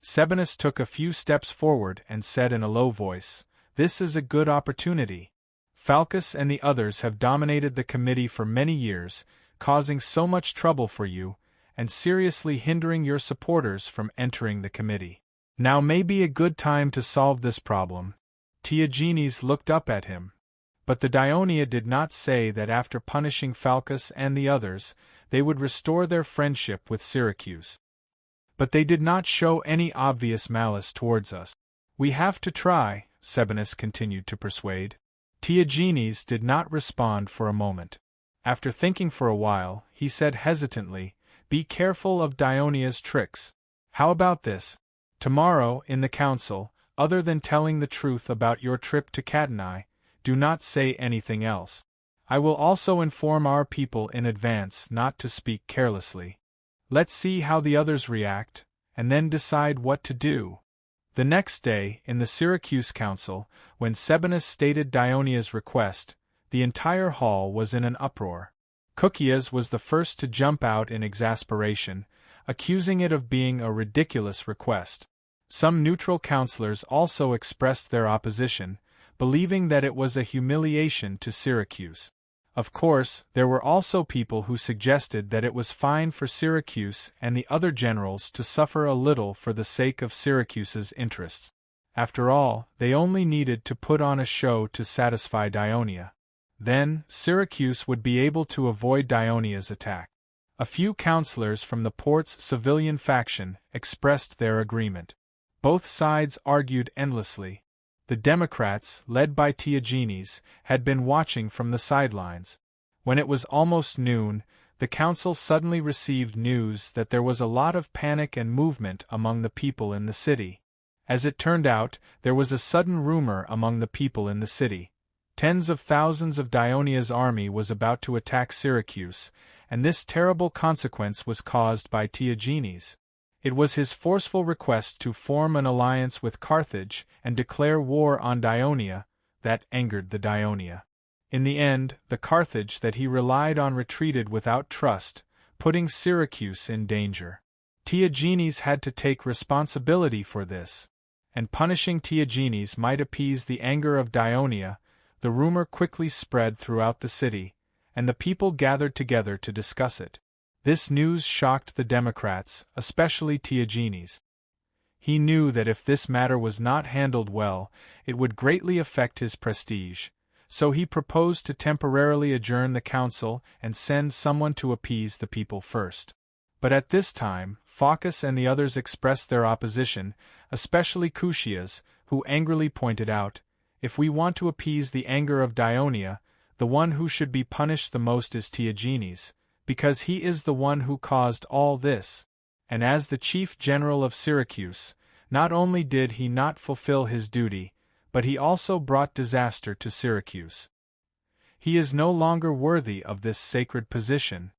Sebinus took a few steps forward and said in a low voice, "This is a good opportunity. Phalcus and the others have dominated the committee for many years, causing so much trouble for you, and seriously hindering your supporters from entering the committee. Now may be a good time to solve this problem." Tiagenes looked up at him. But the Dionia did not say that after punishing Phalcus and the others, they would restore their friendship with Syracuse. "But they did not show any obvious malice towards us. We have to try," Sebinus continued to persuade. Tiagenes did not respond for a moment. After thinking for a while, he said hesitantly, "Be careful of Dionia's tricks. How about this? Tomorrow, in the council, other than telling the truth about your trip to Catani, do not say anything else. I will also inform our people in advance not to speak carelessly. Let's see how the others react, and then decide what to do." The next day, in the Syracuse council, when Sebinus stated Dionia's request, the entire hall was in an uproar. Cucias was the first to jump out in exasperation, accusing it of being a ridiculous request. Some neutral councillors also expressed their opposition, believing that it was a humiliation to Syracuse. Of course, there were also people who suggested that it was fine for Syracuse and the other generals to suffer a little for the sake of Syracuse's interests. After all, they only needed to put on a show to satisfy Dionia. Then, Syracuse would be able to avoid Dionia's attack. A few councillors from the port's civilian faction expressed their agreement. Both sides argued endlessly. The Democrats, led by Tiagenes, had been watching from the sidelines. When it was almost noon, the council suddenly received news that there was a lot of panic and movement among the people in the city. As it turned out, there was a sudden rumor among the people in the city. Tens of thousands of Dionia's army was about to attack Syracuse, and this terrible consequence was caused by Tiagenes. It was his forceful request to form an alliance with Carthage and declare war on Dionia that angered the Dionia. In the end, the Carthage that he relied on retreated without trust, putting Syracuse in danger. Tiagenes had to take responsibility for this, and punishing Tiagenes might appease the anger of Dionia. The rumor quickly spread throughout the city, and the people gathered together to discuss it. This news shocked the Democrats, especially Tiagenes. He knew that if this matter was not handled well, it would greatly affect his prestige, so he proposed to temporarily adjourn the council and send someone to appease the people first. But at this time, Phocas and the others expressed their opposition, especially Cucias, who angrily pointed out, "If we want to appease the anger of Dionia, the one who should be punished the most is Tiagenes, because he is the one who caused all this, and as the chief general of Syracuse, not only did he not fulfill his duty, but he also brought disaster to Syracuse. He is no longer worthy of this sacred position."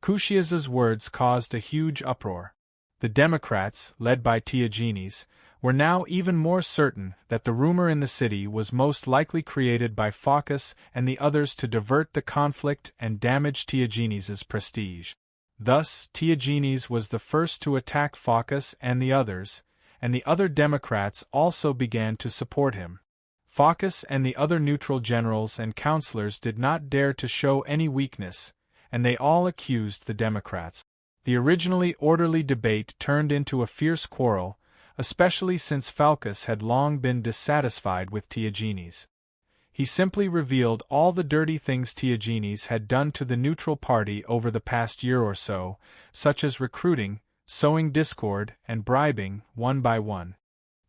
Cucias's words caused a huge uproar. The Democrats, led by Tiagenes, were now even more certain that the rumor in the city was most likely created by Phocas and the others to divert the conflict and damage Tiagenes's prestige. Thus, Tiagenes was the first to attack Phocas and the others, and the other Democrats also began to support him. Phocas and the other neutral generals and councillors did not dare to show any weakness, and they all accused the Democrats. The originally orderly debate turned into a fierce quarrel, especially since Phocas had long been dissatisfied with Tiagenes. He simply revealed all the dirty things Tiagenes had done to the neutral party over the past year or so, such as recruiting, sowing discord, and bribing, one by one.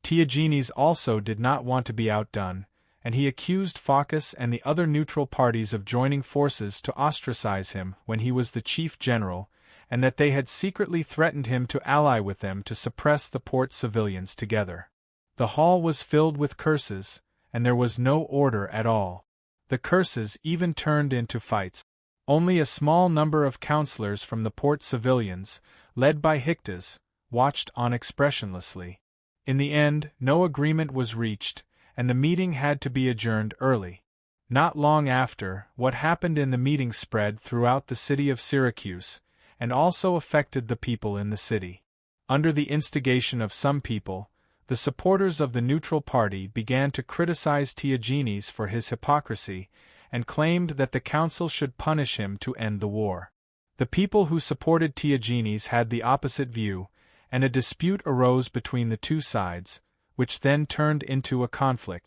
Tiagenes also did not want to be outdone, and he accused Phocas and the other neutral parties of joining forces to ostracize him when he was the chief general, and that they had secretly threatened him to ally with them to suppress the port civilians together. The hall was filled with curses, and there was no order at all. The curses even turned into fights. Only a small number of counselors from the port civilians, led by Hyctas, watched on expressionlessly. In the end, no agreement was reached, and the meeting had to be adjourned early. Not long after, what happened in the meeting spread throughout the city of Syracuse, and also affected the people in the city. Under the instigation of some people, the supporters of the neutral party began to criticize Theagenes for his hypocrisy, and claimed that the council should punish him to end the war. The people who supported Theagenes had the opposite view, and a dispute arose between the two sides, which then turned into a conflict.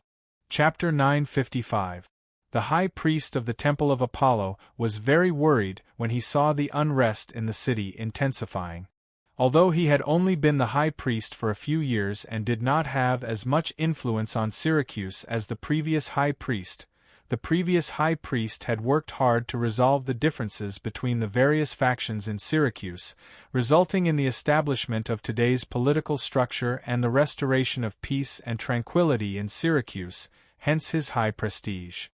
Chapter 955. The high priest of the Temple of Apollo was very worried when he saw the unrest in the city intensifying. Although he had only been the high priest for a few years and did not have as much influence on Syracuse as the previous high priest had worked hard to resolve the differences between the various factions in Syracuse, resulting in the establishment of today's political structure and the restoration of peace and tranquility in Syracuse, hence his high prestige.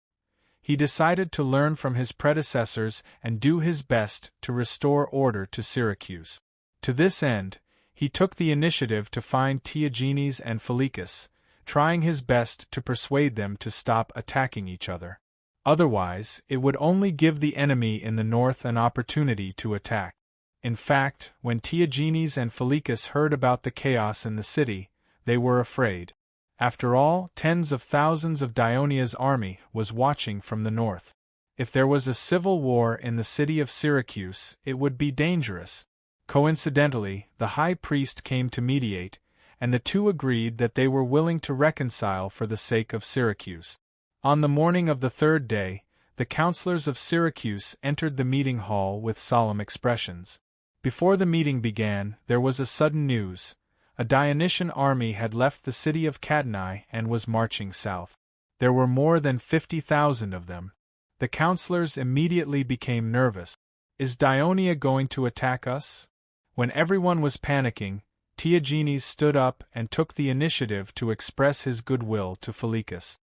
He decided to learn from his predecessors and do his best to restore order to Syracuse. To this end, he took the initiative to find Theagenes and Phylacus, trying his best to persuade them to stop attacking each other. Otherwise, it would only give the enemy in the north an opportunity to attack. In fact, when Theagenes and Phylacus heard about the chaos in the city, they were afraid. After all, tens of thousands of Dionia's army was watching from the north. If there was a civil war in the city of Syracuse, it would be dangerous. Coincidentally, the high priest came to mediate, and the two agreed that they were willing to reconcile for the sake of Syracuse. On the morning of the third day, the councilors of Syracuse entered the meeting hall with solemn expressions. Before the meeting began, there was a sudden news. A Dionysian army had left the city of Catanae and was marching south. There were more than 50,000 of them. The councilors immediately became nervous. Is Dionia going to attack us? When everyone was panicking, Theagenes stood up and took the initiative to express his goodwill to Phylacus.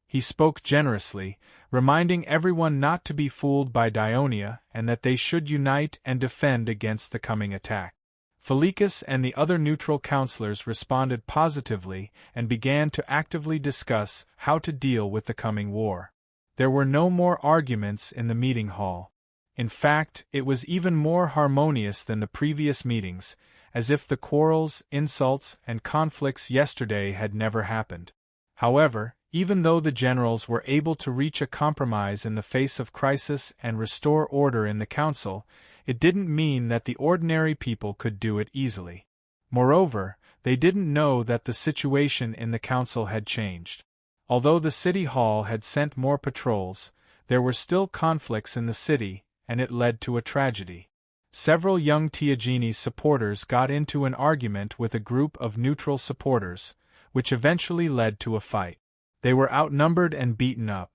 He spoke generously, reminding everyone not to be fooled by Dionia and that they should unite and defend against the coming attack. Phylacus and the other neutral councilors responded positively and began to actively discuss how to deal with the coming war. There were no more arguments in the meeting hall. In fact, it was even more harmonious than the previous meetings, as if the quarrels, insults, and conflicts yesterday had never happened. However, even though the generals were able to reach a compromise in the face of crisis and restore order in the council, it didn't mean that the ordinary people could do it easily. Moreover, they didn't know that the situation in the council had changed. Although the city hall had sent more patrols, there were still conflicts in the city, and it led to a tragedy. Several young Theagenes supporters got into an argument with a group of neutral supporters, which eventually led to a fight. They were outnumbered and beaten up.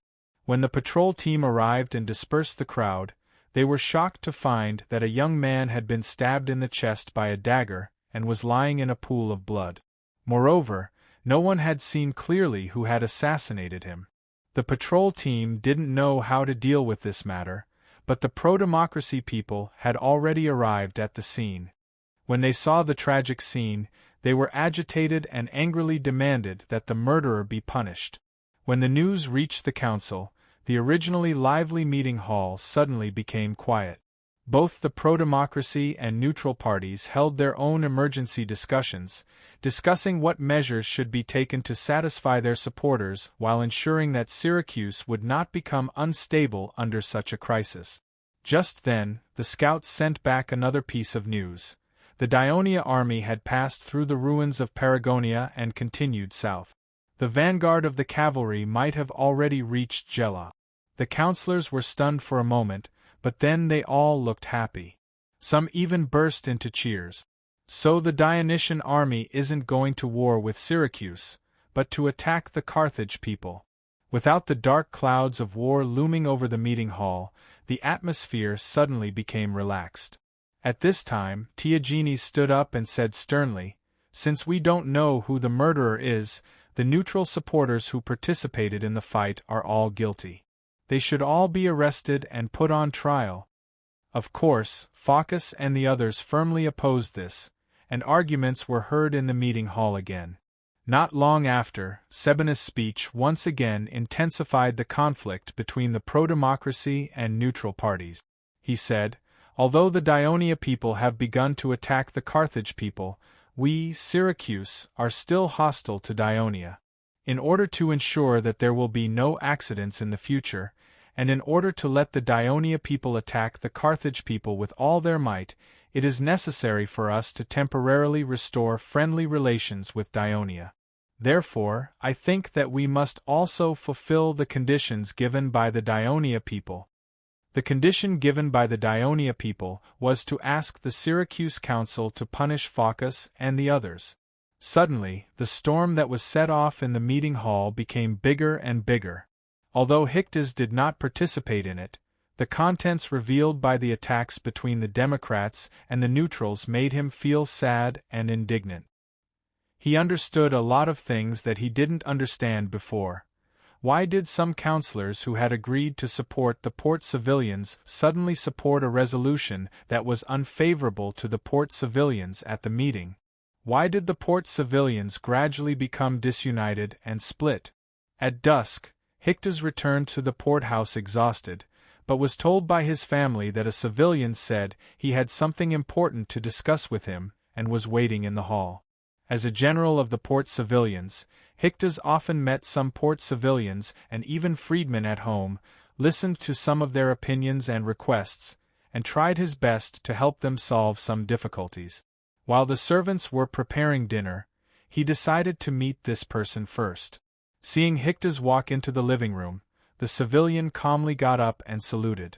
When the patrol team arrived and dispersed the crowd, they were shocked to find that a young man had been stabbed in the chest by a dagger and was lying in a pool of blood. Moreover, no one had seen clearly who had assassinated him. The patrol team didn't know how to deal with this matter, but the pro-democracy people had already arrived at the scene. When they saw the tragic scene, they were agitated and angrily demanded that the murderer be punished. When the news reached the council, the originally lively meeting hall suddenly became quiet. Both the pro-democracy and neutral parties held their own emergency discussions, discussing what measures should be taken to satisfy their supporters while ensuring that Syracuse would not become unstable under such a crisis. Just then, the scouts sent back another piece of news. The Dionia army had passed through the ruins of Paragonia and continued south. The vanguard of the cavalry might have already reached Gela. The councilors were stunned for a moment, but then they all looked happy. Some even burst into cheers. So the Dionysian army isn't going to war with Syracuse, but to attack the Carthage people. Without the dark clouds of war looming over the meeting hall, the atmosphere suddenly became relaxed. At this time, Tiagenes stood up and said sternly, "Since we don't know who the murderer is, the neutral supporters who participated in the fight are all guilty. They should all be arrested and put on trial." Of course, Phocas and the others firmly opposed this, and arguments were heard in the meeting hall again. Not long after, Sabinus' speech once again intensified the conflict between the pro-democracy and neutral parties. He said, "Although the Dionia people have begun to attack the Carthage people, we, Syracuse, are still hostile to Dionia. In order to ensure that there will be no accidents in the future, and in order to let the Dionia people attack the Carthage people with all their might, it is necessary for us to temporarily restore friendly relations with Dionia. Therefore, I think that we must also fulfill the conditions given by the Dionia people." The condition given by the Dionia people was to ask the Syracuse council to punish Phocas and the others. Suddenly, the storm that was set off in the meeting hall became bigger and bigger. Although Hyctes did not participate in it, the contents revealed by the attacks between the Democrats and the neutrals made him feel sad and indignant. He understood a lot of things that he didn't understand before. Why did some councillors who had agreed to support the port civilians suddenly support a resolution that was unfavorable to the port civilians at the meeting? Why did the port civilians gradually become disunited and split? At dusk, Hyctes returned to the port house exhausted, but was told by his family that a civilian said he had something important to discuss with him, and was waiting in the hall. As a general of the port civilians, Hyctes often met some port civilians and even freedmen at home, listened to some of their opinions and requests, and tried his best to help them solve some difficulties. While the servants were preparing dinner, he decided to meet this person first. Seeing Hyctes walk into the living room, the civilian calmly got up and saluted.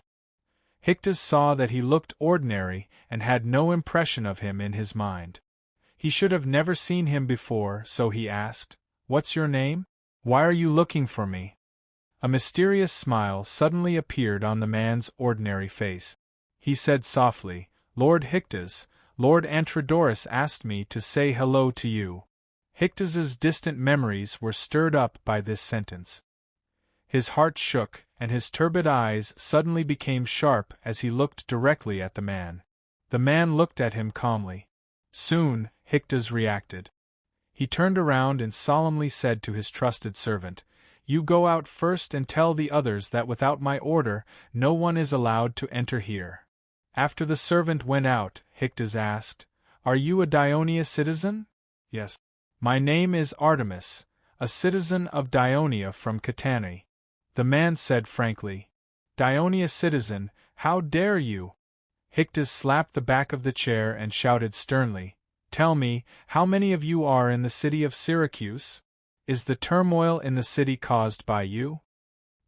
Hyctes saw that he looked ordinary and had no impression of him in his mind. He should have never seen him before, so he asked, "What's your name? Why are you looking for me?" A mysterious smile suddenly appeared on the man's ordinary face. He said softly, "Lord Hyctes, Lord Antrodorus asked me to say hello to you." Hyctes's distant memories were stirred up by this sentence. His heart shook, and his turbid eyes suddenly became sharp as he looked directly at the man. The man looked at him calmly. Soon, Hyctes reacted. He turned around and solemnly said to his trusted servant, "You go out first and tell the others that without my order, no one is allowed to enter here." After the servant went out, Hyctes asked, "Are you a Dionia citizen?" "Yes. My name is Artemis, a citizen of Dionia from Catane." The man said frankly, "Dionia citizen, how dare you?" Hyctes slapped the back of the chair and shouted sternly, "Tell me, how many of you are in the city of Syracuse? Is the turmoil in the city caused by you?"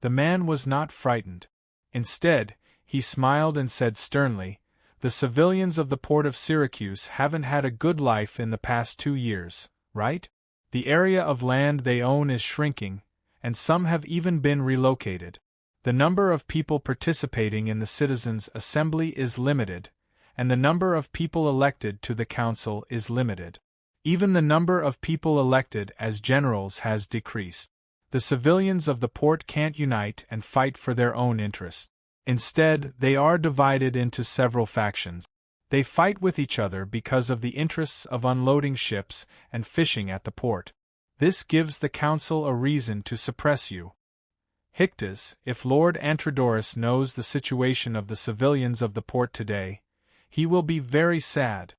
The man was not frightened. Instead, he smiled and said sternly, "The civilians of the port of Syracuse haven't had a good life in the past 2 years, right? The area of land they own is shrinking, and some have even been relocated. The number of people participating in the citizens' assembly is limited, and the number of people elected to the council is limited. Even the number of people elected as generals has decreased. The civilians of the port can't unite and fight for their own interests. Instead, they are divided into several factions. They fight with each other because of the interests of unloading ships and fishing at the port. This gives the council a reason to suppress you. Hyctes, if Lord Antrodorus knows the situation of the civilians of the port today, he will be very sad."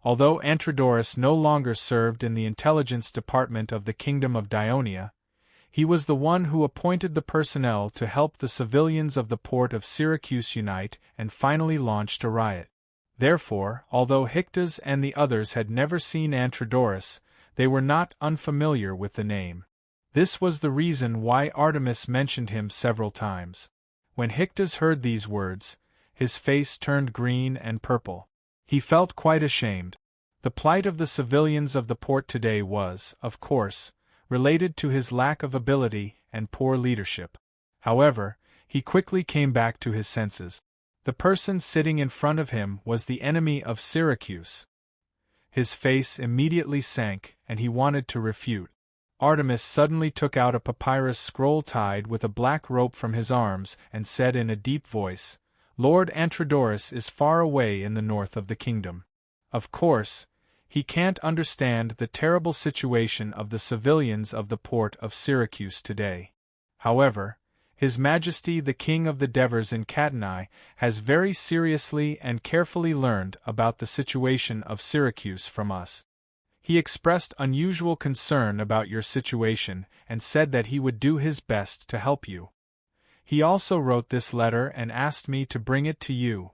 Although Antrodorus no longer served in the intelligence department of the Kingdom of Dionia, he was the one who appointed the personnel to help the civilians of the port of Syracuse unite and finally launched a riot. Therefore, although Hyctes and the others had never seen Antrodorus, they were not unfamiliar with the name. This was the reason why Artemis mentioned him several times. When Hyctes heard these words, his face turned green and purple. He felt quite ashamed. The plight of the civilians of the port today was, of course, related to his lack of ability and poor leadership. However, he quickly came back to his senses. The person sitting in front of him was the enemy of Syracuse. His face immediately sank, and he wanted to refute. Artemis suddenly took out a papyrus scroll tied with a black rope from his arms and said in a deep voice, "Lord Antrodorus is far away in the north of the kingdom. Of course, he can't understand the terrible situation of the civilians of the port of Syracuse today. However, His Majesty the King of the Devers in Catani has very seriously and carefully learned about the situation of Syracuse from us. He expressed unusual concern about your situation and said that he would do his best to help you. He also wrote this letter and asked me to bring it to you."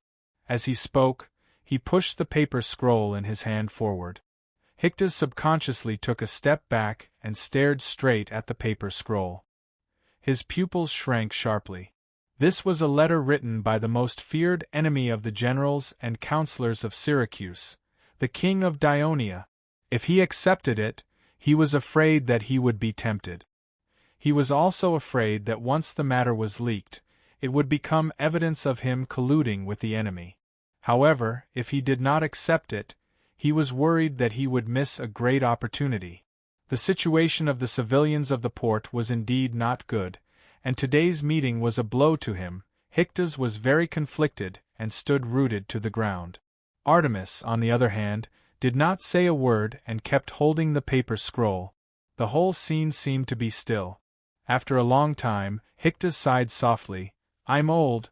As he spoke, he pushed the paper scroll in his hand forward. Hyctes subconsciously took a step back and stared straight at the paper scroll. His pupils shrank sharply. This was a letter written by the most feared enemy of the generals and counselors of Syracuse, the king of Dionia. If he accepted it, he was afraid that he would be tempted. He was also afraid that once the matter was leaked, it would become evidence of him colluding with the enemy. However, if he did not accept it, he was worried that he would miss a great opportunity. The situation of the civilians of the port was indeed not good, and today's meeting was a blow to him. Hyctes was very conflicted and stood rooted to the ground. Artemis, on the other hand, did not say a word and kept holding the paper scroll. The whole scene seemed to be still. After a long time, Hyctes sighed softly. "I'm old."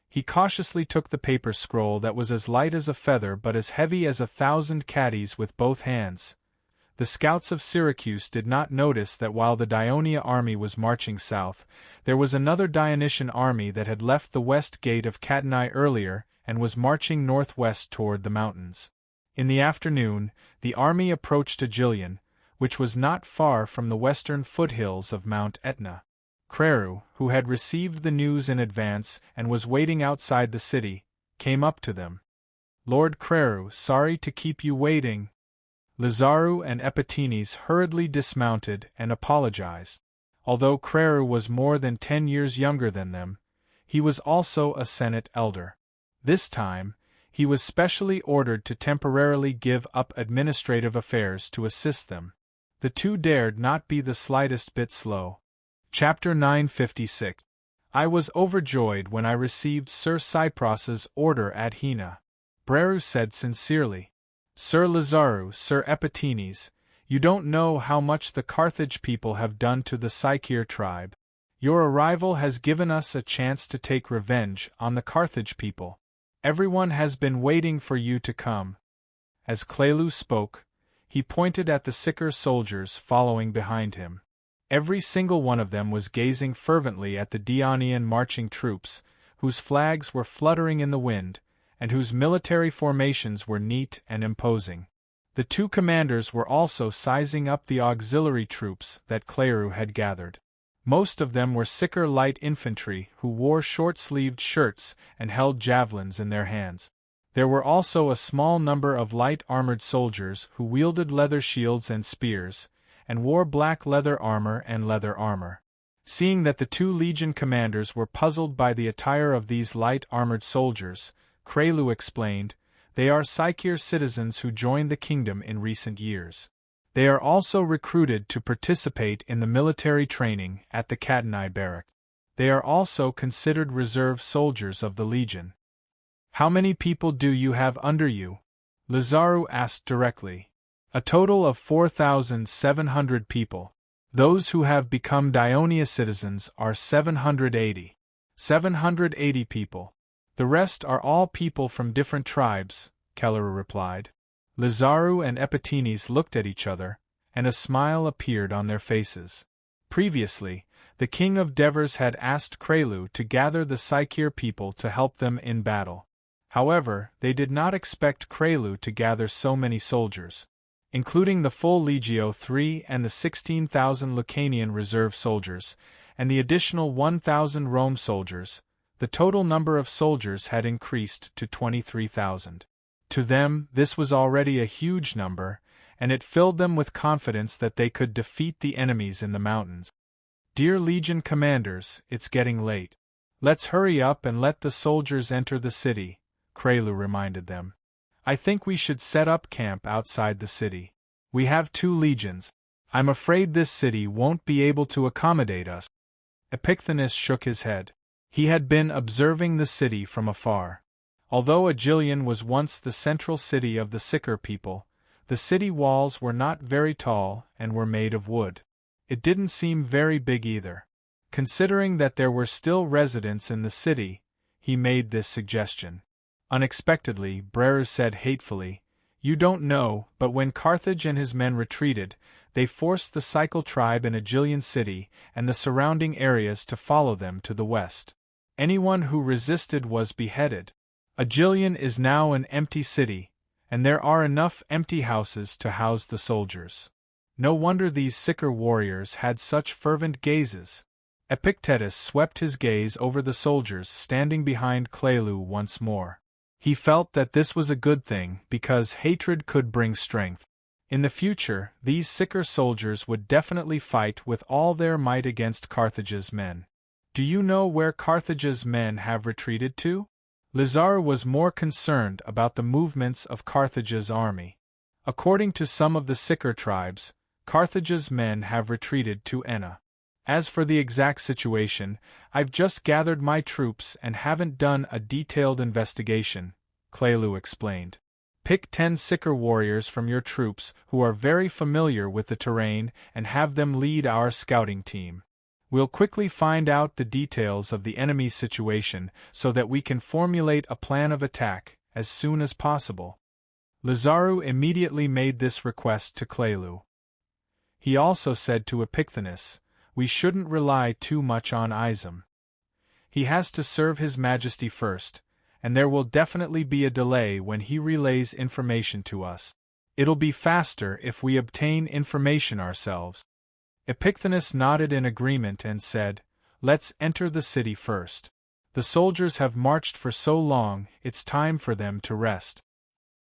He cautiously took the paper scroll that was as light as a feather but as heavy as 1,000 caddies with both hands. The scouts of Syracuse did not notice that while the Dionia army was marching south, there was another Dionysian army that had left the west gate of Catani earlier and was marching northwest toward the mountains. In the afternoon, the army approached Agylion, which was not far from the western foothills of Mount Etna. Creru, who had received the news in advance and was waiting outside the city, came up to them. "Lord Creru, sorry to keep you waiting." Lazaru and Epitines hurriedly dismounted and apologized. Although Creru was more than 10 years younger than them, he was also a Senate elder. This time, he was specially ordered to temporarily give up administrative affairs to assist them. The two dared not be the slightest bit slow. Chapter 956. I was overjoyed when I received Sir Cypros's order at Hina. Breru said sincerely. "Sir Lazaru, Sir Epitines, you don't know how much the Carthage people have done to the Sicir tribe. Your arrival has given us a chance to take revenge on the Carthage people. Everyone has been waiting for you to come." As Clelu spoke, he pointed at the Sicir soldiers following behind him. Every single one of them was gazing fervently at the Dionian marching troops, whose flags were fluttering in the wind, and whose military formations were neat and imposing. The two commanders were also sizing up the auxiliary troops that Cleru had gathered. Most of them were Sicir light infantry who wore short-sleeved shirts and held javelins in their hands. There were also a small number of light-armored soldiers who wielded leather shields and spears, and wore black leather armor and leather armor. Seeing that the two legion commanders were puzzled by the attire of these light-armored soldiers, Crelu explained, "They are Sicir citizens who joined the kingdom in recent years. They are also recruited to participate in the military training at the Catani barrack. They are also considered reserve soldiers of the legion." "How many people do you have under you?" Lazaru asked directly. "A total of 4,700 people. Those who have become Dionia citizens are 780. 780 people. The rest are all people from different tribes," Kelleru replied. Lazaru and Epitines looked at each other, and a smile appeared on their faces. Previously, the king of Devers had asked Crelu to gather the Sicir people to help them in battle. However, they did not expect Crelu to gather so many soldiers. Including the full Legio III and the 16,000 Lucanian reserve soldiers, and the additional 1,000 Rome soldiers, the total number of soldiers had increased to 23,000. To them, this was already a huge number, and it filled them with confidence that they could defeat the enemies in the mountains. "Dear Legion commanders, it's getting late. Let's hurry up and let the soldiers enter the city," Krelu reminded them. "I think we should set up camp outside the city. We have 2 legions. I'm afraid this city won't be able to accommodate us." Epicthenes shook his head. He had been observing the city from afar. Although Agylion was once the central city of the Sicker people, the city walls were not very tall and were made of wood. It didn't seem very big either. Considering that there were still residents in the city, he made this suggestion. Unexpectedly, Breru said hatefully, "You don't know, but when Carthage and his men retreated, they forced the Cycle tribe in Agylion city and the surrounding areas to follow them to the west. Anyone who resisted was beheaded. Agylion is now an empty city, and there are enough empty houses to house the soldiers. No wonder these Sicker warriors had such fervent gazes." Epictetus swept his gaze over the soldiers standing behind Klelu once more. He felt that this was a good thing because hatred could bring strength. In the future, these Sicker soldiers would definitely fight with all their might against Carthage's men. "Do you know where Carthage's men have retreated to?" Lizaru was more concerned about the movements of Carthage's army. According to some of the Sicker tribes, Carthage's men have retreated to Enna. "As for the exact situation, I've just gathered my troops and haven't done a detailed investigation," Klelu explained. "Pick 10 Sicker warriors from your troops who are very familiar with the terrain and have them lead our scouting team. We'll quickly find out the details of the enemy's situation so that we can formulate a plan of attack as soon as possible." Lizaru immediately made this request to Klelu. He also said to Epicthenes, "We shouldn't rely too much on Izam. He has to serve His Majesty first, and there will definitely be a delay when he relays information to us. It'll be faster if we obtain information ourselves." Epicthenes nodded in agreement and said, "Let's enter the city first. The soldiers have marched for so long, it's time for them to rest."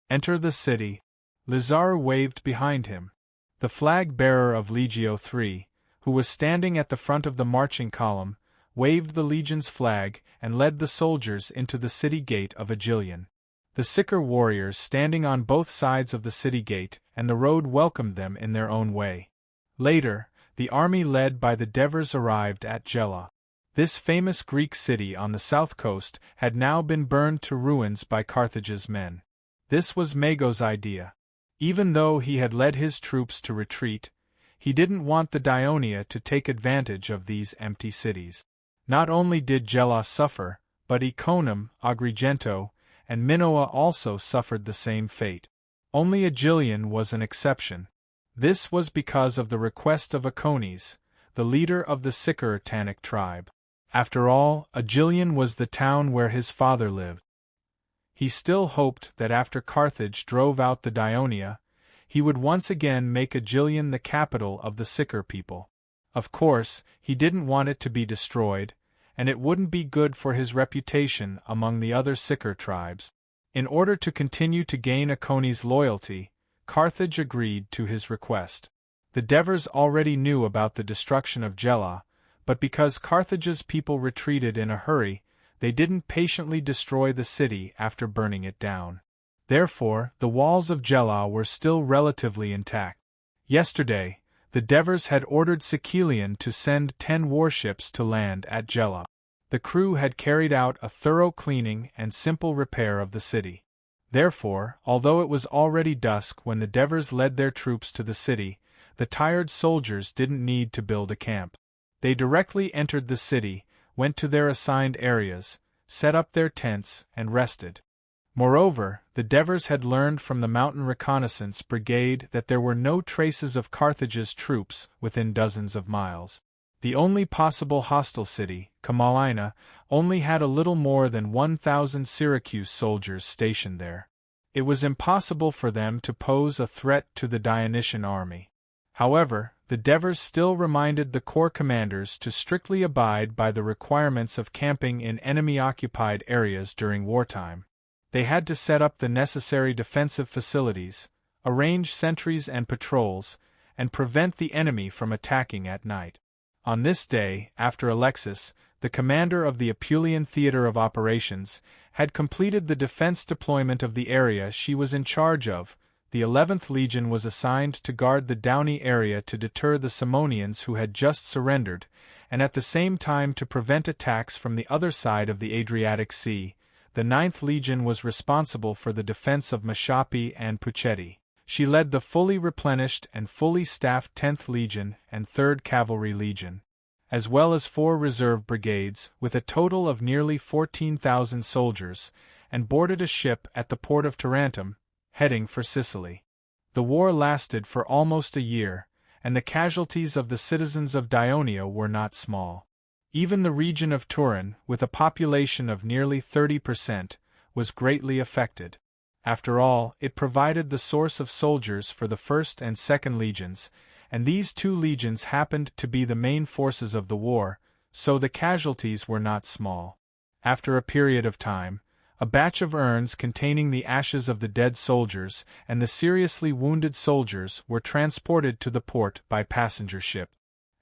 "Enter the city." Lizaru waved behind him. The flag-bearer of Legio III, who was standing at the front of the marching column, waved the legion's flag and led the soldiers into the city gate of Agylion. The Sicker warriors standing on both sides of the city gate and the road welcomed them in their own way. Later, the army led by the Devers arrived at Gela. This famous Greek city on the south coast had now been burned to ruins by Carthage's men. This was Mago's idea. Even though he had led his troops to retreat, he didn't want the Dionia to take advantage of these empty cities. Not only did Gela suffer, but Iconium, Agrigento, and Minoa also suffered the same fate. Only Agylion was an exception. This was because of the request of Acones, the leader of the Sicker Tannic tribe. After all, Agylion was the town where his father lived. He still hoped that after Carthage drove out the Dionia, he would once again make Agylion the capital of the Sicker people. Of course, he didn't want it to be destroyed, and it wouldn't be good for his reputation among the other Sicker tribes. In order to continue to gain Acones' loyalty, Carthage agreed to his request. The Devers already knew about the destruction of Gela, but because Carthage's people retreated in a hurry, they didn't patiently destroy the city after burning it down. Therefore, the walls of Gela were still relatively intact. Yesterday, the Devers had ordered Sicilian to send 10 warships to land at Gela. The crew had carried out a thorough cleaning and simple repair of the city. Therefore, although it was already dusk when the Devers led their troops to the city, the tired soldiers didn't need to build a camp. They directly entered the city, went to their assigned areas, set up their tents, and rested. Moreover, the Devers had learned from the mountain reconnaissance brigade that there were no traces of Carthage's troops within dozens of miles. The only possible hostile city, Camalina, only had a little more than 1,000 Syracuse soldiers stationed there. It was impossible for them to pose a threat to the Dionysian army. However, the Devers still reminded the corps commanders to strictly abide by the requirements of camping in enemy-occupied areas during wartime. They had to set up the necessary defensive facilities, arrange sentries and patrols, and prevent the enemy from attacking at night. On this day, after Alexis, the commander of the Apulian Theater of Operations, had completed the defense deployment of the area she was in charge of, the 11th Legion was assigned to guard the Downey area to deter the Simonians who had just surrendered, and at the same time to prevent attacks from the other side of the Adriatic Sea. The 9th Legion was responsible for the defense of Masciapi and Puccetti. She led the fully replenished and fully staffed 10th Legion and 3rd Cavalry Legion, as well as 4 reserve brigades, with a total of nearly 14,000 soldiers, and boarded a ship at the port of Tarentum, heading for Sicily. The war lasted for almost a year, and the casualties of the citizens of Ionia were not small. Even the region of Turin, with a population of nearly 30%, was greatly affected. After all, it provided the source of soldiers for the 1st and 2nd Legions, and these 2 legions happened to be the main forces of the war, so the casualties were not small. After a period of time, a batch of urns containing the ashes of the dead soldiers and the seriously wounded soldiers were transported to the port by passenger ship.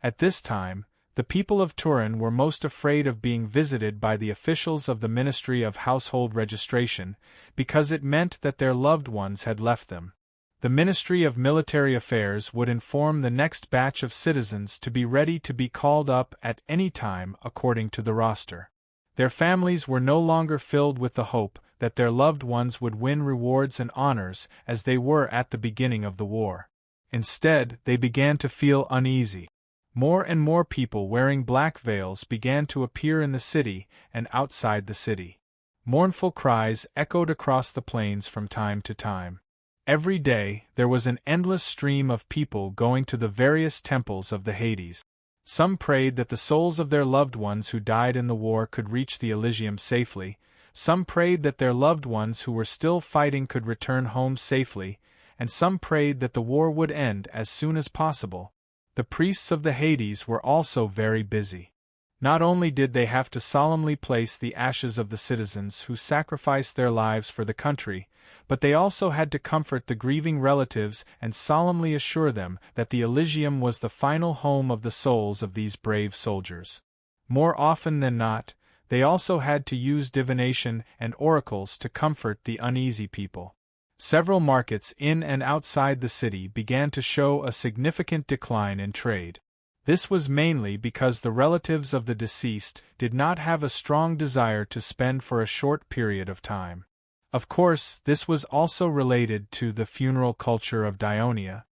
At this time, the people of Turin were most afraid of being visited by the officials of the Ministry of Household Registration, because it meant that their loved ones had left them. The Ministry of Military Affairs would inform the next batch of citizens to be ready to be called up at any time according to the roster. Their families were no longer filled with the hope that their loved ones would win rewards and honors as they were at the beginning of the war. Instead, they began to feel uneasy. More and more people wearing black veils began to appear in the city and outside the city. Mournful cries echoed across the plains from time to time. Every day, there was an endless stream of people going to the various temples of the Hades. Some prayed that the souls of their loved ones who died in the war could reach the Elysium safely, some prayed that their loved ones who were still fighting could return home safely, and some prayed that the war would end as soon as possible. The priests of the Hades were also very busy. Not only did they have to solemnly place the ashes of the citizens who sacrificed their lives for the country, but they also had to comfort the grieving relatives and solemnly assure them that the Elysium was the final home of the souls of these brave soldiers. More often than not, they also had to use divination and oracles to comfort the uneasy people. Several markets in and outside the city began to show a significant decline in trade. This was mainly because the relatives of the deceased did not have a strong desire to spend for a short period of time. Of course, this was also related to the funeral culture of Ionia.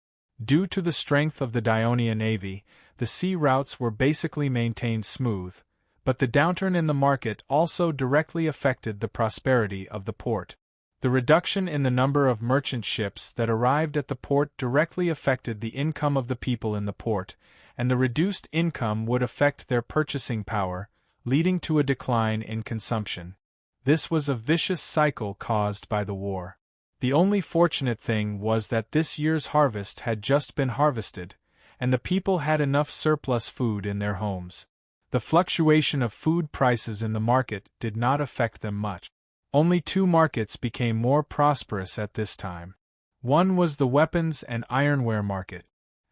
Due to the strength of the Ionia navy, the sea routes were basically maintained smooth, but the downturn in the market also directly affected the prosperity of the port. The reduction in the number of merchant ships that arrived at the port directly affected the income of the people in the port, and the reduced income would affect their purchasing power, leading to a decline in consumption. This was a vicious cycle caused by the war. The only fortunate thing was that this year's harvest had just been harvested, and the people had enough surplus food in their homes. The fluctuation of food prices in the market did not affect them much. Only 2 markets became more prosperous at this time. One was the weapons and ironware market.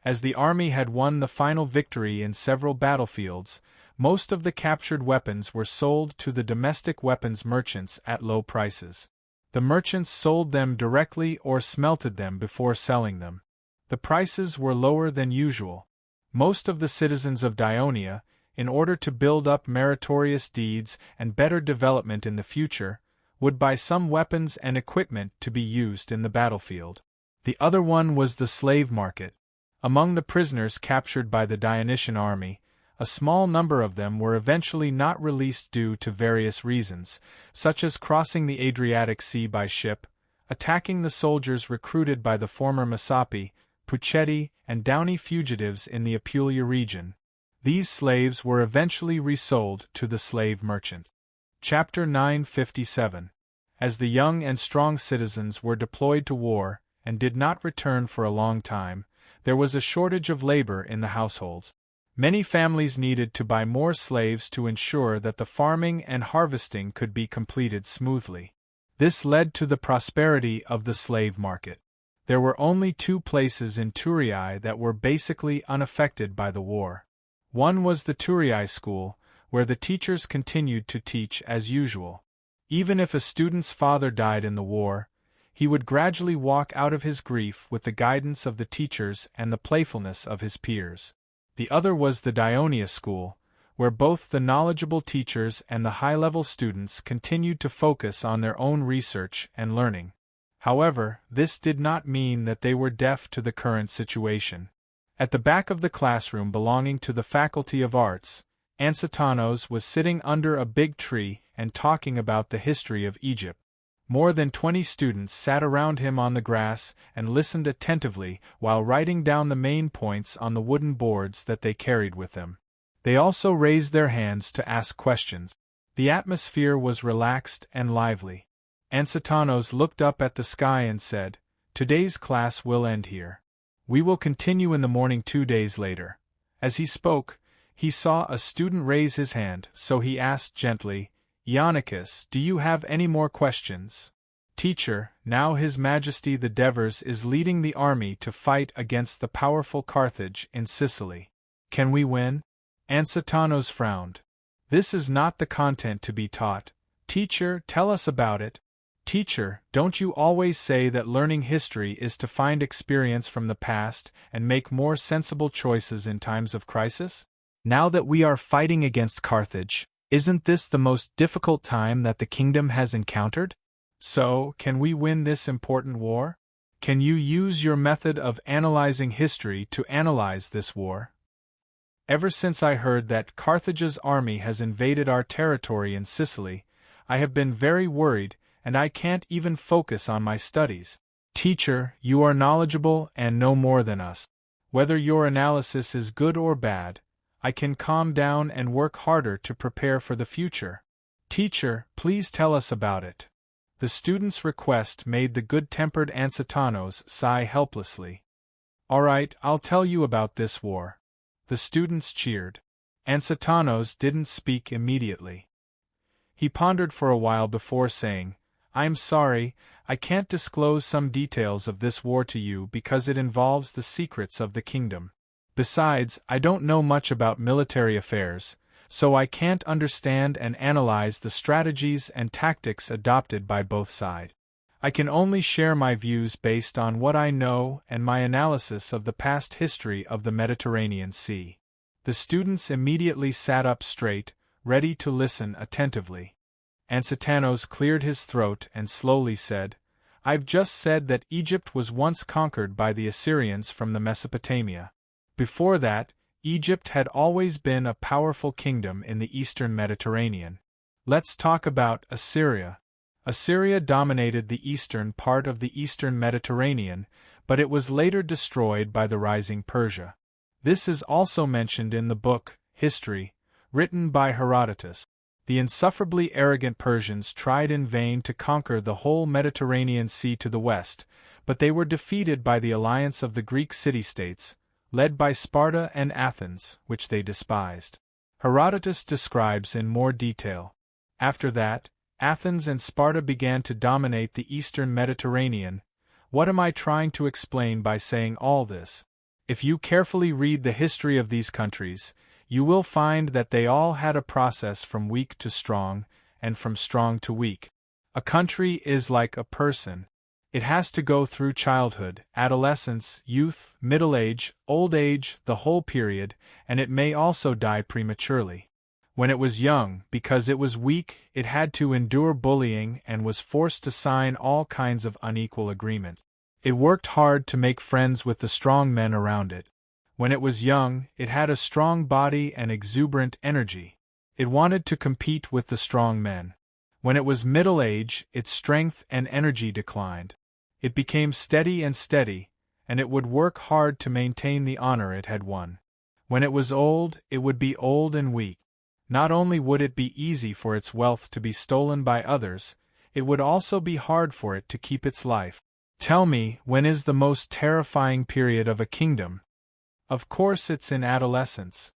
As the army had won the final victory in several battlefields, most of the captured weapons were sold to the domestic weapons merchants at low prices. The merchants sold them directly or smelted them before selling them. The prices were lower than usual. Most of the citizens of Ionia, in order to build up meritorious deeds and better development in the future, would buy some weapons and equipment to be used in the battlefield. The other one was the slave market. Among the prisoners captured by the Dionysian army, a small number of them were eventually not released due to various reasons, such as crossing the Adriatic Sea by ship, attacking the soldiers recruited by the former Masciapi, Puccetti, and Downey fugitives in the Apulia region. These slaves were eventually resold to the slave merchant. Chapter 957. As the young and strong citizens were deployed to war, and did not return for a long time, there was a shortage of labor in the households. Many families needed to buy more slaves to ensure that the farming and harvesting could be completed smoothly. This led to the prosperity of the slave market. There were only 2 places in Thurii that were basically unaffected by the war. One was the Turii school, where the teachers continued to teach as usual. Even if a student's father died in the war, he would gradually walk out of his grief with the guidance of the teachers and the playfulness of his peers. The other was the Dionia school, where both the knowledgeable teachers and the high-level students continued to focus on their own research and learning. However, this did not mean that they were deaf to the current situation. At the back of the classroom belonging to the Faculty of Arts, Ansatanos was sitting under a big tree and talking about the history of Egypt. More than 20 students sat around him on the grass and listened attentively while writing down the main points on the wooden boards that they carried with them. They also raised their hands to ask questions. The atmosphere was relaxed and lively. Ansatanos looked up at the sky and said, "Today's class will end here. We will continue in the morning 2 days later." As he spoke, he saw a student raise his hand, so he asked gently, "Ionicus, do you have any more questions?" "Teacher, now His Majesty the Devers is leading the army to fight against the powerful Carthage in Sicily. Can we win?" Ansatanos frowned. "This is not the content to be taught. Teacher, tell us about it." "Teacher, don't you always say that learning history is to find experience from the past and make more sensible choices in times of crisis? Now that we are fighting against Carthage, isn't this the most difficult time that the kingdom has encountered? So, can we win this important war? Can you use your method of analyzing history to analyze this war? Ever since I heard that Carthage's army has invaded our territory in Sicily, I have been very worried, and I can't even focus on my studies. Teacher, you are knowledgeable and know more than us. Whether your analysis is good or bad, I can calm down and work harder to prepare for the future. Teacher, please tell us about it." The student's request made the good-tempered Ansatanos sigh helplessly. "All right, I'll tell you about this war." The students cheered. Ansatanos didn't speak immediately. He pondered for a while before saying, "I'm sorry, I can't disclose some details of this war to you because it involves the secrets of the kingdom. Besides, I don't know much about military affairs, so I can't understand and analyze the strategies and tactics adopted by both sides. I can only share my views based on what I know and my analysis of the past history of the Mediterranean Sea." The students immediately sat up straight, ready to listen attentively. Ansatanos cleared his throat and slowly said, "I've just said that Egypt was once conquered by the Assyrians from the Mesopotamia. Before that, Egypt had always been a powerful kingdom in the eastern Mediterranean. Let's talk about Assyria. Assyria dominated the eastern part of the eastern Mediterranean, but it was later destroyed by the rising Persia. This is also mentioned in the book, History, written by Herodotus. The insufferably arrogant Persians tried in vain to conquer the whole Mediterranean Sea to the west, but they were defeated by the alliance of the Greek city-states, led by Sparta and Athens, which they despised. Herodotus describes in more detail. After that, Athens and Sparta began to dominate the eastern Mediterranean. What am I trying to explain by saying all this? If you carefully read the history of these countries, you will find that they all had a process from weak to strong, and from strong to weak. A country is like a person. It has to go through childhood, adolescence, youth, middle age, old age, the whole period, and it may also die prematurely. When it was young, because it was weak, it had to endure bullying and was forced to sign all kinds of unequal agreements. It worked hard to make friends with the strong men around it. When it was young, it had a strong body and exuberant energy. It wanted to compete with the strong men. When it was middle age, its strength and energy declined. It became steady, and it would work hard to maintain the honor it had won. When it was old, it would be old and weak. Not only would it be easy for its wealth to be stolen by others, it would also be hard for it to keep its life. Tell me, when is the most terrifying period of a kingdom? Of course it's in adolescence.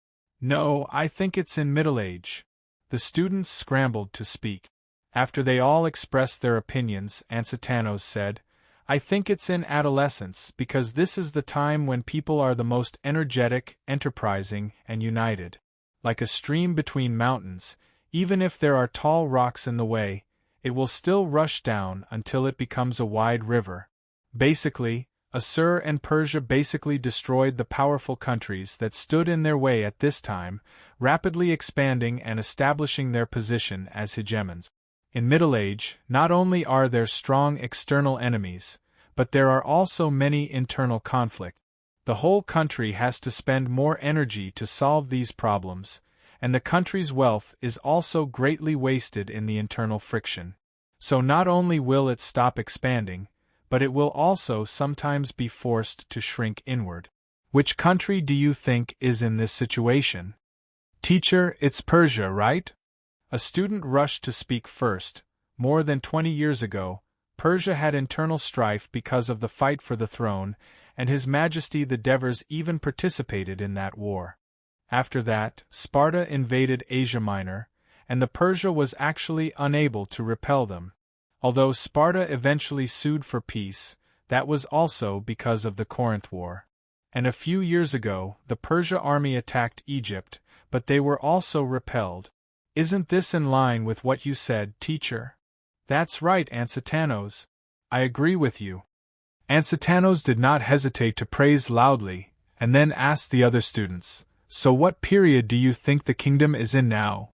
No, I think it's in middle age. The students scrambled to speak. After they all expressed their opinions, Ansatanos said, I think it's in adolescence because this is the time when people are the most energetic, enterprising, and united. Like a stream between mountains, even if there are tall rocks in the way, it will still rush down until it becomes a wide river. Basically, Assur and Persia basically destroyed the powerful countries that stood in their way at this time, rapidly expanding and establishing their position as hegemons. In Middle Age, not only are there strong external enemies, but there are also many internal conflicts. The whole country has to spend more energy to solve these problems, and the country's wealth is also greatly wasted in the internal friction. So not only will it stop expanding, but it will also sometimes be forced to shrink inward. Which country do you think is in this situation? Teacher, it's Persia, right? A student rushed to speak first. More than 20 years ago, Persia had internal strife because of the fight for the throne, and His Majesty the Devers even participated in that war. After that, Sparta invaded Asia Minor, and the Persia was actually unable to repel them. Although Sparta eventually sued for peace, that was also because of the Corinth War. And a few years ago, the Persia army attacked Egypt, but they were also repelled. Isn't this in line with what you said, teacher? That's right, Ansitanos. I agree with you. Ansitanos did not hesitate to praise loudly, and then asked the other students, so what period do you think the kingdom is in now?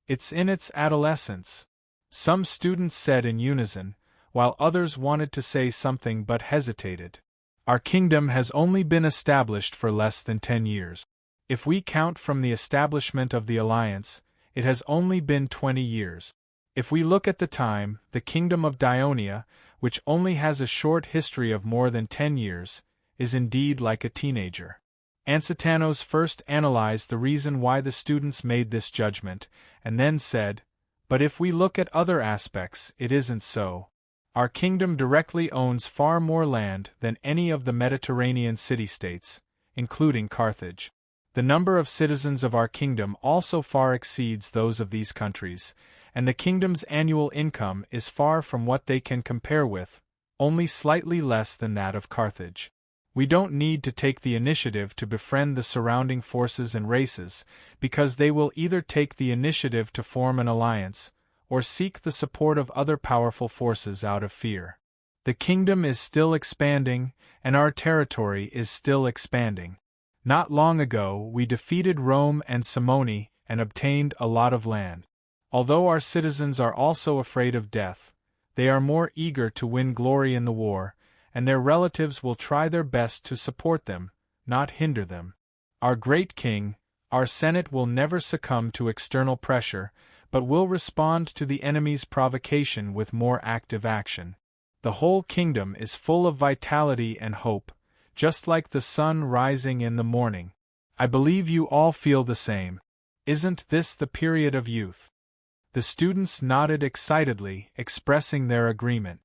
It's in its adolescence. Some students said in unison, while others wanted to say something but hesitated. Our kingdom has only been established for less than 10 years. If we count from the establishment of the alliance, it has only been 20 years. If we look at the time, the kingdom of Dionia, which only has a short history of more than 10 years, is indeed like a teenager. Ansitanos first analyzed the reason why the students made this judgment, and then said, but if we look at other aspects, it isn't so. Our kingdom directly owns far more land than any of the Mediterranean city-states, including Carthage. The number of citizens of our kingdom also far exceeds those of these countries, and the kingdom's annual income is far from what they can compare with, only slightly less than that of Carthage. We don't need to take the initiative to befriend the surrounding forces and races, because they will either take the initiative to form an alliance, or seek the support of other powerful forces out of fear. The kingdom is still expanding, and our territory is still expanding. Not long ago we defeated Rome and Simone and obtained a lot of land. Although our citizens are also afraid of death, they are more eager to win glory in the war, and their relatives will try their best to support them, not hinder them. Our great king, our Senate will never succumb to external pressure, but will respond to the enemy's provocation with more active action. The whole kingdom is full of vitality and hope, just like the sun rising in the morning. I believe you all feel the same. Isn't this the period of youth? The students nodded excitedly, expressing their agreement.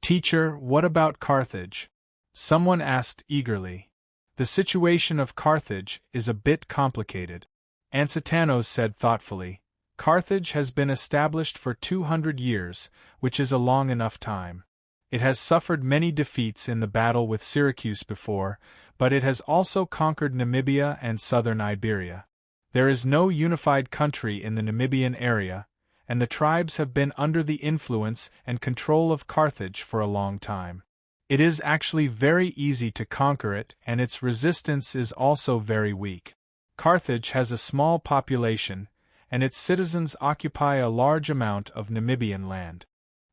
Teacher, what about Carthage? Someone asked eagerly. The situation of Carthage is a bit complicated. Ansitanos said thoughtfully. Carthage has been established for 200 years, which is a long enough time. It has suffered many defeats in the battle with Syracuse before, but it has also conquered Namibia and southern Iberia. There is no unified country in the Namibian area, and the tribes have been under the influence and control of Carthage for a long time. It is actually very easy to conquer it, and its resistance is also very weak. Carthage has a small population, and its citizens occupy a large amount of Namibian land.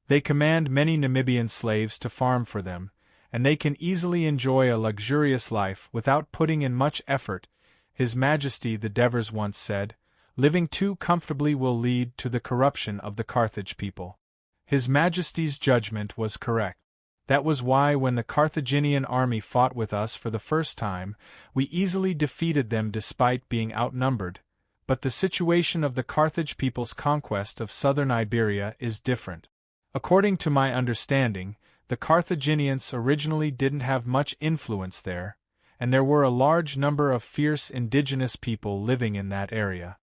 They command many Namibian slaves to farm for them, and they can easily enjoy a luxurious life without putting in much effort. His Majesty the Devers once said, living too comfortably will lead to the corruption of the Carthage people. His Majesty's judgment was correct. That was why when the Carthaginian army fought with us for the first time, we easily defeated them despite being outnumbered, but the situation of the Carthage people's conquest of southern Iberia is different. According to my understanding, the Carthaginians originally didn't have much influence there, and there were a large number of fierce indigenous people living in that area.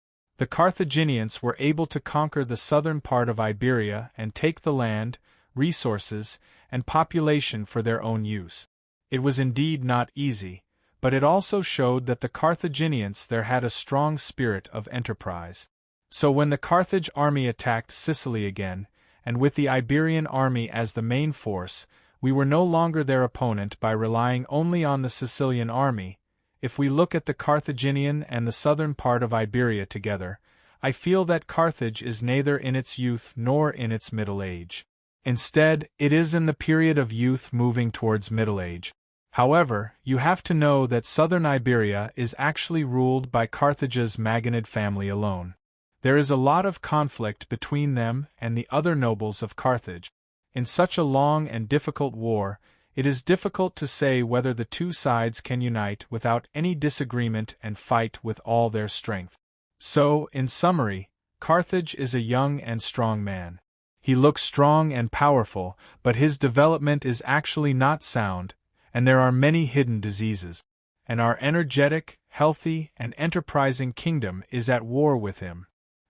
The Carthaginians were able to conquer the southern part of Iberia and take the land, resources, and population for their own use. It was indeed not easy, but it also showed that the Carthaginians there had a strong spirit of enterprise. So when the Carthage army attacked Sicily again, and with the Iberian army as the main force, we were no longer their opponent by relying only on the Sicilian army. If we look at the Carthaginian and the southern part of Iberia together, I feel that Carthage is neither in its youth nor in its middle age. Instead, it is in the period of youth moving towards middle age. However, you have to know that southern Iberia is actually ruled by Carthage's Maganid family alone. There is a lot of conflict between them and the other nobles of Carthage. In such a long and difficult war, it is difficult to say whether the two sides can unite without any disagreement and fight with all their strength. So, in summary, Carthage is a young and strong man. He looks strong and powerful, but his development is actually not sound, and there are many hidden diseases. And our energetic, healthy, and enterprising kingdom is at war with him.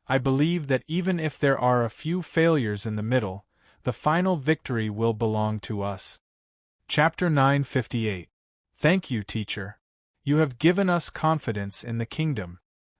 I believe that even if there are a few failures in the middle, the final victory will belong to us. Chapter 958. Thank you, teacher. You have given us confidence in the kingdom.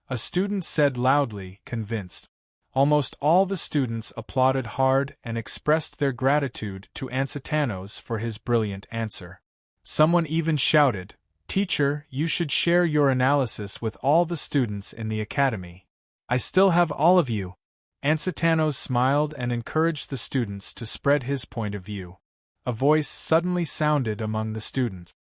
A student said loudly, convinced. Almost all the students applauded hard and expressed their gratitude to Ansitanos for his brilliant answer. Someone even shouted, "Teacher, you should share your analysis with all the students in the academy." "I still have all of you." Ansitanos smiled and encouraged the students to spread his point of view. A voice suddenly sounded among the students.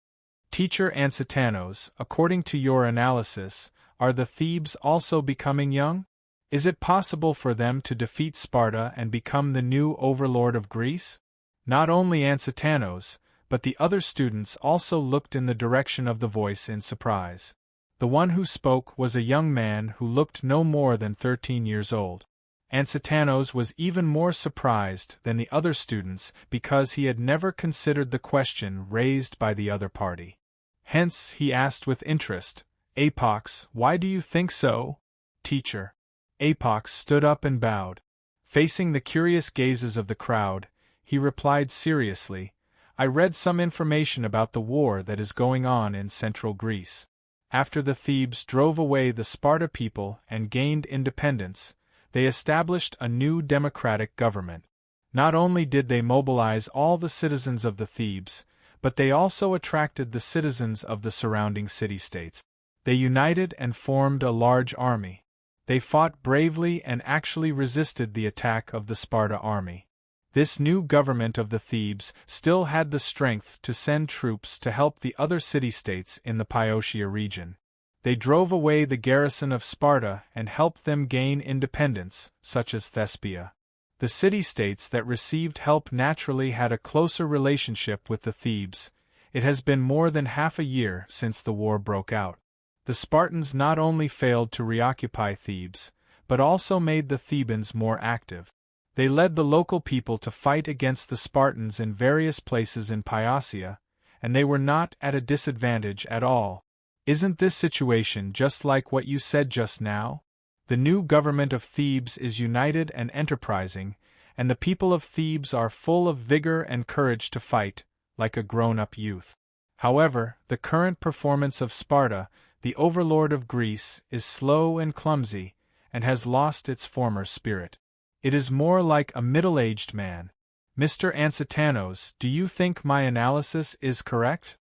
"Teacher Ansitanos, according to your analysis, are the Thebes also becoming young? Is it possible for them to defeat Sparta and become the new overlord of Greece?" Not only Ansitanos, but the other students also looked in the direction of the voice in surprise. The one who spoke was a young man who looked no more than 13 years old. Ansitanos was even more surprised than the other students because he had never considered the question raised by the other party. Hence, he asked with interest, "Apox, why do you think so?" "Teacher." Apox stood up and bowed. Facing the curious gazes of the crowd, he replied seriously, "I read some information about the war that is going on in central Greece. After the Thebes drove away the Sparta people and gained independence, they established a new democratic government. Not only did they mobilize all the citizens of the Thebes, but they also attracted the citizens of the surrounding city-states. They united and formed a large army. They fought bravely and actually resisted the attack of the Sparta army. This new government of the Thebes still had the strength to send troops to help the other city-states in the Pyotia region. They drove away the garrison of Sparta and helped them gain independence, such as Thespia. The city-states that received help naturally had a closer relationship with the Thebes. It has been more than half a year since the war broke out. The Spartans not only failed to reoccupy Thebes, but also made the Thebans more active. They led the local people to fight against the Spartans in various places in Pyotia, and they were not at a disadvantage at all. Isn't this situation just like what you said just now? The new government of Thebes is united and enterprising, and the people of Thebes are full of vigor and courage to fight, like a grown-up youth. However, the current performance of Sparta, the overlord of Greece, is slow and clumsy, and has lost its former spirit. It is more like a middle-aged man. Mr. Ansitanos, do you think my analysis is correct?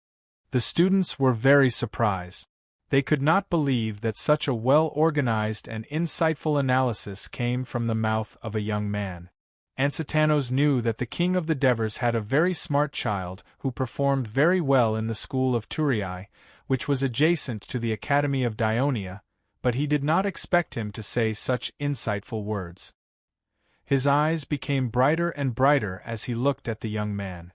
The students were very surprised. They could not believe that such a well-organized and insightful analysis came from the mouth of a young man. Ansitanos knew that the king of the Devers had a very smart child who performed very well in the school of Thurii, which was adjacent to the Academy of Dionia, but he did not expect him to say such insightful words. His eyes became brighter and brighter as he looked at the young man.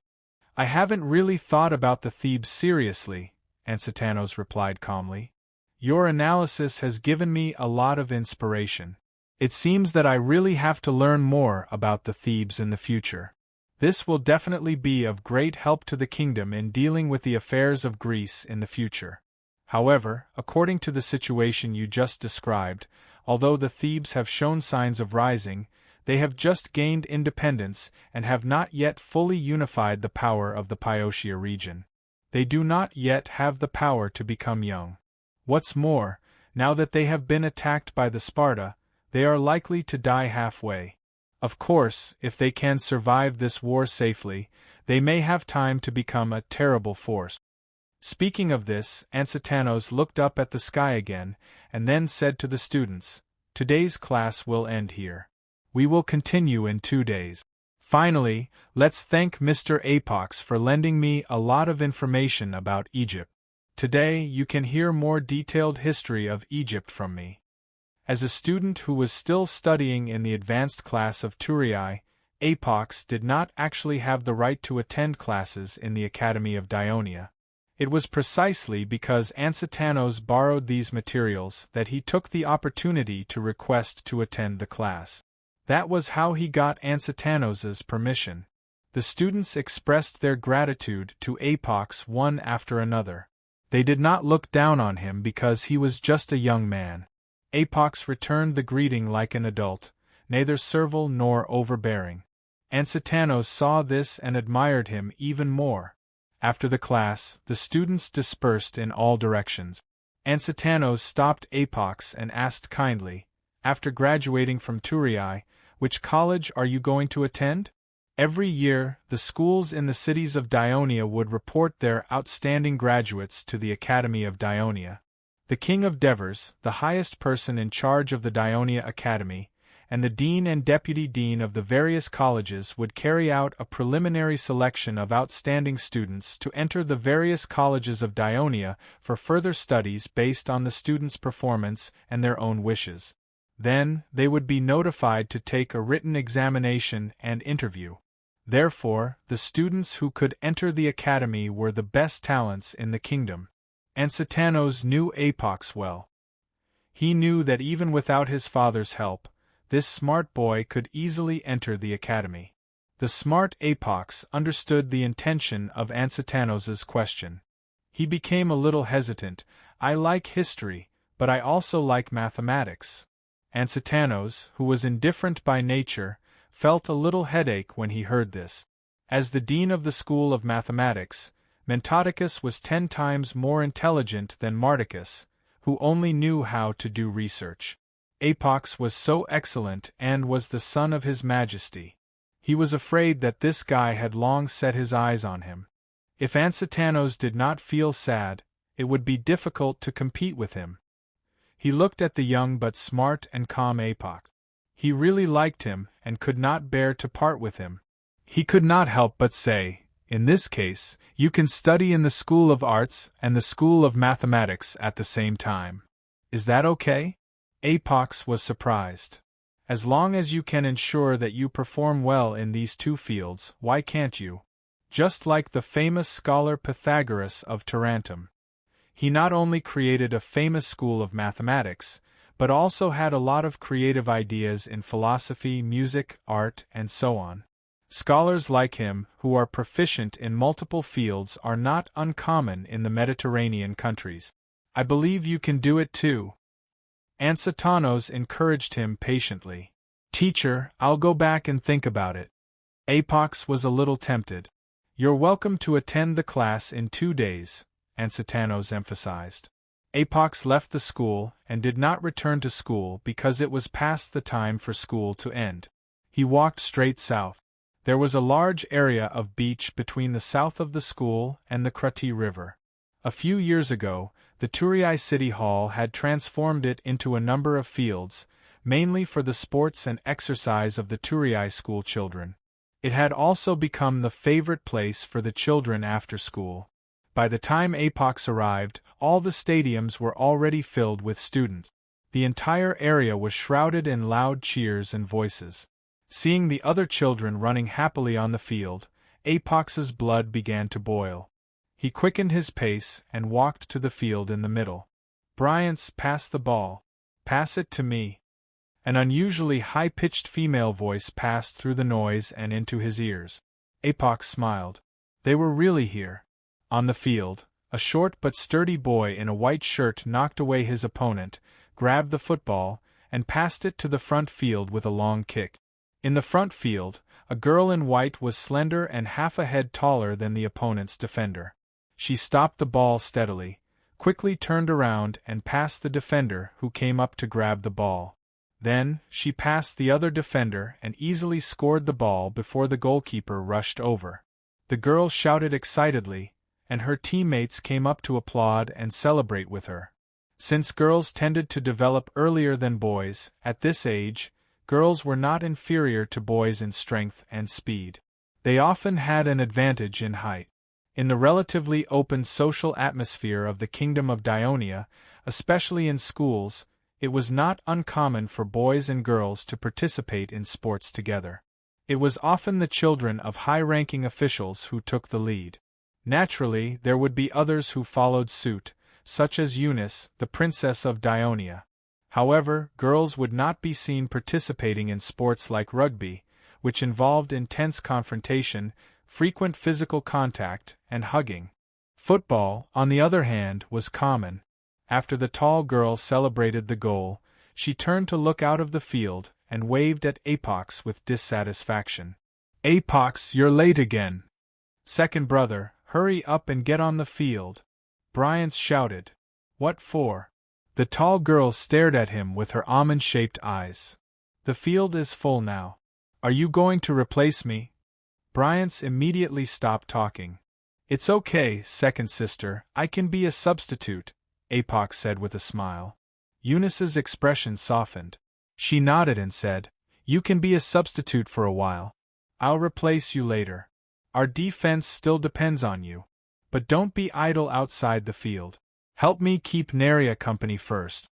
"I haven't really thought about the Thebes seriously," Ansitanos replied calmly. "Your analysis has given me a lot of inspiration. It seems that I really have to learn more about the Thebes in the future. This will definitely be of great help to the kingdom in dealing with the affairs of Greece in the future. However, according to the situation you just described, although the Thebes have shown signs of rising, They have just gained independence and have not yet fully unified the power of the Pyotia region. They do not yet have the power to become young. What's more, now that they have been attacked by the Sparta, they are likely to die halfway. Of course, if they can survive this war safely, they may have time to become a terrible force. Speaking of this, Ansitanos looked up at the sky again, and then said to the students, "Today's class will end here. We will continue in 2 days. Finally, let's thank Mr. Apox for lending me a lot of information about Egypt. Today you can hear more detailed history of Egypt from me." As a student who was still studying in the advanced class of Turii, Apox did not actually have the right to attend classes in the Academy of Dionia. It was precisely because Ansitanos borrowed these materials that he took the opportunity to request to attend the class. That was how he got Ansitanos's permission. The students expressed their gratitude to Apox one after another. They did not look down on him because he was just a young man. Apox returned the greeting like an adult, neither servile nor overbearing. Ansitanos saw this and admired him even more. After the class, the students dispersed in all directions. Ansitanos stopped Apox and asked kindly, "After graduating from Turii, which college are you going to attend?" Every year, the schools in the cities of Dionia would report their outstanding graduates to the Academy of Dionia. The King of Devers, the highest person in charge of the Dionia Academy, and the dean and deputy dean of the various colleges would carry out a preliminary selection of outstanding students to enter the various colleges of Dionia for further studies based on the students' performance and their own wishes. Then, they would be notified to take a written examination and interview. Therefore, the students who could enter the academy were the best talents in the kingdom. Ansitanos knew Apox well. He knew that even without his father's help, this smart boy could easily enter the academy. The smart Apox understood the intention of Ansitanos's question. He became a little hesitant. "I like history, but I also like mathematics." Ansitanos, who was indifferent by nature, felt a little headache when he heard this. As the dean of the school of mathematics, Mentodicus was 10 times more intelligent than Mardicus, who only knew how to do research. Apox was so excellent and was the son of his majesty. He was afraid that this guy had long set his eyes on him. If Ansitanos did not feel sad, it would be difficult to compete with him. He looked at the young but smart and calm Apox. He really liked him and could not bear to part with him. He could not help but say, "In this case, you can study in the School of Arts and the School of Mathematics at the same time. Is that okay?" Apox was surprised. "As long as you can ensure that you perform well in these 2 fields, why can't you? Just like the famous scholar Pythagoras of Tarentum. He not only created a famous school of mathematics, but also had a lot of creative ideas in philosophy, music, art, and so on. Scholars like him, who are proficient in multiple fields, are not uncommon in the Mediterranean countries. I believe you can do it too." Ansitanos encouraged him patiently. "Teacher, I'll go back and think about it." Apox was a little tempted. "You're welcome to attend the class in 2 days," Ansitanos emphasized. Apox left the school and did not return to school because it was past the time for school to end. He walked straight south. There was a large area of beach between the south of the school and the Krati River. A few years ago, the Turii City Hall had transformed it into a number of fields, mainly for the sports and exercise of the Turii school children. It had also become the favorite place for the children after school. By the time Apox arrived, all the stadiums were already filled with students. The entire area was shrouded in loud cheers and voices. Seeing the other children running happily on the field, Apox's blood began to boil. He quickened his pace and walked to the field in the middle. "Bryant's, pass the ball. Pass it to me." An unusually high-pitched female voice passed through the noise and into his ears. Apox smiled. They were really here. On the field, a short but sturdy boy in a white shirt knocked away his opponent, grabbed the football, and passed it to the front field with a long kick. In the front field, a girl in white was slender and half a head taller than the opponent's defender. She stopped the ball steadily, quickly turned around and passed the defender who came up to grab the ball. Then, she passed the other defender and easily scored the ball before the goalkeeper rushed over. The girl shouted excitedly, and her teammates came up to applaud and celebrate with her. Since girls tended to develop earlier than boys, at this age, girls were not inferior to boys in strength and speed. They often had an advantage in height. In the relatively open social atmosphere of the Kingdom of Dionia, especially in schools, it was not uncommon for boys and girls to participate in sports together. It was often the children of high-ranking officials who took the lead. Naturally, there would be others who followed suit, such as Eunice, the Princess of Dionia. However, girls would not be seen participating in sports like rugby, which involved intense confrontation, frequent physical contact, and hugging. Football, on the other hand, was common. After the tall girl celebrated the goal, she turned to look out of the field and waved at Apox with dissatisfaction. "Apox, you're late again. Second brother, hurry up and get on the field," Bryant shouted. "What for?" The tall girl stared at him with her almond-shaped eyes. "The field is full now. Are you going to replace me?" Bryant immediately stopped talking. "It's okay, second sister, I can be a substitute," Apox said with a smile. Eunice's expression softened. She nodded and said, "You can be a substitute for a while. I'll replace you later. Our defense still depends on you. But don't be idle outside the field. Help me keep Neria company first."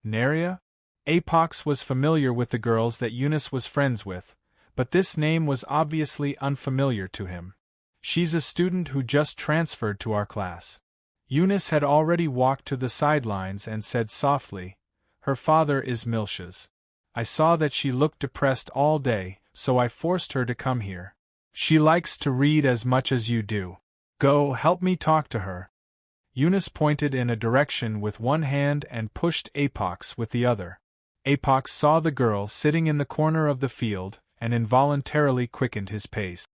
Neria? Apox was familiar with the girls that Eunice was friends with, but this name was obviously unfamiliar to him. "She's a student who just transferred to our class." Eunice had already walked to the sidelines and said softly, "Her father is Miltia's. I saw that she looked depressed all day, so I forced her to come here. She likes to read as much as you do. Go, help me talk to her." Eunice pointed in a direction with one hand and pushed Apox with the other. Apox saw the girl sitting in the corner of the field and involuntarily quickened his pace.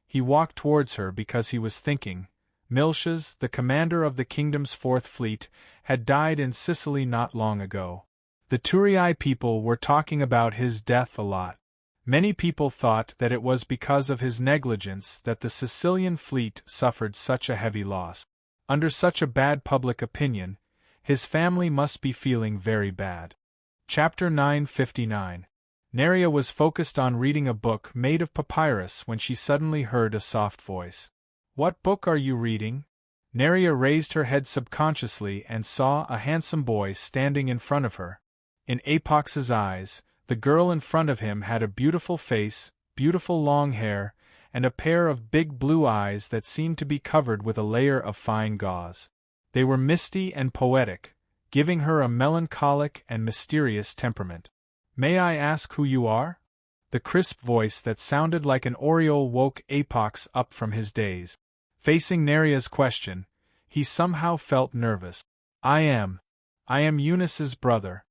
He walked towards her because he was thinking, Miltias, the commander of the kingdom's 4th fleet, had died in Sicily not long ago. The Turii people were talking about his death a lot. Many people thought that it was because of his negligence that the Sicilian fleet suffered such a heavy loss. Under such a bad public opinion, his family must be feeling very bad. Chapter 959. Neria was focused on reading a book made of papyrus when she suddenly heard a soft voice. "What book are you reading?" Neria raised her head subconsciously and saw a handsome boy standing in front of her. In Apox's eyes, the girl in front of him had a beautiful face, beautiful long hair, and a pair of big blue eyes that seemed to be covered with a layer of fine gauze. They were misty and poetic, giving her a melancholic and mysterious temperament. "May I ask who you are?" The crisp voice that sounded like an oriole woke Apox up from his daze. Facing Neria's question, he somehow felt nervous. I am Eunice's brother."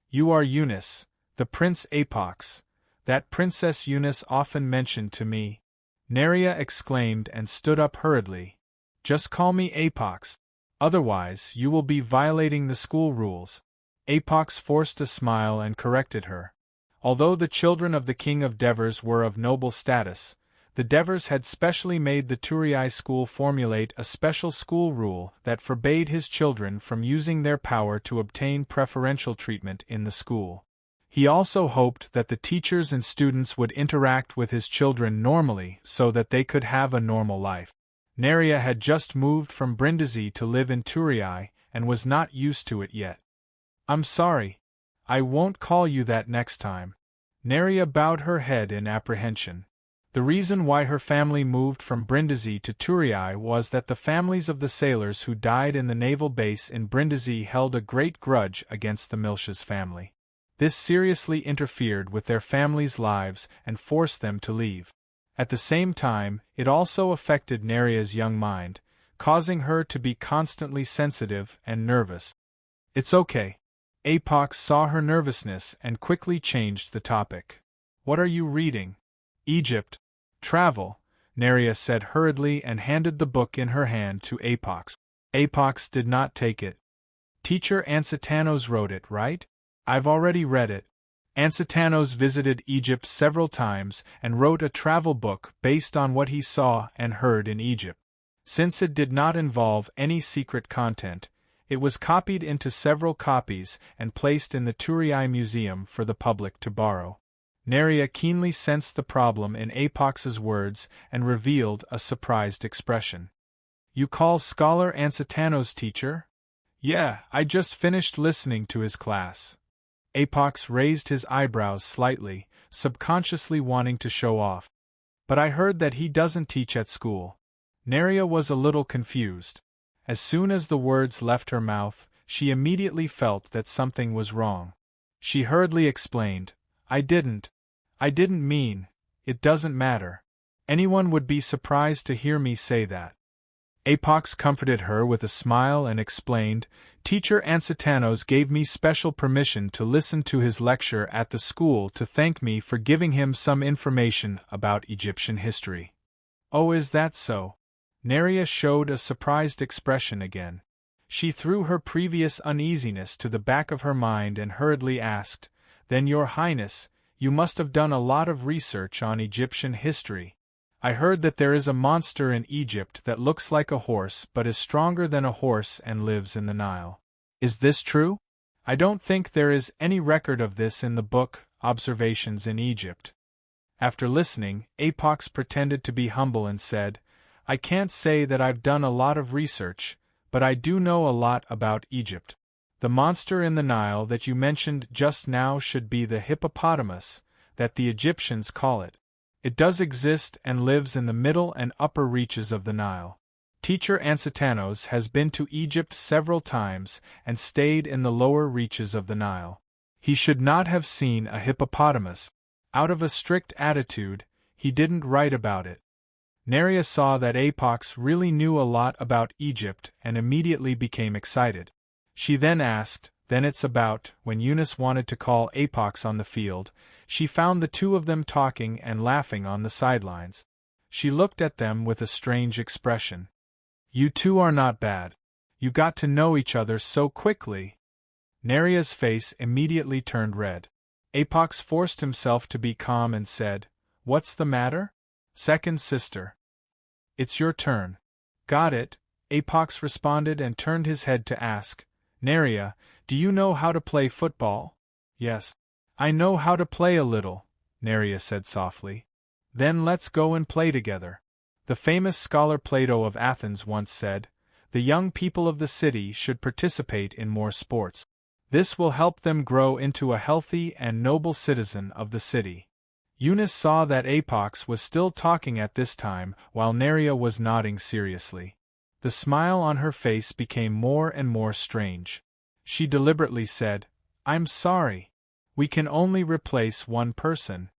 "You are Eunice, the Prince Apox, that Princess Eunice often mentioned to me," Neria exclaimed and stood up hurriedly. "Just call me Apox. Otherwise, you will be violating the school rules." Apox forced a smile and corrected her. Although the children of the King of Devers were of noble status, the Devers had specially made the Turii school formulate a special school rule that forbade his children from using their power to obtain preferential treatment in the school. He also hoped that the teachers and students would interact with his children normally so that they could have a normal life. Neria had just moved from Brindisi to live in Turii and was not used to it yet. "I'm sorry. I won't call you that next time." Neria bowed her head in apprehension. The reason why her family moved from Brindisi to Turii was that the families of the sailors who died in the naval base in Brindisi held a great grudge against the Miltias family. This seriously interfered with their families' lives and forced them to leave. At the same time, it also affected Neria's young mind, causing her to be constantly sensitive and nervous. "It's okay." Apox saw her nervousness and quickly changed the topic. What are you reading? Egypt. Travel, Neria said hurriedly and handed the book in her hand to Apox. Apox did not take it. Teacher Ansitanos wrote it, right? I've already read it. Ansitanos visited Egypt several times and wrote a travel book based on what he saw and heard in Egypt. Since it did not involve any secret content, it was copied into several copies and placed in the Turiai Museum for the public to borrow. Neria keenly sensed the problem in Apox's words and revealed a surprised expression. You call Scholar Ansitanos teacher? Yeah, I just finished listening to his class. Apox raised his eyebrows slightly, subconsciously wanting to show off. But I heard that he doesn't teach at school. Neria was a little confused. As soon as the words left her mouth, she immediately felt that something was wrong. She hurriedly explained, I didn't mean, it doesn't matter. Anyone would be surprised to hear me say that. Apox comforted her with a smile and explained, Teacher Ansitanos gave me special permission to listen to his lecture at the school to thank me for giving him some information about Egyptian history. Oh, is that so? Neria showed a surprised expression again. She threw her previous uneasiness to the back of her mind and hurriedly asked, Then, Your Highness, you must have done a lot of research on Egyptian history. I heard that there is a monster in Egypt that looks like a horse but is stronger than a horse and lives in the Nile. Is this true? I don't think there is any record of this in the book, Observations in Egypt. After listening, Apox pretended to be humble and said, I can't say that I've done a lot of research, but I do know a lot about Egypt. The monster in the Nile that you mentioned just now should be the hippopotamus, that the Egyptians call it. It does exist and lives in the middle and upper reaches of the Nile. Teacher Ansitanos has been to Egypt several times and stayed in the lower reaches of the Nile. He should not have seen a hippopotamus. Out of a strict attitude, he didn't write about it. Neria saw that Apox really knew a lot about Egypt and immediately became excited. She then asked, Then it's about, when Eunice wanted to call Apox on the field, she found the two of them talking and laughing on the sidelines. She looked at them with a strange expression. You two are not bad. You got to know each other so quickly. Neria's face immediately turned red. Apox forced himself to be calm and said, What's the matter? Second sister. It's your turn. Got it, Apox responded and turned his head to ask, Neria, do you know how to play football? Yes. I know how to play a little, Neria said softly. Then let's go and play together. The famous scholar Plato of Athens once said, The young people of the city should participate in more sports. This will help them grow into a healthy and noble citizen of the city. Eunice saw that Apox was still talking at this time while Neria was nodding seriously. The smile on her face became more and more strange. She deliberately said, I'm sorry. We can only replace one person.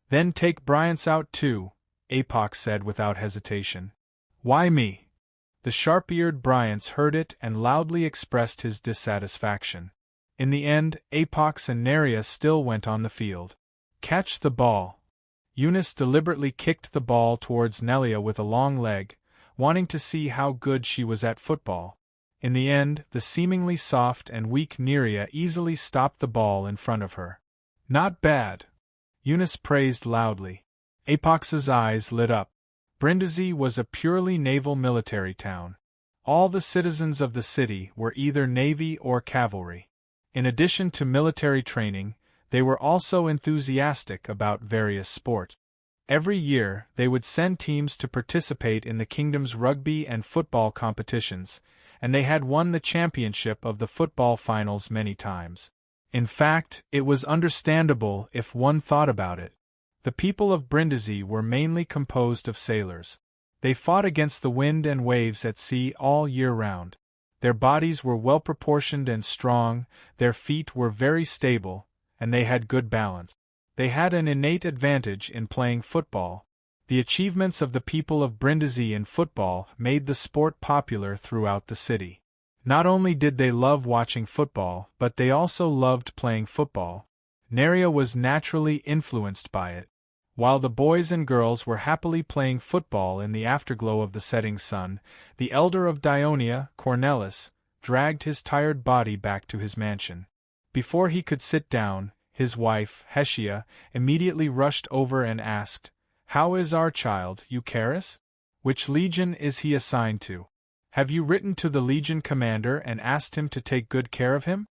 Then take Bryant's out too, Apox said without hesitation. Why me? The sharp-eared Bryants heard it and loudly expressed his dissatisfaction. In the end, Apox and Neria still went on the field. Catch the ball. Eunice deliberately kicked the ball towards Nelia with a long leg, wanting to see how good she was at football. In the end, the seemingly soft and weak Neria easily stopped the ball in front of her. Not bad. Eunice praised loudly. Apox's eyes lit up. Brindisi was a purely naval military town. All the citizens of the city were either navy or cavalry. In addition to military training, they were also enthusiastic about various sports. Every year, they would send teams to participate in the kingdom's rugby and football competitions, and they had won the championship of the football finals many times. In fact, it was understandable if one thought about it. The people of Brindisi were mainly composed of sailors. They fought against the wind and waves at sea all year round. Their bodies were well-proportioned and strong, their feet were very stable, and they had good balance. They had an innate advantage in playing football. The achievements of the people of Brindisi in football made the sport popular throughout the city. Not only did they love watching football, but they also loved playing football. Neria was naturally influenced by it. While the boys and girls were happily playing football in the afterglow of the setting sun, the elder of Dionia, Cornelis, dragged his tired body back to his mansion. Before he could sit down, his wife, Hestia, immediately rushed over and asked, "How is our child, Eucharis? Which legion is he assigned to? Have you written to the legion commander and asked him to take good care of him?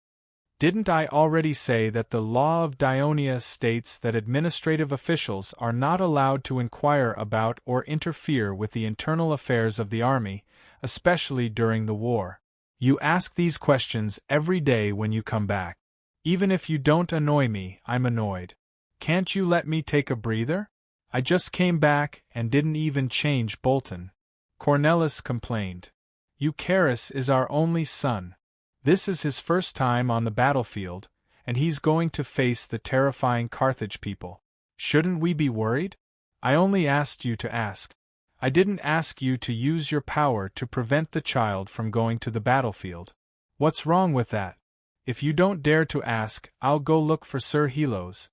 Didn't I already say that the law of Dionia states that administrative officials are not allowed to inquire about or interfere with the internal affairs of the army, especially during the war? You ask these questions every day when you come back. Even if you don't annoy me, I'm annoyed. Can't you let me take a breather? I just came back and didn't even change Bolton," Cornelis complained. "Eucharis is our only son. This is his first time on the battlefield, and he's going to face the terrifying Carthage people. Shouldn't we be worried? I only asked you to ask. I didn't ask you to use your power to prevent the child from going to the battlefield. What's wrong with that? If you don't dare to ask, I'll go look for Sir Helos,"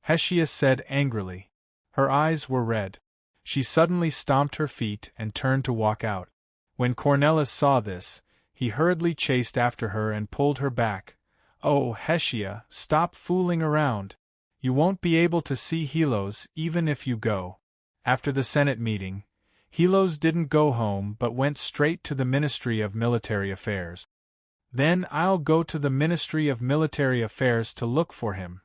Hestia said angrily. Her eyes were red. She suddenly stomped her feet and turned to walk out. When Cornelis saw this, he hurriedly chased after her and pulled her back. "Oh, Hestia, stop fooling around. You won't be able to see Helos even if you go." After the Senate meeting, Helos didn't go home but went straight to the Ministry of Military Affairs. "Then I'll go to the Ministry of Military Affairs to look for him,"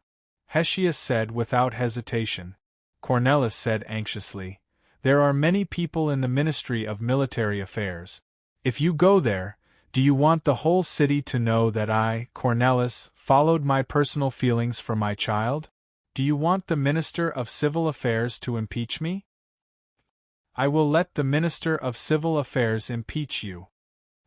Hestia said without hesitation. Cornelis said anxiously, "There are many people in the Ministry of Military Affairs. If you go there, do you want the whole city to know that I, Cornelis, followed my personal feelings for my child? Do you want the Minister of Civil Affairs to impeach me? I will let the Minister of Civil Affairs impeach you."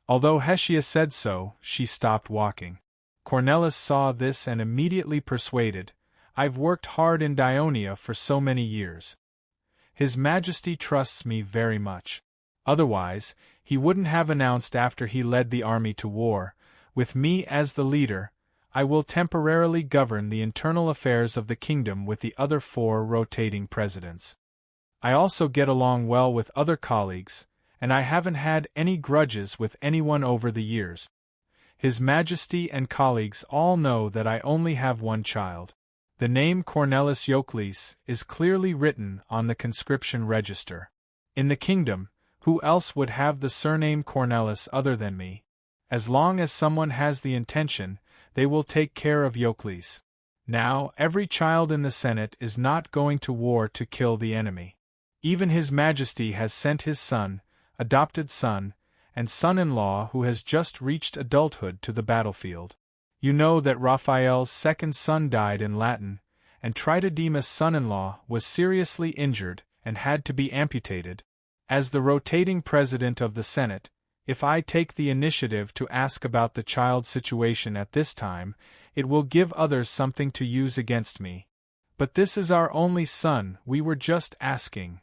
Although Hestia said so, she stopped walking. Cornelis saw this and immediately persuaded, "I've worked hard in Dionia for so many years. His Majesty trusts me very much. Otherwise, he wouldn't have announced after he led the army to war, 'With me as the leader, I will temporarily govern the internal affairs of the kingdom with the other 4 rotating presidents. I also get along well with other colleagues, and I haven't had any grudges with anyone over the years. His Majesty and colleagues all know that I only have one child. The name Cornelis Eucharis is clearly written on the conscription register. In the kingdom, who else would have the surname Cornelis other than me? As long as someone has the intention, they will take care of Eucharis. Now, every child in the Senate is not going to war to kill the enemy. Even His Majesty has sent his son, adopted son, and son-in-law who has just reached adulthood to the battlefield. You know that Raphael's second son died in Latin, and Tritodemus' son-in-law was seriously injured and had to be amputated. As the rotating president of the Senate, if I take the initiative to ask about the child's situation at this time, it will give others something to use against me. But this is our only son, we were just asking,"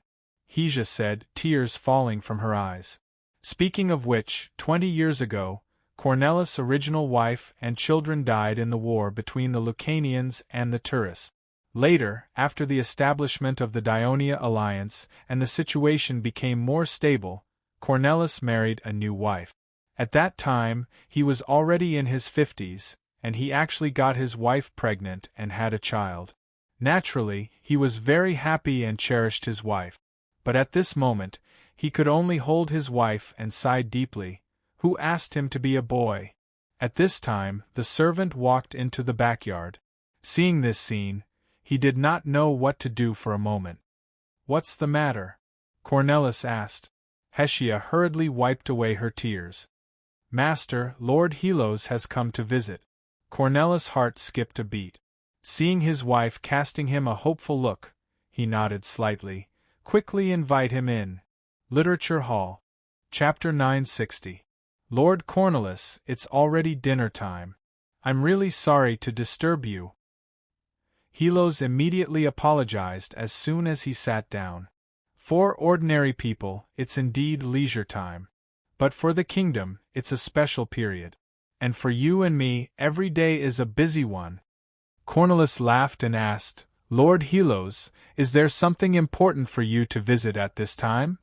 Hestia said, tears falling from her eyes. "Speaking of which, 20 years ago, Cornelis' original wife and children died in the war between the Lucanians and the Turris. Later, after the establishment of the Dionia alliance and the situation became more stable, Cornelis married a new wife. At that time, he was already in his 50s, and he actually got his wife pregnant and had a child. Naturally, he was very happy and cherished his wife. But at this moment, he could only hold his wife and sigh deeply. Who asked him to be a boy? At this time, the servant walked into the backyard. Seeing this scene, he did not know what to do for a moment. "What's the matter?" Cornelis asked. Hestia hurriedly wiped away her tears. "Master, Lord Helos has come to visit." Cornelis' heart skipped a beat. Seeing his wife casting him a hopeful look, he nodded slightly. "Quickly invite him in." Literature Hall. Chapter 960. "Lord Cornelis, it's already dinner time. I'm really sorry to disturb you." Helos immediately apologized as soon as he sat down. For ordinary people, it's indeed leisure time. But for the kingdom, it's a special period. And for you and me, every day is a busy one. Cornelius laughed and asked, "Lord Helos, is there something important for you to visit at this time?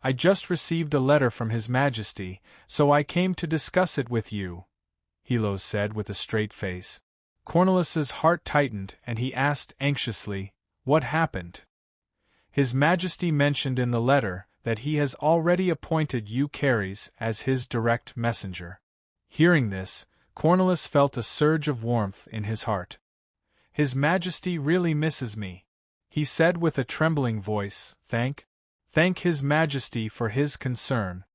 I just received a letter from His Majesty, so I came to discuss it with you," Helos said with a straight face. Cornelius's heart tightened and he asked anxiously, "What happened?" "His Majesty mentioned in the letter that he has already appointed Euchares as his direct messenger." Hearing this, Cornelius felt a surge of warmth in his heart. "His Majesty really misses me," he said with a trembling voice. Thank His Majesty for his concern."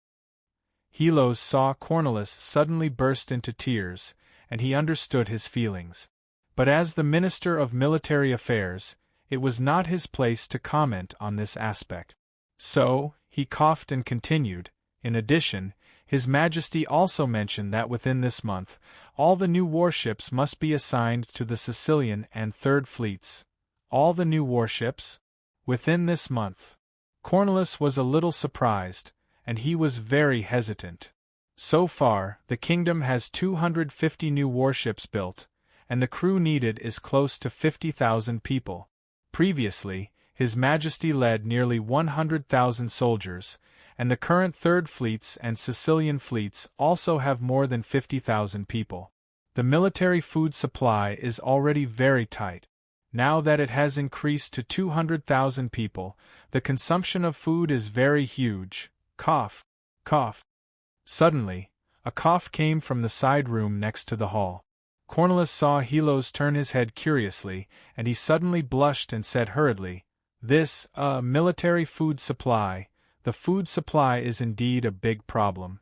Helos saw Cornelius suddenly burst into tears, and he understood his feelings. But as the Minister of Military Affairs, it was not his place to comment on this aspect. So, he coughed and continued, "In addition, His Majesty also mentioned that within this month, all the new warships must be assigned to the Sicilian and Third Fleets." "All the new warships? Within this month?" Cornelius was a little surprised, and he was very hesitant. So far, the kingdom has 250 new warships built, and the crew needed is close to 50,000 people. Previously, His Majesty led nearly 100,000 soldiers, and the current Third Fleets and Sicilian fleets also have more than 50,000 people. The military food supply is already very tight. Now that it has increased to 200,000 people, the consumption of food is very huge. Cough, cough. Suddenly, a cough came from the side room next to the hall. Cornelius saw Helos turn his head curiously, and he suddenly blushed and said hurriedly, "This, military food supply, the food supply is indeed a big problem."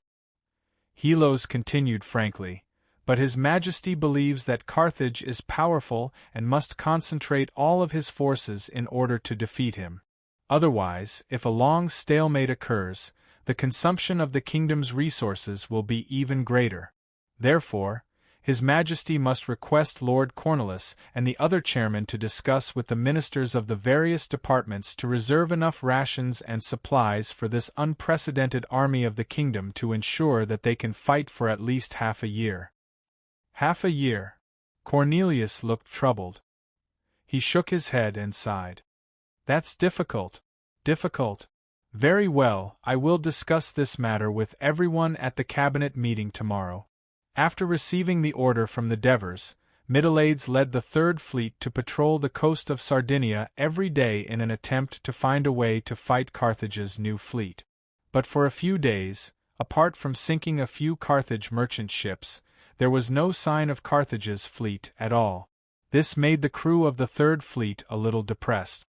Helos continued frankly, "But His Majesty believes that Carthage is powerful and must concentrate all of his forces in order to defeat him. Otherwise, if a long stalemate occurs, the consumption of the kingdom's resources will be even greater. Therefore, His Majesty must request Lord Cornelius and the other chairmen to discuss with the ministers of the various departments to reserve enough rations and supplies for this unprecedented army of the kingdom to ensure that they can fight for at least half a year." "Half a year?" Cornelius looked troubled. He shook his head and sighed. "That's difficult. Difficult. Very well, I will discuss this matter with everyone at the cabinet meeting tomorrow." After receiving the order from the Devers, Middleades led the Third Fleet to patrol the coast of Sardinia every day in an attempt to find a way to fight Carthage's new fleet. But for a few days, apart from sinking a few Carthage merchant ships, there was no sign of Carthage's fleet at all. This made the crew of the Third Fleet a little depressed.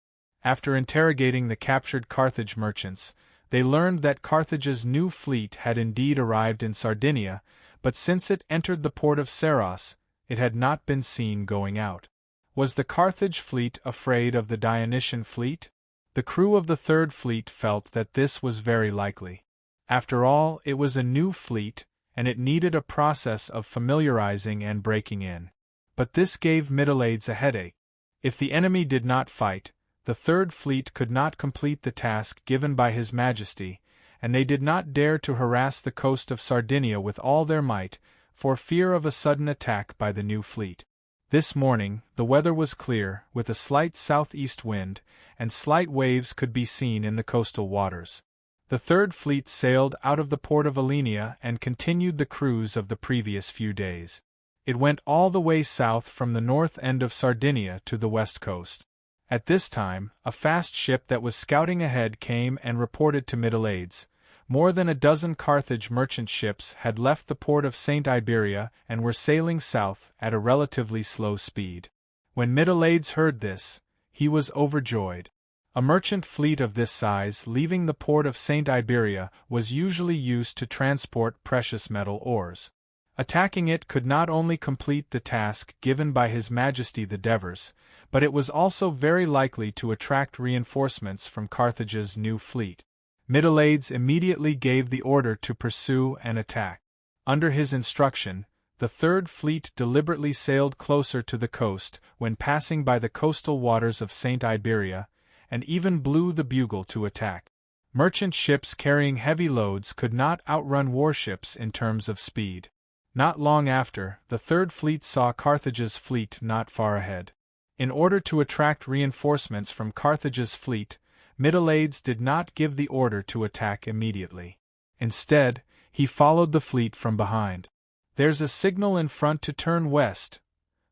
After interrogating the captured Carthage merchants, they learned that Carthage's new fleet had indeed arrived in Sardinia, but since it entered the port of Saros, it had not been seen going out. Was the Carthage fleet afraid of the Dionysian fleet? The crew of the Third Fleet felt that this was very likely. After all, it was a new fleet, and it needed a process of familiarizing and breaking in. But this gave Middleades a headache. If the enemy did not fight, the Third Fleet could not complete the task given by His Majesty, and they did not dare to harass the coast of Sardinia with all their might, for fear of a sudden attack by the new fleet. This morning, the weather was clear, with a slight southeast wind, and slight waves could be seen in the coastal waters. The Third Fleet sailed out of the port of Alenia and continued the cruise of the previous few days. It went all the way south from the north end of Sardinia to the west coast. At this time, a fast ship that was scouting ahead came and reported to Middleades. More than a dozen Carthage merchant ships had left the port of St. Iberia and were sailing south at a relatively slow speed. When Middleades heard this, he was overjoyed. A merchant fleet of this size leaving the port of St. Iberia was usually used to transport precious metal ores. Attacking it could not only complete the task given by His Majesty the Devers, but it was also very likely to attract reinforcements from Carthage's new fleet. Middleades immediately gave the order to pursue and attack. Under his instruction, the Third Fleet deliberately sailed closer to the coast when passing by the coastal waters of St. Iberia, and even blew the bugle to attack. Merchant ships carrying heavy loads could not outrun warships in terms of speed. Not long after, the Third Fleet saw Carthage's fleet not far ahead. In order to attract reinforcements from Carthage's fleet, Middleades did not give the order to attack immediately. Instead, he followed the fleet from behind. "There's a signal in front to turn west,"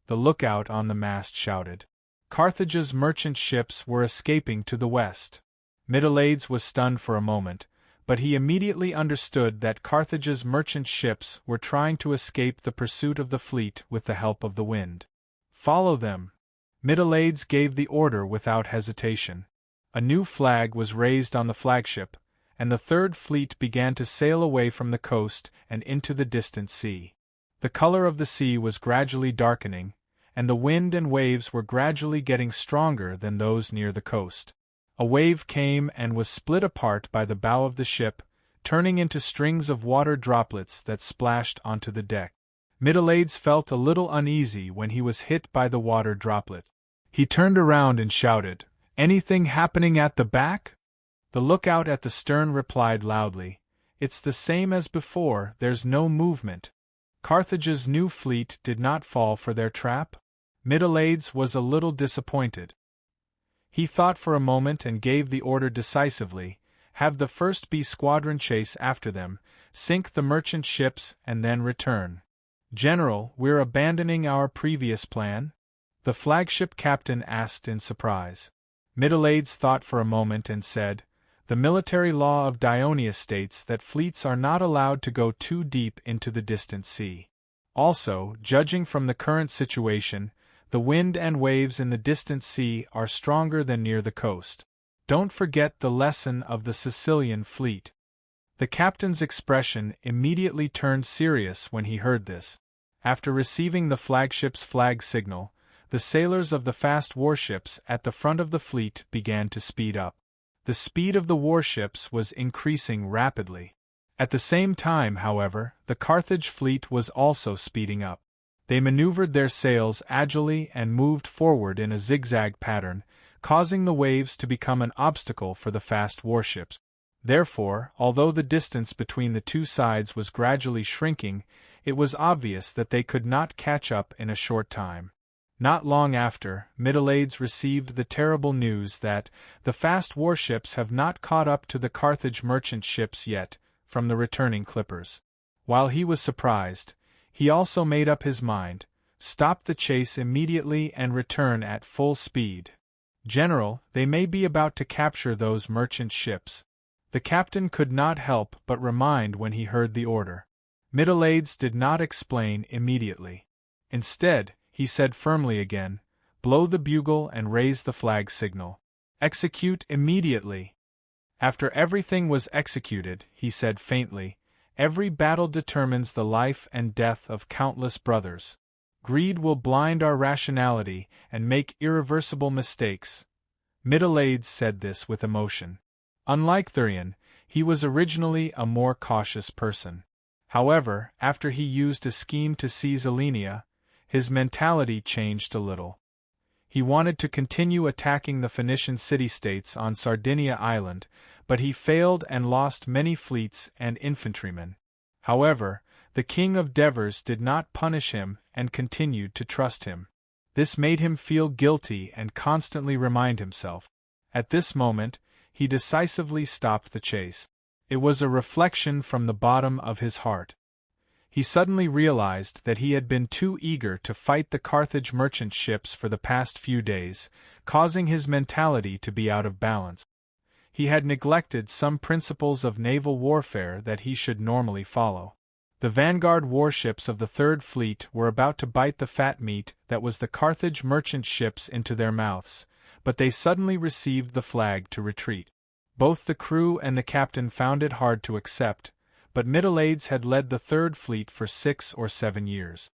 the lookout on the mast shouted. Carthage's merchant ships were escaping to the west. Middleades was stunned for a moment, but he immediately understood that Carthage's merchant ships were trying to escape the pursuit of the fleet with the help of the wind. "Follow them." Middleades gave the order without hesitation. A new flag was raised on the flagship, and the Third Fleet began to sail away from the coast and into the distant sea. The color of the sea was gradually darkening, and the wind and waves were gradually getting stronger than those near the coast. A wave came and was split apart by the bow of the ship, turning into strings of water droplets that splashed onto the deck. Middleades felt a little uneasy when he was hit by the water droplet. He turned around and shouted, "Anything happening at the back?" The lookout at the stern replied loudly, "It's the same as before, there's no movement." Carthage's new fleet did not fall for their trap? Middleades was a little disappointed. He thought for a moment and gave the order decisively, "Have the first B squadron chase after them, sink the merchant ships and then return." "General, we're abandoning our previous plan?" the flagship captain asked in surprise. Middleades thought for a moment and said, "The military law of Dionia states that fleets are not allowed to go too deep into the distant sea. Also, judging from the current situation, the wind and waves in the distant sea are stronger than near the coast. Don't forget the lesson of the Sicilian fleet." The captain's expression immediately turned serious when he heard this. After receiving the flagship's flag signal, the sailors of the fast warships at the front of the fleet began to speed up. The speed of the warships was increasing rapidly. At the same time, however, the Carthage fleet was also speeding up. They maneuvered their sails agilely and moved forward in a zigzag pattern, causing the waves to become an obstacle for the fast warships. Therefore, although the distance between the two sides was gradually shrinking, it was obvious that they could not catch up in a short time. Not long after, Middleades received the terrible news that the fast warships have not caught up to the Carthage merchant ships yet, from the returning clippers. While he was surprised, he also made up his mind, stop the chase immediately and return at full speed. "General, they may be about to capture those merchant ships," the captain could not help but remind when he heard the order. Middleades did not explain immediately. Instead, he said firmly again, "Blow the bugle and raise the flag signal. Execute immediately." After everything was executed, he said faintly, "Every battle determines the life and death of countless brothers. Greed will blind our rationality and make irreversible mistakes." Middleades said this with emotion. Unlike Thurian, he was originally a more cautious person. However, after he used a scheme to seize Alenia, his mentality changed a little. He wanted to continue attacking the Phoenician city-states on Sardinia Island, but he failed and lost many fleets and infantrymen. However, the King of Devers did not punish him and continued to trust him. This made him feel guilty and constantly remind himself. At this moment, he decisively stopped the chase. It was a reflection from the bottom of his heart. He suddenly realized that he had been too eager to fight the Carthage merchant ships for the past few days, causing his mentality to be out of balance. He had neglected some principles of naval warfare that he should normally follow. The vanguard warships of the Third Fleet were about to bite the fat meat that was the Carthage merchant ships into their mouths, but they suddenly received the flag to retreat. Both the crew and the captain found it hard to accept, but Middleades had led the Third Fleet for 6 or 7 years.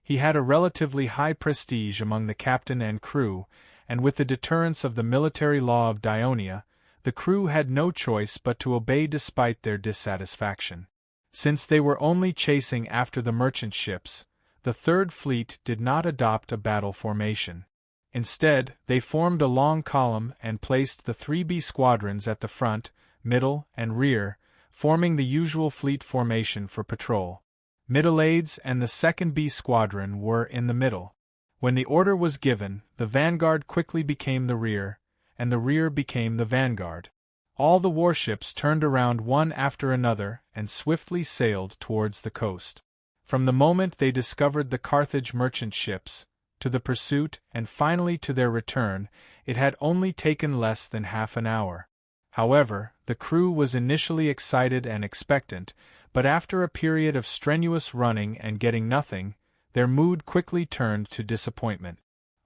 He had a relatively high prestige among the captain and crew, and with the deterrence of the military law of Dionia, the crew had no choice but to obey despite their dissatisfaction. Since they were only chasing after the merchant ships, the Third Fleet did not adopt a battle formation. Instead, they formed a long column and placed the 3B squadrons at the front, middle, and rear, forming the usual fleet formation for patrol. Middle-Aids and the 2nd B Squadron were in the middle. When the order was given, the vanguard quickly became the rear, and the rear became the vanguard. All the warships turned around one after another and swiftly sailed towards the coast. From the moment they discovered the Carthage merchant ships, to the pursuit and finally to their return, it had only taken less than half an hour. However, the crew was initially excited and expectant, but after a period of strenuous running and getting nothing, their mood quickly turned to disappointment.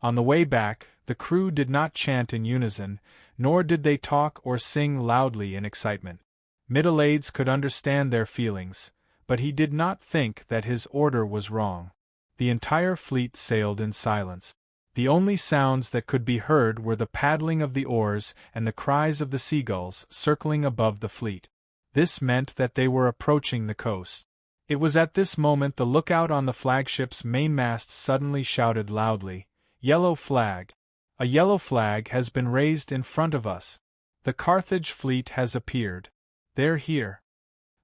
On the way back, the crew did not chant in unison, nor did they talk or sing loudly in excitement. Middle-Aids could understand their feelings, but he did not think that his order was wrong. The entire fleet sailed in silence. The only sounds that could be heard were the paddling of the oars and the cries of the seagulls circling above the fleet. This meant that they were approaching the coast. It was at this moment the lookout on the flagship's mainmast suddenly shouted loudly, "Yellow flag! A yellow flag has been raised in front of us. The Carthage fleet has appeared. They're here."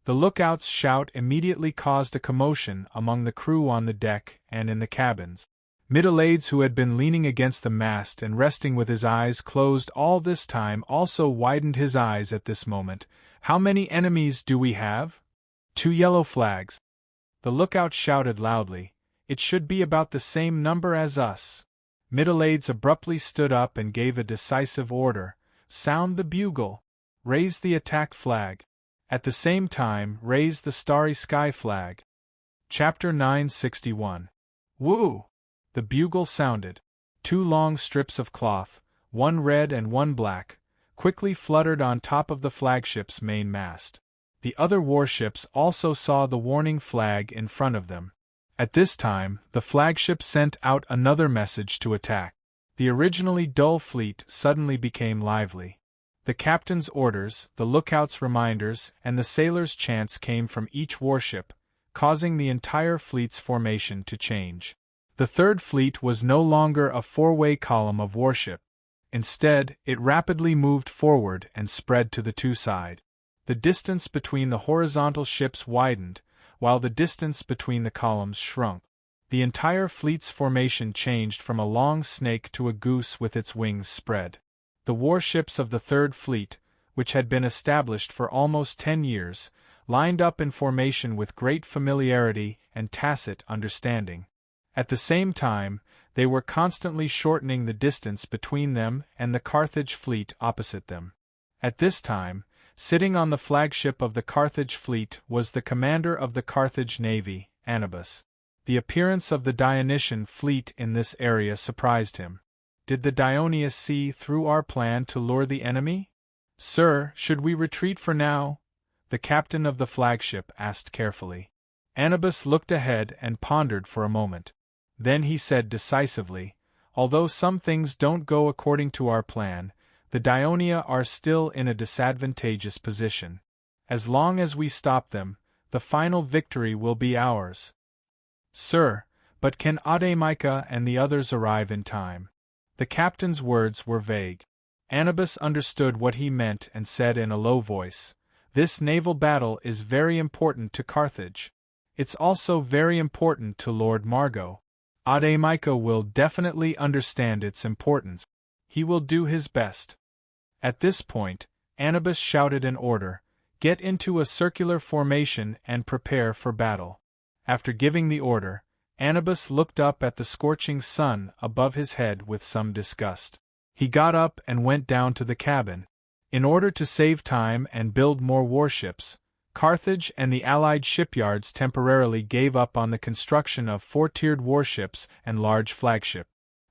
The lookout's shout immediately caused a commotion among the crew on the deck and in the cabins. Middle-Aids, who had been leaning against the mast and resting with his eyes closed all this time, also widened his eyes at this moment. "How many enemies do we have?" "2 yellow flags." The lookout shouted loudly, "It should be about the same number as us." Middle-Aids abruptly stood up and gave a decisive order, "Sound the bugle! Raise the attack flag! At the same time, raise the Starry Sky flag." Chapter 961. Woo! The bugle sounded. 2 long strips of cloth, one red and one black, quickly fluttered on top of the flagship's main mast. The other warships also saw the warning flag in front of them. At this time, the flagship sent out another message to attack. The originally dull fleet suddenly became lively. The captain's orders, the lookout's reminders, and the sailors' chants came from each warship, causing the entire fleet's formation to change. The Third Fleet was no longer a 4-way column of warship. Instead, it rapidly moved forward and spread to the 2 sides. The distance between the horizontal ships widened, while the distance between the columns shrunk. The entire fleet's formation changed from a long snake to a goose with its wings spread. The warships of the Third Fleet, which had been established for almost 10 years, lined up in formation with great familiarity and tacit understanding. At the same time, they were constantly shortening the distance between them and the Carthage fleet opposite them. At this time, sitting on the flagship of the Carthage fleet was the commander of the Carthage navy, Anubis. The appearance of the Dionysian fleet in this area surprised him. Did the Dionysians see through our plan to lure the enemy? "Sir, should we retreat for now?" the captain of the flagship asked carefully. Anubis looked ahead and pondered for a moment. Then he said decisively, "Although some things don't go according to our plan, the Dionysians are still in a disadvantageous position. As long as we stop them, the final victory will be ours." "Sir, but can Audiobook and the others arrive in time?" The captain's words were vague. Anubis understood what he meant and said in a low voice, "This naval battle is very important to Carthage. It's also very important to Lord Margot. Audiobook will definitely understand its importance. He will do his best." At this point, Anubis shouted an order, "Get into a circular formation and prepare for battle." After giving the order, Anubis looked up at the scorching sun above his head with some disgust. He got up and went down to the cabin. In order to save time and build more warships, Carthage and the Allied shipyards temporarily gave up on the construction of 4-tiered warships and large flagship.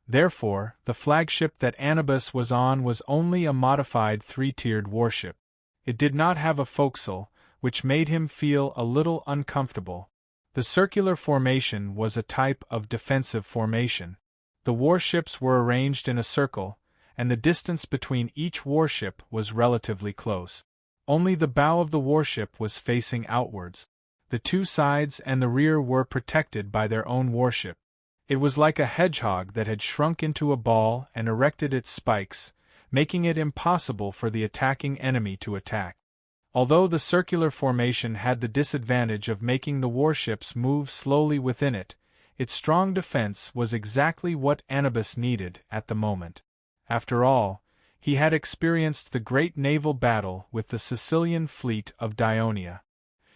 Therefore, the flagship that Anubis was on was only a modified 3-tiered warship. It did not have a forecastle, which made him feel a little uncomfortable. The circular formation was a type of defensive formation. The warships were arranged in a circle, and the distance between each warship was relatively close. Only the bow of the warship was facing outwards. The 2 sides and the rear were protected by their own warship. It was like a hedgehog that had shrunk into a ball and erected its spikes, making it impossible for the attacking enemy to attack. Although the circular formation had the disadvantage of making the warships move slowly within it, its strong defense was exactly what Anubis needed at the moment. After all, he had experienced the great naval battle with the Sicilian fleet of Dionia.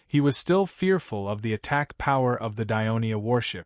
He was still fearful of the attack power of the Dionia warship.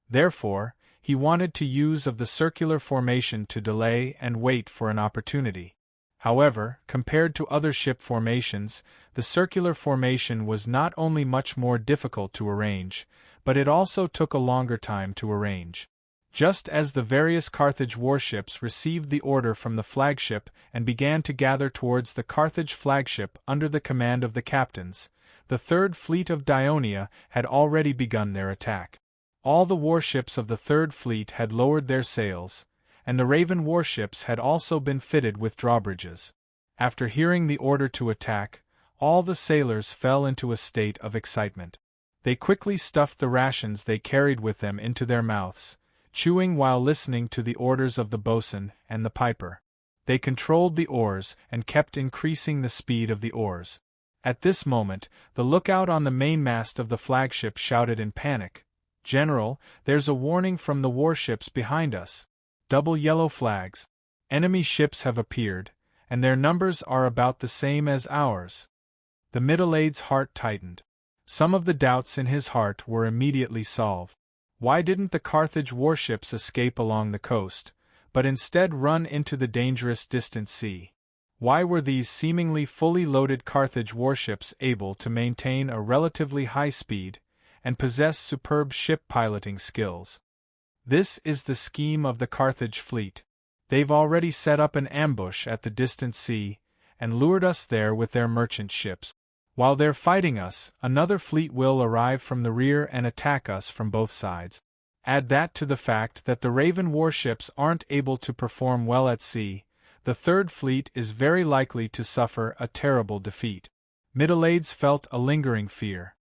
Therefore, he wanted to use of the circular formation to delay and wait for an opportunity. However, compared to other ship formations, the circular formation was not only much more difficult to arrange, but it also took a longer time to arrange. Just as the various Carthage warships received the order from the flagship and began to gather towards the Carthage flagship under the command of the captains, the Third Fleet of Dionia had already begun their attack. All the warships of the Third Fleet had lowered their sails, and the Raven warships had also been fitted with drawbridges. After hearing the order to attack, all the sailors fell into a state of excitement. They quickly stuffed the rations they carried with them into their mouths, chewing while listening to the orders of the boatswain and the piper. They controlled the oars and kept increasing the speed of the oars. At this moment, the lookout on the mainmast of the flagship shouted in panic, "General, there's a warning from the warships behind us. Double yellow flags. Enemy ships have appeared, and their numbers are about the same as ours." The middle-aged's heart tightened. Some of the doubts in his heart were immediately solved. Why didn't the Carthage warships escape along the coast, but instead run into the dangerous distant sea? Why were these seemingly fully loaded Carthage warships able to maintain a relatively high speed and possess superb ship piloting skills? This is the scheme of the Carthage fleet. They've already set up an ambush at the distant sea and lured us there with their merchant ships. While they're fighting us, another fleet will arrive from the rear and attack us from both sides. Add that to the fact that the Raven warships aren't able to perform well at sea, the Third Fleet is very likely to suffer a terrible defeat. Middle-aged felt a lingering fear.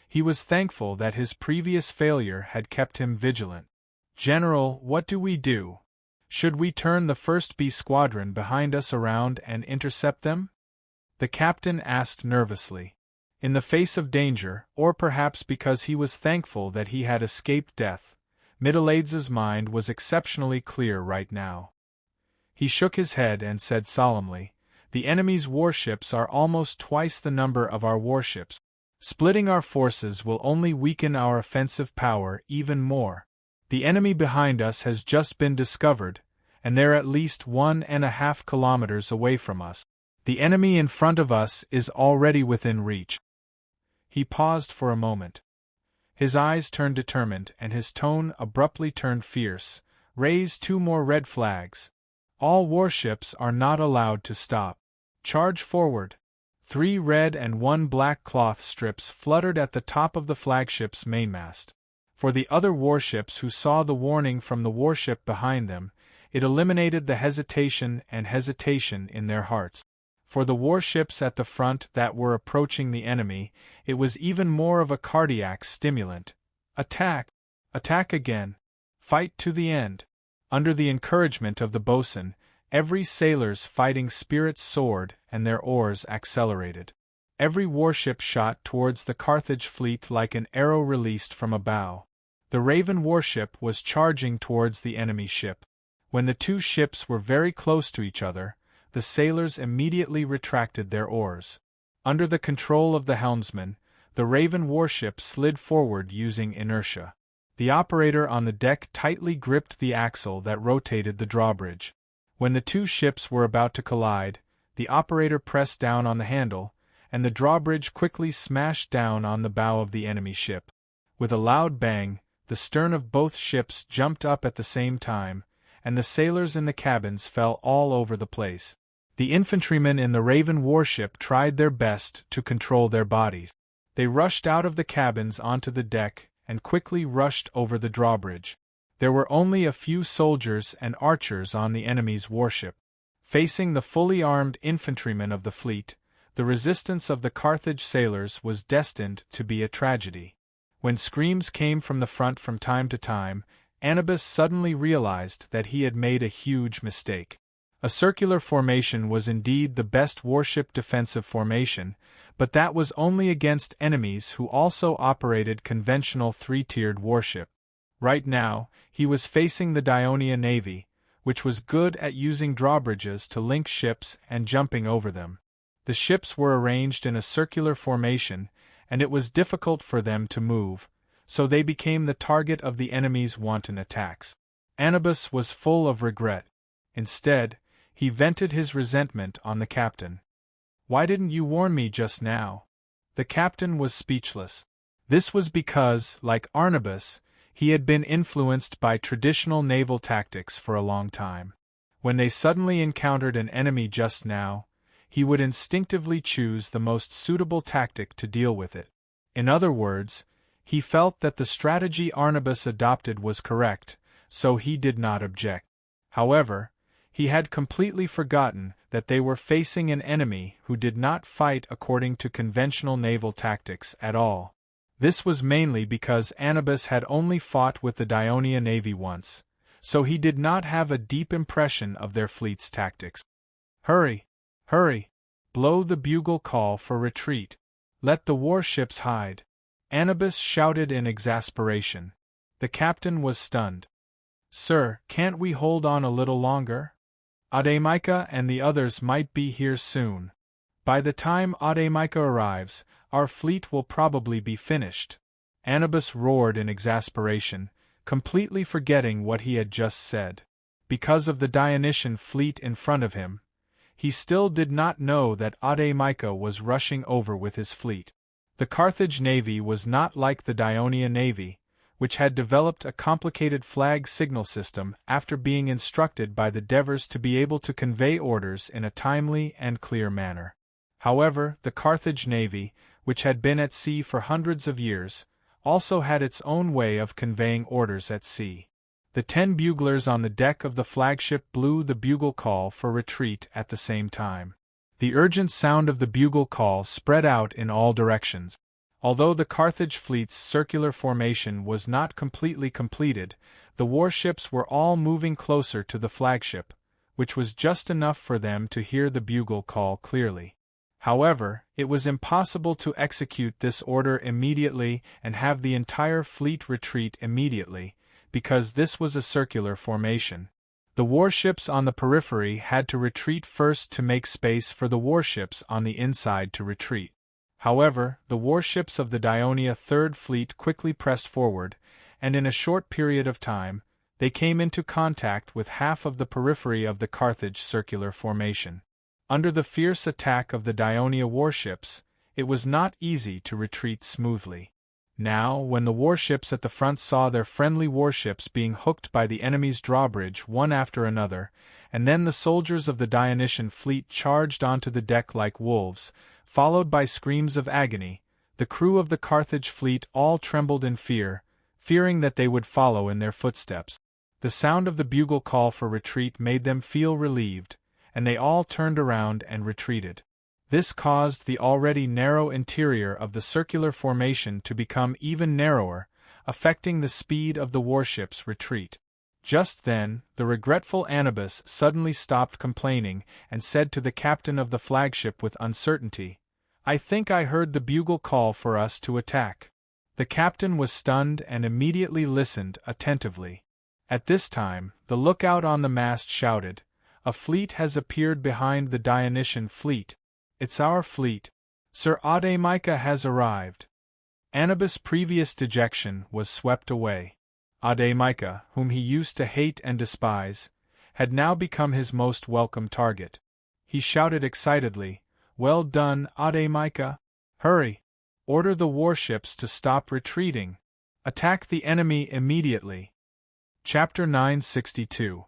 He was thankful that his previous failure had kept him vigilant. "General, what do we do? Should we turn the first B squadron behind us around and intercept them?" the captain asked nervously. In the face of danger, or perhaps because he was thankful that he had escaped death, Middle-aged's mind was exceptionally clear right now. He shook his head and said solemnly, "The enemy's warships are almost twice the number of our warships. Splitting our forces will only weaken our offensive power even more. The enemy behind us has just been discovered, and they're at least 1.5 kilometers away from us. The enemy in front of us is already within reach." He paused for a moment. His eyes turned determined and his tone abruptly turned fierce. "Raise 2 more red flags. All warships are not allowed to stop. Charge forward." 3 red and 1 black cloth strips fluttered at the top of the flagship's mainmast. For the other warships who saw the warning from the warship behind them, it eliminated the hesitation in their hearts. For the warships at the front that were approaching the enemy, it was even more of a cardiac stimulant. Attack! Attack again! Fight to the end! Under the encouragement of the boatswain, every sailor's fighting spirit soared and their oars accelerated. Every warship shot towards the Carthage fleet like an arrow released from a bow. The Raven warship was charging towards the enemy ship. When the two ships were very close to each other, the sailors immediately retracted their oars. Under the control of the helmsman, the Raven warship slid forward using inertia. The operator on the deck tightly gripped the axle that rotated the drawbridge. When the two ships were about to collide, the operator pressed down on the handle, and the drawbridge quickly smashed down on the bow of the enemy ship. With a loud bang, the stern of both ships jumped up at the same time, and the sailors in the cabins fell all over the place. The infantrymen in the Raven warship tried their best to control their bodies. They rushed out of the cabins onto the deck and quickly rushed over the drawbridge. There were only a few soldiers and archers on the enemy's warship. Facing the fully armed infantrymen of the fleet, the resistance of the Carthage sailors was destined to be a tragedy. When screams came from the front from time to time, Anubis suddenly realized that he had made a huge mistake. A circular formation was indeed the best warship defensive formation, but that was only against enemies who also operated conventional three-tiered warship. Right now, he was facing the Dionia Navy, which was good at using drawbridges to link ships and jumping over them. The ships were arranged in a circular formation, and it was difficult for them to move, so they became the target of the enemy's wanton attacks. Anubis was full of regret. Instead, he vented his resentment on the captain. "Why didn't you warn me just now?" The captain was speechless. This was because, like Arnabas, he had been influenced by traditional naval tactics for a long time. When they suddenly encountered an enemy just now, he would instinctively choose the most suitable tactic to deal with it. In other words, he felt that the strategy Arnabas adopted was correct, so he did not object. However, he had completely forgotten that they were facing an enemy who did not fight according to conventional naval tactics at all. This was mainly because Anubis had only fought with the Dionia Navy once, so he did not have a deep impression of their fleet's tactics. "Hurry! Hurry! Blow the bugle call for retreat! Let the warships hide!" Anubis shouted in exasperation. The captain was stunned. "Sir, can't we hold on a little longer? Ademaika and the others might be here soon. By the time Ademaika arrives, our fleet will probably be finished." Anubis roared in exasperation, completely forgetting what he had just said. Because of the Dionysian fleet in front of him, he still did not know that Ademaika was rushing over with his fleet. The Carthage navy was not like the Dionia navy, which had developed a complicated flag signal system after being instructed by the Devers to be able to convey orders in a timely and clear manner. However, the Carthage navy, which had been at sea for hundreds of years, also had its own way of conveying orders at sea. The 10 buglers on the deck of the flagship blew the bugle call for retreat at the same time. The urgent sound of the bugle call spread out in all directions. Although the Carthage fleet's circular formation was not completely completed, the warships were all moving closer to the flagship, which was just enough for them to hear the bugle call clearly. However, it was impossible to execute this order immediately and have the entire fleet retreat immediately, because this was a circular formation. The warships on the periphery had to retreat first to make space for the warships on the inside to retreat. However, the warships of the Dionia Third Fleet quickly pressed forward, and in a short period of time, they came into contact with half of the periphery of the Carthage circular formation. Under the fierce attack of the Dionia warships, it was not easy to retreat smoothly. Now, when the warships at the front saw their friendly warships being hooked by the enemy's drawbridge one after another, and then the soldiers of the Dionysian fleet charged onto the deck like wolves, followed by screams of agony, the crew of the Carthage fleet all trembled in fear, fearing that they would follow in their footsteps. The sound of the bugle call for retreat made them feel relieved, and they all turned around and retreated. This caused the already narrow interior of the circular formation to become even narrower, affecting the speed of the warship's retreat. Just then, the regretful Anubis suddenly stopped complaining and said to the captain of the flagship with uncertainty, "I think I heard the bugle call for us to attack." The captain was stunned and immediately listened attentively. At this time, the lookout on the mast shouted, "A fleet has appeared behind the Dionysian fleet. It's our fleet. Sir Ademaika has arrived." Anubis' previous dejection was swept away. Ademaika, whom he used to hate and despise, had now become his most welcome target. He shouted excitedly, "Well done, Ademaika! Hurry! Order the warships to stop retreating! Attack the enemy immediately!" Chapter 962.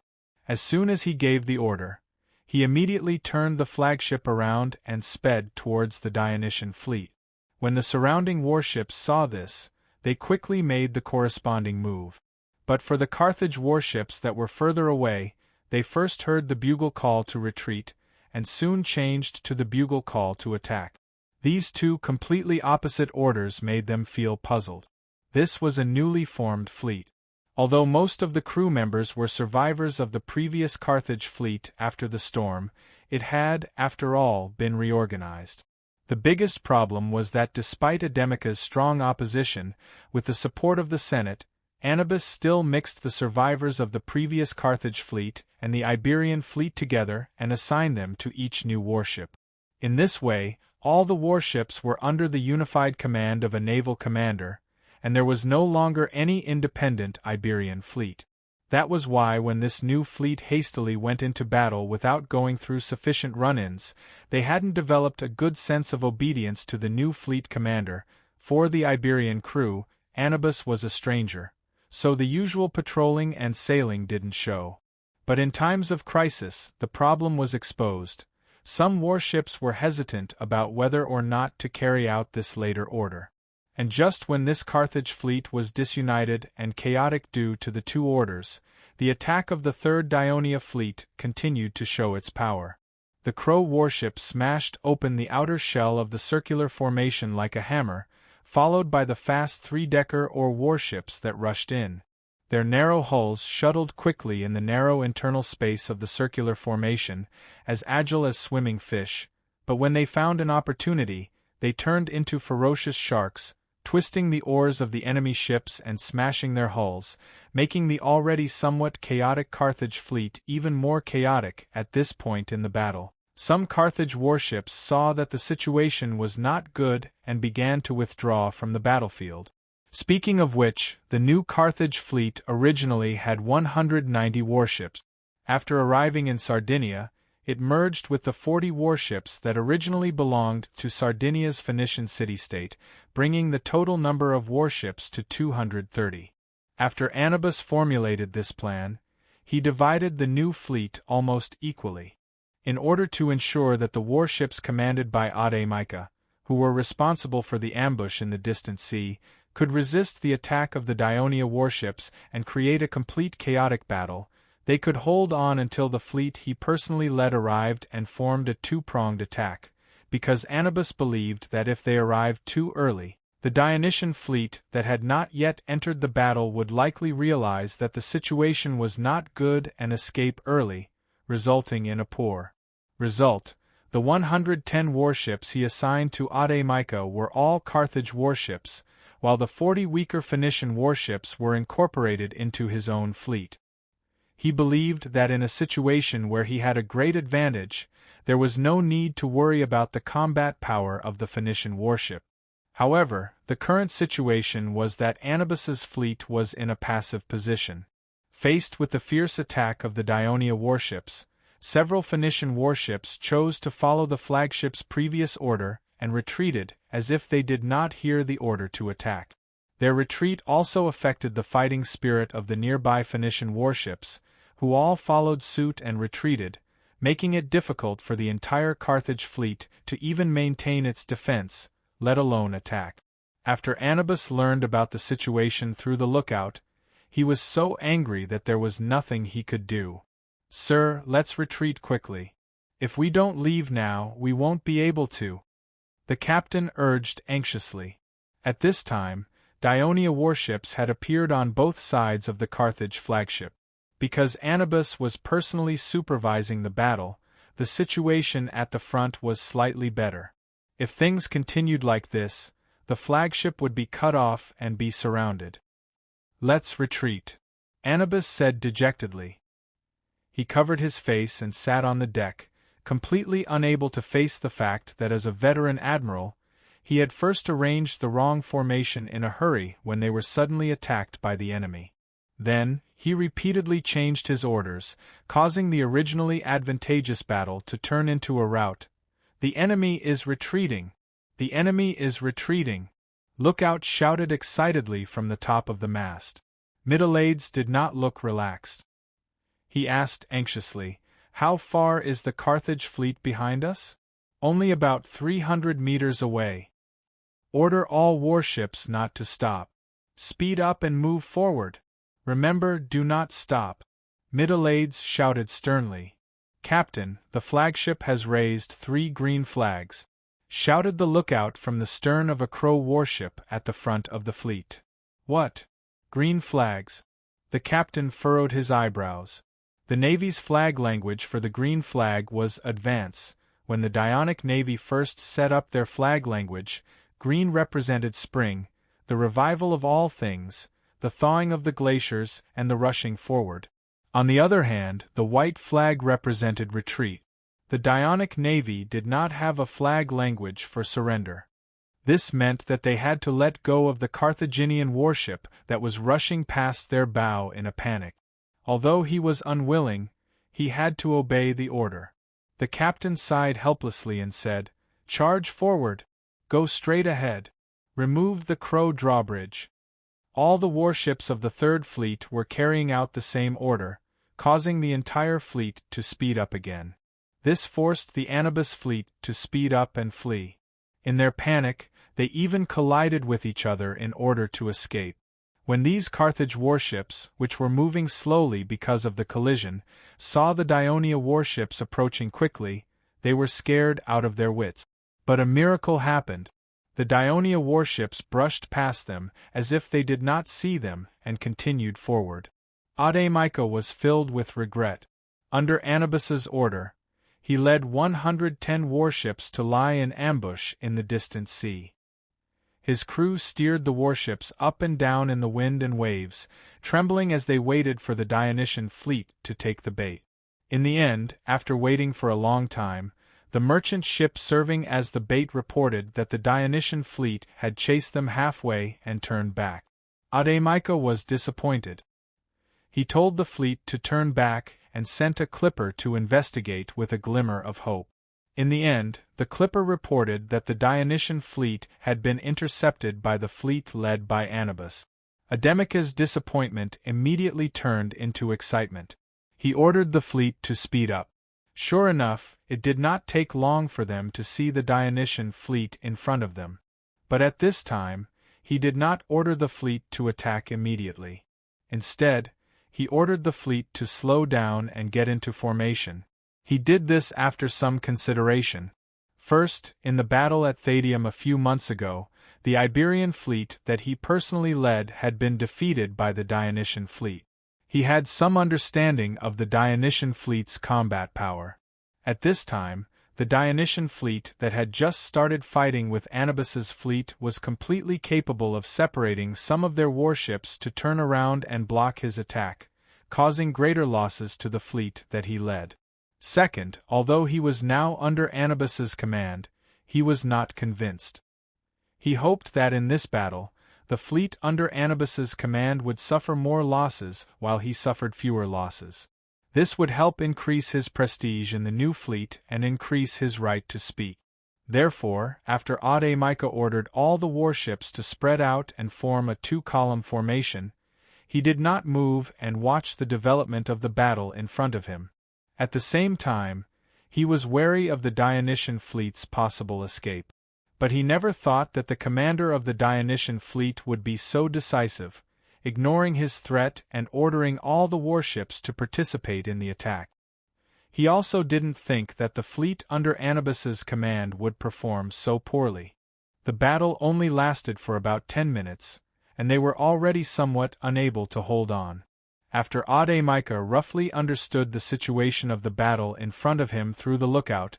As soon as he gave the order, he immediately turned the flagship around and sped towards the Dionysian fleet. When the surrounding warships saw this, they quickly made the corresponding move. But for the Carthage warships that were further away, they first heard the bugle call to retreat, and soon changed to the bugle call to attack. These two completely opposite orders made them feel puzzled. This was a newly formed fleet. Although most of the crew members were survivors of the previous Carthage fleet after the storm, it had, after all, been reorganized. The biggest problem was that despite Ademica's strong opposition, with the support of the Senate, Anubis still mixed the survivors of the previous Carthage fleet and the Iberian fleet together and assigned them to each new warship. In this way, all the warships were under the unified command of a naval commander, and there was no longer any independent Iberian fleet. That was why when this new fleet hastily went into battle without going through sufficient run-ins, they hadn't developed a good sense of obedience to the new fleet commander. For the Iberian crew, Anubis was a stranger, so the usual patrolling and sailing didn't show. But in times of crisis, the problem was exposed. Some warships were hesitant about whether or not to carry out this later order. And just when this Carthage fleet was disunited and chaotic due to the two orders, the attack of the Third Dionia fleet continued to show its power. The Crow warship smashed open the outer shell of the circular formation like a hammer, followed by the fast three-decker or warships that rushed in. Their narrow hulls shuttled quickly in the narrow internal space of the circular formation, as agile as swimming fish, but when they found an opportunity, they turned into ferocious sharks, twisting the oars of the enemy ships and smashing their hulls, making the already somewhat chaotic Carthage fleet even more chaotic at this point in the battle. Some Carthage warships saw that the situation was not good and began to withdraw from the battlefield. Speaking of which, the new Carthage fleet originally had 190 warships. After arriving in Sardinia, it merged with the 40 warships that originally belonged to Sardinia's Phoenician city-state, bringing the total number of warships to 230. After Anubis formulated this plan, he divided the new fleet almost equally. In order to ensure that the warships commanded by Audemica, who were responsible for the ambush in the distant sea, could resist the attack of the Dionia warships and create a complete chaotic battle, they could hold on until the fleet he personally led arrived and formed a two-pronged attack, because Anubis believed that if they arrived too early, the Dionysian fleet that had not yet entered the battle would likely realize that the situation was not good and escape early, resulting in a poor result. The 110 warships he assigned to Audemica were all Carthage warships, while the 40 weaker Phoenician warships were incorporated into his own fleet. He believed that in a situation where he had a great advantage, there was no need to worry about the combat power of the Phoenician warship. However, the current situation was that Anubis's fleet was in a passive position. Faced with the fierce attack of the Dionia warships, several Phoenician warships chose to follow the flagship's previous order and retreated as if they did not hear the order to attack. Their retreat also affected the fighting spirit of the nearby Phoenician warships, who all followed suit and retreated, making it difficult for the entire Carthage fleet to even maintain its defense, let alone attack. After Anubis learned about the situation through the lookout, he was so angry that there was nothing he could do. "Sir, let's retreat quickly. If we don't leave now, we won't be able to," the captain urged anxiously. At this time, Dionia warships had appeared on both sides of the Carthage flagship. Because Anubis was personally supervising the battle, the situation at the front was slightly better. If things continued like this, the flagship would be cut off and be surrounded. "Let's retreat," Anubis said dejectedly. He covered his face and sat on the deck, completely unable to face the fact that as a veteran admiral, he had first arranged the wrong formation in a hurry when they were suddenly attacked by the enemy. Then, he repeatedly changed his orders, causing the originally advantageous battle to turn into a rout. "The enemy is retreating! The enemy is retreating!" Lookout shouted excitedly from the top of the mast. Middleades did not look relaxed. He asked anxiously, "How far is the Carthage fleet behind us?" "Only about 300 meters away." "Order all warships not to stop. Speed up and move forward. Remember, do not stop." Middleades shouted sternly. "Captain, the flagship has raised 3 green flags," shouted the lookout from the stern of a Crow warship at the front of the fleet. "What? Green flags? The captain furrowed his eyebrows. The Navy's flag language for the green flag was advance. When the Dionic Navy first set up their flag language, green represented spring, the revival of all things, the thawing of the glaciers, and the rushing forward. On the other hand, the white flag represented retreat. The Dionic Navy did not have a flag language for surrender. This meant that they had to let go of the Carthaginian warship that was rushing past their bow in a panic. Although he was unwilling, he had to obey the order. The captain sighed helplessly and said, "Charge forward! Go straight ahead! Remove the Crow drawbridge!" All the warships of the Third Fleet were carrying out the same order, causing the entire fleet to speed up again. This forced the Anubis fleet to speed up and flee. In their panic, they even collided with each other in order to escape. When these Carthage warships, which were moving slowly because of the collision, saw the Dionia warships approaching quickly, they were scared out of their wits. But a miracle happened. The Dionia warships brushed past them as if they did not see them and continued forward. Audiobook was filled with regret. Under Anubis's order, he led 110 warships to lie in ambush in the distant sea. His crew steered the warships up and down in the wind and waves, trembling as they waited for the Dionysian fleet to take the bait. In the end, after waiting for a long time, the merchant ship serving as the bait reported that the Dionysian fleet had chased them halfway and turned back. Audiobook was disappointed. He told the fleet to turn back and sent a clipper to investigate with a glimmer of hope. In the end, the clipper reported that the Dionysian fleet had been intercepted by the fleet led by Anubis. Audiobook's disappointment immediately turned into excitement. He ordered the fleet to speed up. Sure enough, it did not take long for them to see the Dionysian fleet in front of them. But at this time, he did not order the fleet to attack immediately. Instead, he ordered the fleet to slow down and get into formation. He did this after some consideration. First, in the battle at Thadium a few months ago, the Iberian fleet that he personally led had been defeated by the Dionysian fleet. He had some understanding of the Dionysian fleet's combat power. At this time, the Dionysian fleet that had just started fighting with Anubis's fleet was completely capable of separating some of their warships to turn around and block his attack, causing greater losses to the fleet that he led. Second, although he was now under Anubis's command, he was not convinced. He hoped that in this battle, the fleet under Anubis's command would suffer more losses while he suffered fewer losses. This would help increase his prestige in the new fleet and increase his right to speak. Therefore, after Audiobook ordered all the warships to spread out and form a two-column formation, he did not move and watch the development of the battle in front of him. At the same time, he was wary of the Dionysian fleet's possible escape. But he never thought that the commander of the Dionysian fleet would be so decisive, ignoring his threat and ordering all the warships to participate in the attack. He also didn't think that the fleet under Anubis's command would perform so poorly. The battle only lasted for about 10 minutes, and they were already somewhat unable to hold on. After Audiobook roughly understood the situation of the battle in front of him through the lookout,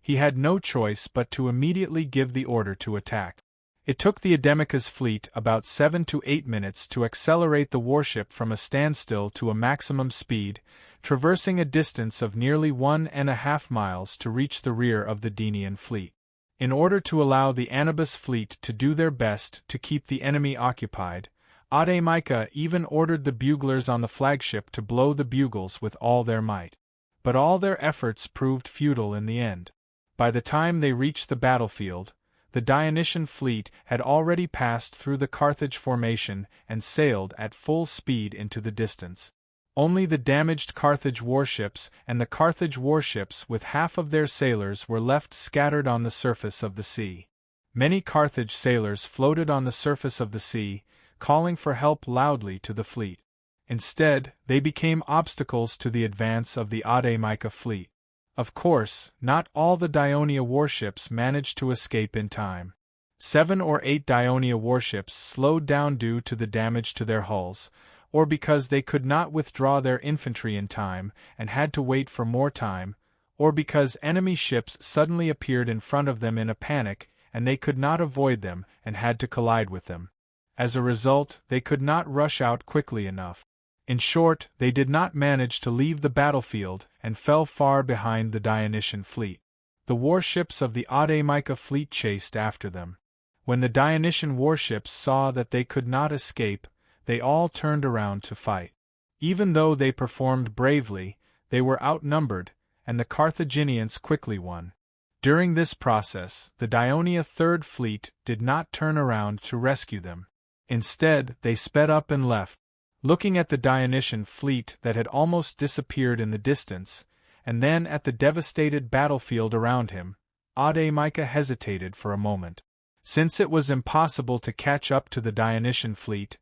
he had no choice but to immediately give the order to attack. It took the Audiobook's fleet about 7 to 8 minutes to accelerate the warship from a standstill to a maximum speed, traversing a distance of nearly 1.5 miles to reach the rear of the Denian fleet. In order to allow the Anubis fleet to do their best to keep the enemy occupied, Audiobook even ordered the buglers on the flagship to blow the bugles with all their might. But all their efforts proved futile in the end. By the time they reached the battlefield, the Dionysian fleet had already passed through the Carthage formation and sailed at full speed into the distance. Only the damaged Carthage warships and the Carthage warships with half of their sailors were left scattered on the surface of the sea. Many Carthage sailors floated on the surface of the sea, calling for help loudly to the fleet. Instead, they became obstacles to the advance of the Audiobook fleet. Of course, not all the Dionia warships managed to escape in time. 7 or 8 Dionia warships slowed down due to the damage to their hulls, or because they could not withdraw their infantry in time and had to wait for more time, or because enemy ships suddenly appeared in front of them in a panic and they could not avoid them and had to collide with them. As a result, they could not rush out quickly enough. In short, they did not manage to leave the battlefield and fell far behind the Dionysian fleet. The warships of the Audiobook fleet chased after them. When the Dionysian warships saw that they could not escape, they all turned around to fight. Even though they performed bravely, they were outnumbered, and the Carthaginians quickly won. During this process, the Dionysian Third Fleet did not turn around to rescue them. Instead, they sped up and left, looking at the Dionysian fleet that had almost disappeared in the distance, and then at the devastated battlefield around him. Audiobook hesitated for a moment. Since it was impossible to catch up to the Dionysian fleet,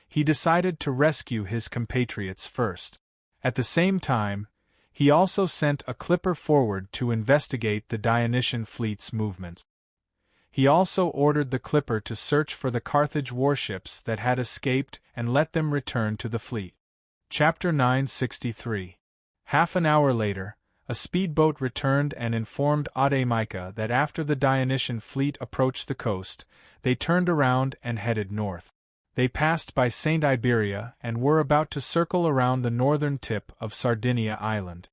he decided to rescue his compatriots first. At the same time, he also sent a clipper forward to investigate the Dionysian fleet's movements. He also ordered the clipper to search for the Carthage warships that had escaped and let them return to the fleet. Chapter 963. Half an hour later, a speedboat returned and informed Audiobook that after the Dionysian fleet approached the coast, they turned around and headed north. They passed by St. Iberia and were about to circle around the northern tip of Sardinia Island.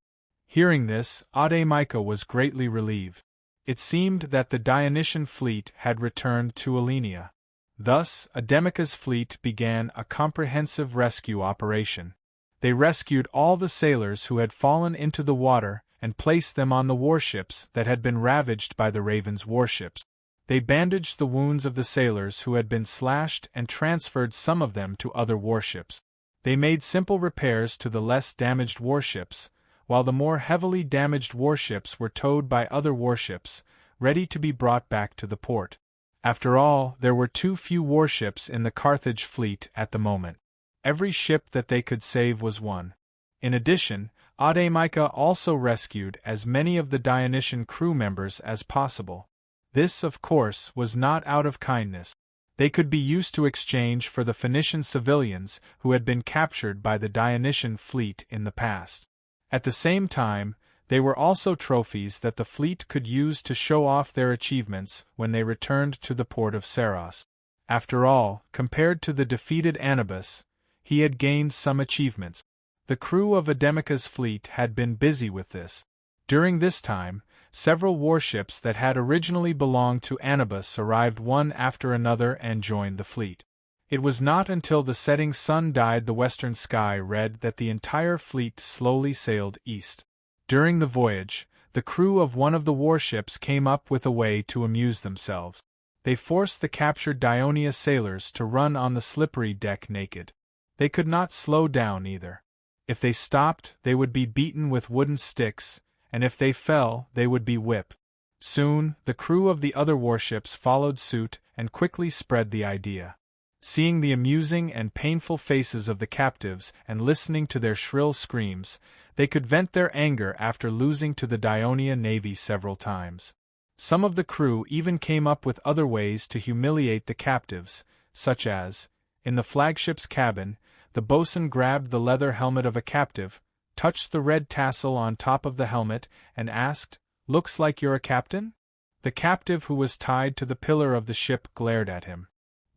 Hearing this, Audiobook was greatly relieved. It seemed that the Dionysian fleet had returned to Alenia. Thus, Audiobook's fleet began a comprehensive rescue operation. They rescued all the sailors who had fallen into the water and placed them on the warships that had been ravaged by the Raven's warships. They bandaged the wounds of the sailors who had been slashed and transferred some of them to other warships. They made simple repairs to the less damaged warships, while the more heavily damaged warships were towed by other warships, ready to be brought back to the port. After all, there were too few warships in the Carthage fleet at the moment. Every ship that they could save was won. In addition, Audiobook also rescued as many of the Dionysian crew members as possible. This, of course, was not out of kindness. They could be used to exchange for the Phoenician civilians who had been captured by the Dionysian fleet in the past. At the same time, they were also trophies that the fleet could use to show off their achievements when they returned to the port of Saros. After all, compared to the defeated Anubis, he had gained some achievements. The crew of Audiobook's fleet had been busy with this. During this time, several warships that had originally belonged to Anubis arrived one after another and joined the fleet. It was not until the setting sun dyed the western sky red that the entire fleet slowly sailed east. During the voyage, the crew of one of the warships came up with a way to amuse themselves. They forced the captured Dionysian sailors to run on the slippery deck naked. They could not slow down either. If they stopped, they would be beaten with wooden sticks, and if they fell, they would be whipped. Soon, the crew of the other warships followed suit and quickly spread the idea. Seeing the amusing and painful faces of the captives and listening to their shrill screams, they could vent their anger after losing to the Dionysian navy several times. Some of the crew even came up with other ways to humiliate the captives, such as, in the flagship's cabin, the boatswain grabbed the leather helmet of a captive, touched the red tassel on top of the helmet, and asked, "Looks like you're a captain?" The captive who was tied to the pillar of the ship glared at him.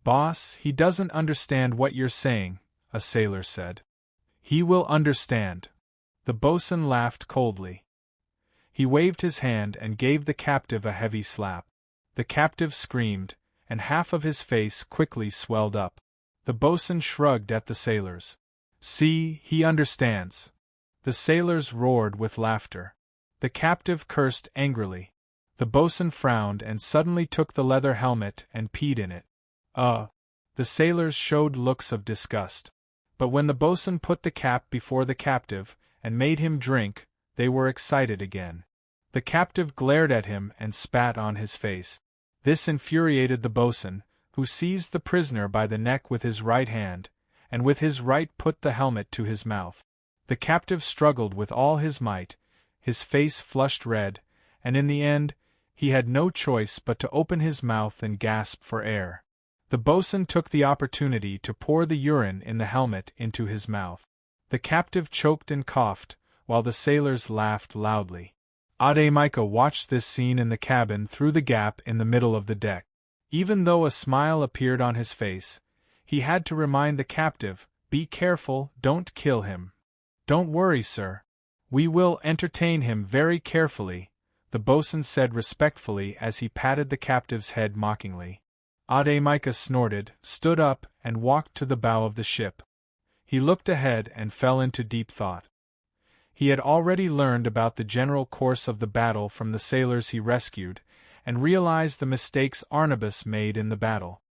"Boss, he doesn't understand what you're saying," a sailor said. "He will understand." The boatswain laughed coldly. He waved his hand and gave the captive a heavy slap. The captive screamed, and half of his face quickly swelled up. The boatswain shrugged at the sailors. "See, he understands." The sailors roared with laughter. The captive cursed angrily. The boatswain frowned and suddenly took the leather helmet and peed in it. The sailors showed looks of disgust. But when the boatswain put the cap before the captive and made him drink, they were excited again. The captive glared at him and spat on his face. This infuriated the boatswain, who seized the prisoner by the neck with his right hand, and with his right put the helmet to his mouth. The captive struggled with all his might, his face flushed red, and in the end, he had no choice but to open his mouth and gasp for air. The boatswain took the opportunity to pour the urine in the helmet into his mouth. The captive choked and coughed, while the sailors laughed loudly. Audiobook watched this scene in the cabin through the gap in the middle of the deck. Even though a smile appeared on his face, he had to remind the captive, "Be careful, don't kill him." "Don't worry, sir. We will entertain him very carefully," the boatswain said respectfully as he patted the captive's head mockingly. Audiobook snorted, stood up, and walked to the bow of the ship. He looked ahead and fell into deep thought. He had already learned about the general course of the battle from the sailors he rescued, and realized the mistakes Arnabas made in the battle.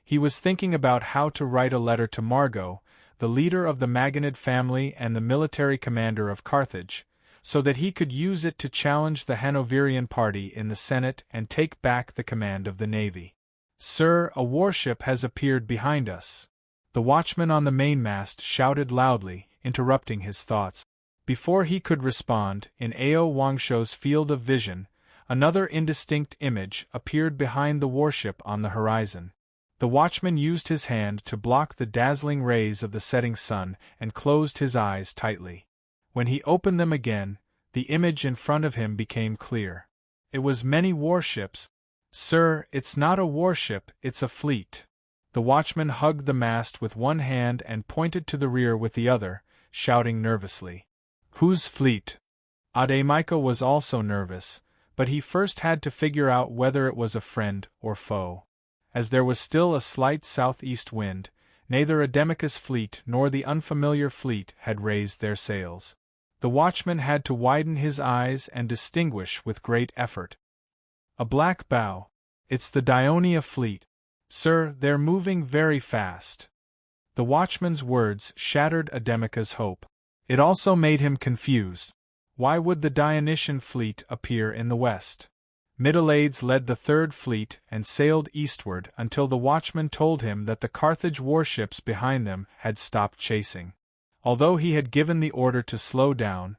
He was thinking about how to write a letter to Margot, the leader of the Maganid family and the military commander of Carthage, so that he could use it to challenge the Hanoverian party in the Senate and take back the command of the navy. "Sir, a warship has appeared behind us," the watchman on the mainmast shouted loudly, interrupting his thoughts. Before he could respond, in Ao Wangsho's field of vision, another indistinct image appeared behind the warship on the horizon. The watchman used his hand to block the dazzling rays of the setting sun and closed his eyes tightly. When he opened them again, the image in front of him became clear. It was many warships. "Sir, it's not a warship, it's a fleet." The watchman hugged the mast with one hand and pointed to the rear with the other, shouting nervously. "Whose fleet?" Audiobook was also nervous, but he first had to figure out whether it was a friend or foe. As there was still a slight southeast wind, neither Audiobook's fleet nor the unfamiliar fleet had raised their sails. The watchman had to widen his eyes and distinguish with great effort. "A black bow. It's the Dionia fleet. Sir, they're moving very fast." The watchman's words shattered Audiobook's hope. It also made him confused. Why would the Dionysian fleet appear in the west? Middleades led the third fleet and sailed eastward until the watchman told him that the Carthage warships behind them had stopped chasing. Although he had given the order to slow down,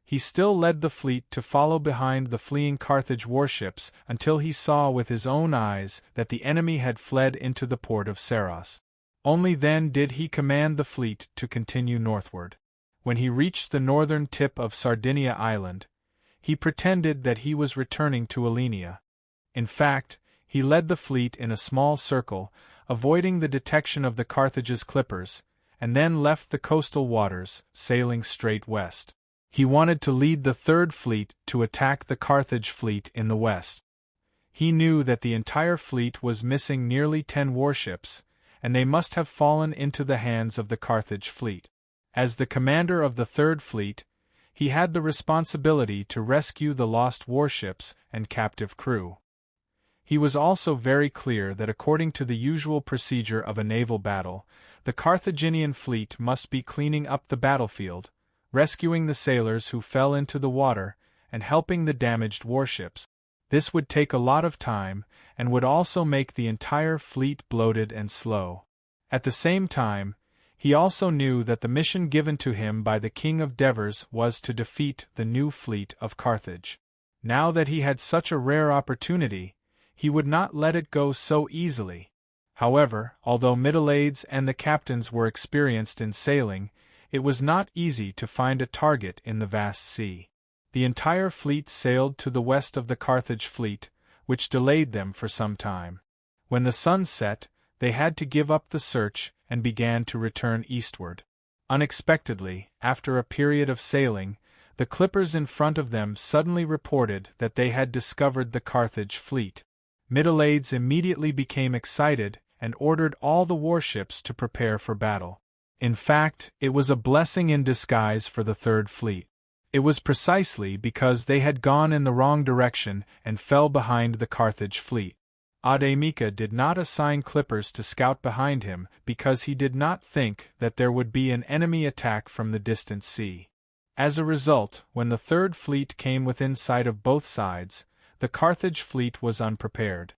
he still led the fleet to follow behind the fleeing Carthage warships until he saw with his own eyes that the enemy had fled into the port of Saros. Only then did he command the fleet to continue northward. When he reached the northern tip of Sardinia Island, he pretended that he was returning to Alenia. In fact, he led the fleet in a small circle, avoiding the detection of the Carthage's clippers, and then left the coastal waters, sailing straight west. He wanted to lead the third fleet to attack the Carthage fleet in the west. He knew that the entire fleet was missing nearly 10 warships, and they must have fallen into the hands of the Carthage fleet. As the commander of the third fleet, he had the responsibility to rescue the lost warships and captive crew. He was also very clear that according to the usual procedure of a naval battle, the Carthaginian fleet must be cleaning up the battlefield, rescuing the sailors who fell into the water, and helping the damaged warships. This would take a lot of time, and would also make the entire fleet bloated and slow. At the same time, he also knew that the mission given to him by the King of Devers was to defeat the new fleet of Carthage. Now that he had such a rare opportunity, he would not let it go so easily. However, although Middleades and the captains were experienced in sailing, it was not easy to find a target in the vast sea. The entire fleet sailed to the west of the Carthage fleet, which delayed them for some time. When the sun set, they had to give up the search and began to return eastward. Unexpectedly, after a period of sailing, the clippers in front of them suddenly reported that they had discovered the Carthage fleet. Middleades immediately became excited and ordered all the warships to prepare for battle. In fact, it was a blessing in disguise for the third fleet. It was precisely because they had gone in the wrong direction and fell behind the Carthage fleet. Audiobook did not assign clippers to scout behind him because he did not think that there would be an enemy attack from the distant sea. As a result, when the third fleet came within sight of both sides, the Carthage fleet was unprepared.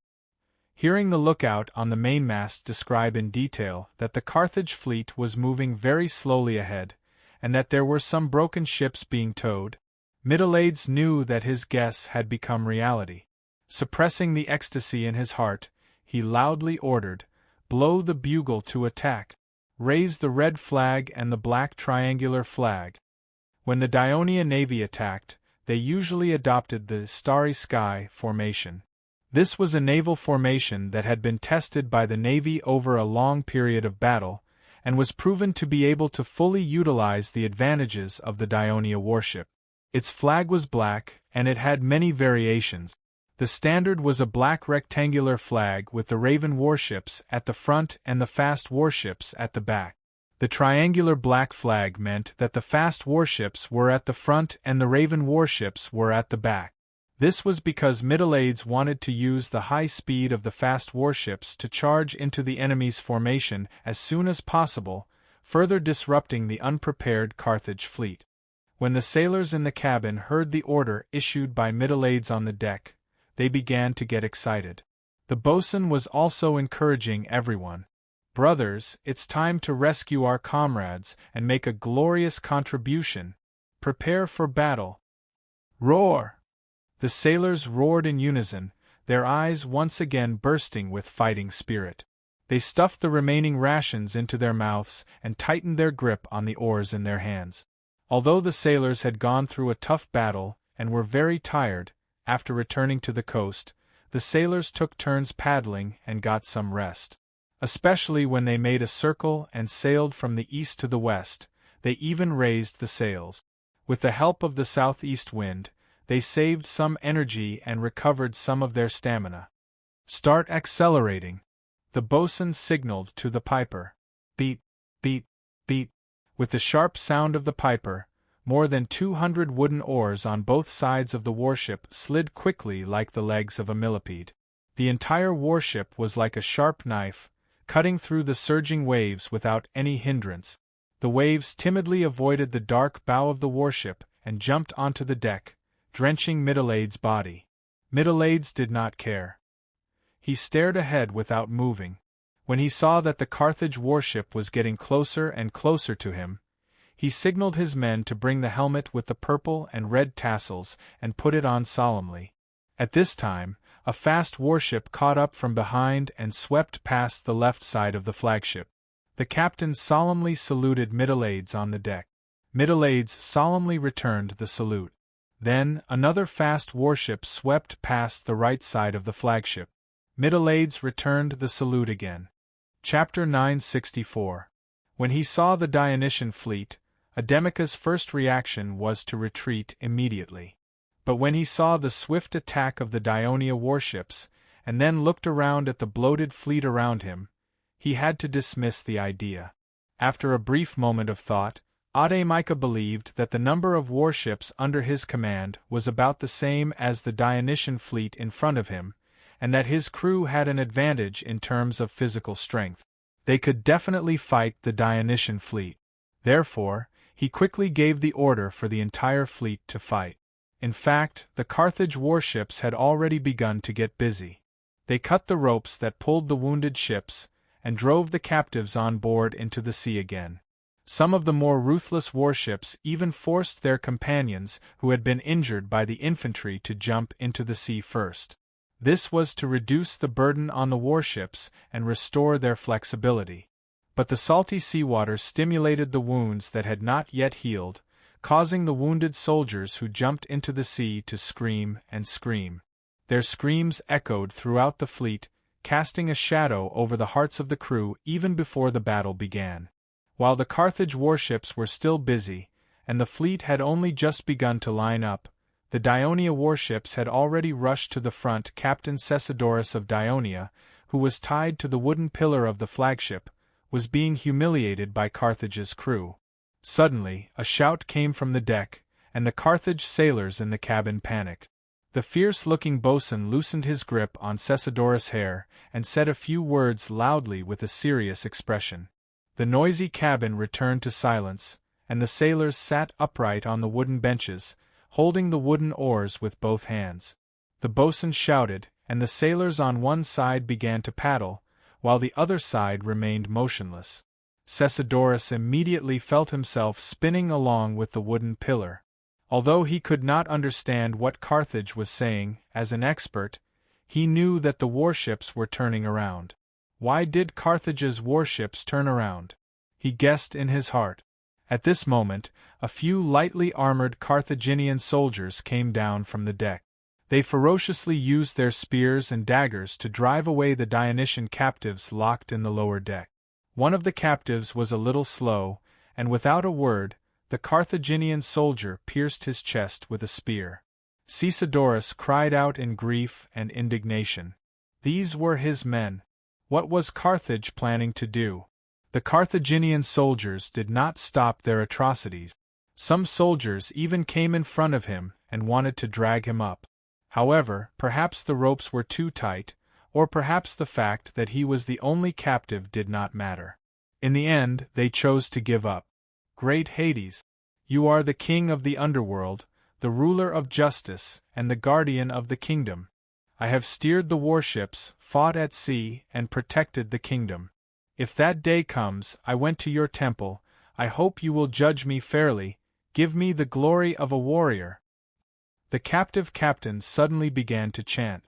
Hearing the lookout on the mainmast describe in detail that the Carthage fleet was moving very slowly ahead, and that there were some broken ships being towed, Middleades knew that his guess had become reality. Suppressing the ecstasy in his heart, he loudly ordered, Blow the bugle to attack. Raise the red flag and the black triangular flag. When the Dionia navy attacked, they usually adopted the starry sky formation. This was a naval formation that had been tested by the Navy over a long period of battle, and was proven to be able to fully utilize the advantages of the Dionia warship. Its flag was black, and it had many variations. The standard was a black rectangular flag with the Raven warships at the front and the fast warships at the back. The triangular black flag meant that the fast warships were at the front and the Raven warships were at the back. This was because Middle-Aids wanted to use the high speed of the fast warships to charge into the enemy's formation as soon as possible, further disrupting the unprepared Carthage fleet. When the sailors in the cabin heard the order issued by Middle-Aids on the deck, they began to get excited. The bosun was also encouraging everyone. "Brothers, it's time to rescue our comrades and make a glorious contribution. Prepare for battle. Roar!" The sailors roared in unison, their eyes once again bursting with fighting spirit. They stuffed the remaining rations into their mouths and tightened their grip on the oars in their hands. Although the sailors had gone through a tough battle and were very tired, after returning to the coast, the sailors took turns paddling and got some rest. Especially when they made a circle and sailed from the east to the west, they even raised the sails. With the help of the southeast wind, they saved some energy and recovered some of their stamina. "Start accelerating," the bosun signaled to the piper. Beat, beat, beat. With the sharp sound of the piper, more than 200 wooden oars on both sides of the warship slid quickly like the legs of a millipede. The entire warship was like a sharp knife, cutting through the surging waves without any hindrance. The waves timidly avoided the dark bow of the warship and jumped onto the deck, drenching Middle-Aids' body. Middle-Aids did not care. He stared ahead without moving. When he saw that the Carthage warship was getting closer and closer to him, he signaled his men to bring the helmet with the purple and red tassels and put it on solemnly. At this time, a fast warship caught up from behind and swept past the left side of the flagship. The captain solemnly saluted Middle-Aids on the deck. Middle-Aids solemnly returned the salute. Then, another fast warship swept past the right side of the flagship. Middle-Aids returned the salute again. Chapter 964. When he saw the Dionysian fleet, Ademica's first reaction was to retreat immediately. But when he saw the swift attack of the Dionia warships, and then looked around at the bloated fleet around him, he had to dismiss the idea. After a brief moment of thought, Ademica believed that the number of warships under his command was about the same as the Dionysian fleet in front of him, and that his crew had an advantage in terms of physical strength. They could definitely fight the Dionysian fleet. Therefore, he quickly gave the order for the entire fleet to fight. In fact, the Carthage warships had already begun to get busy. They cut the ropes that pulled the wounded ships, and drove the captives on board into the sea again. Some of the more ruthless warships even forced their companions who had been injured by the infantry to jump into the sea first. This was to reduce the burden on the warships and restore their flexibility. But the salty seawater stimulated the wounds that had not yet healed, causing the wounded soldiers who jumped into the sea to scream and scream. Their screams echoed throughout the fleet, casting a shadow over the hearts of the crew even before the battle began. While the Carthage warships were still busy, and the fleet had only just begun to line up, the Dionia warships had already rushed to the front. Captain Cessidorus of Dionia, who was tied to the wooden pillar of the flagship, was being humiliated by Carthage's crew. Suddenly, a shout came from the deck, and the Carthage sailors in the cabin panicked. The fierce-looking bosun loosened his grip on Cessidorus' hair and said a few words loudly with a serious expression. The noisy cabin returned to silence, and the sailors sat upright on the wooden benches, holding the wooden oars with both hands. The bosun shouted, and the sailors on one side began to paddle, while the other side remained motionless. Cessidorus immediately felt himself spinning along with the wooden pillar. Although he could not understand what Carthage was saying, as an expert, he knew that the warships were turning around. Why did Carthage's warships turn around? He guessed in his heart. At this moment, a few lightly armored Carthaginian soldiers came down from the deck. They ferociously used their spears and daggers to drive away the Dionysian captives locked in the lower deck. One of the captives was a little slow, and without a word, the Carthaginian soldier pierced his chest with a spear. Caesodorus cried out in grief and indignation. These were his men. What was Carthage planning to do? The Carthaginian soldiers did not stop their atrocities. Some soldiers even came in front of him and wanted to drag him up. However, perhaps the ropes were too tight, or perhaps the fact that he was the only captive did not matter. In the end, they chose to give up. Great Hades, you are the king of the underworld, the ruler of justice, and the guardian of the kingdom. I have steered the warships, fought at sea, and protected the kingdom. If that day comes, I went to your temple. I hope you will judge me fairly. Give me the glory of a warrior. The captive captains suddenly began to chant.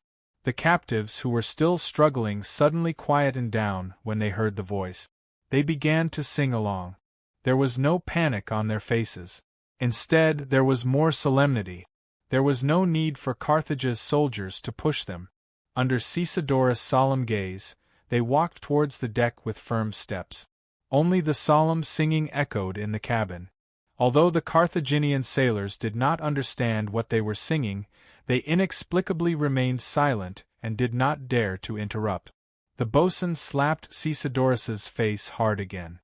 The captives who were still struggling suddenly quietened down when they heard the voice. They began to sing along. There was no panic on their faces. Instead, there was more solemnity. There was no need for Carthage's soldiers to push them. Under Caesodorus' solemn gaze, they walked towards the deck with firm steps. Only the solemn singing echoed in the cabin. Although the Carthaginian sailors did not understand what they were singing, they inexplicably remained silent and did not dare to interrupt. The boatswain slapped Caesodorus's face hard again.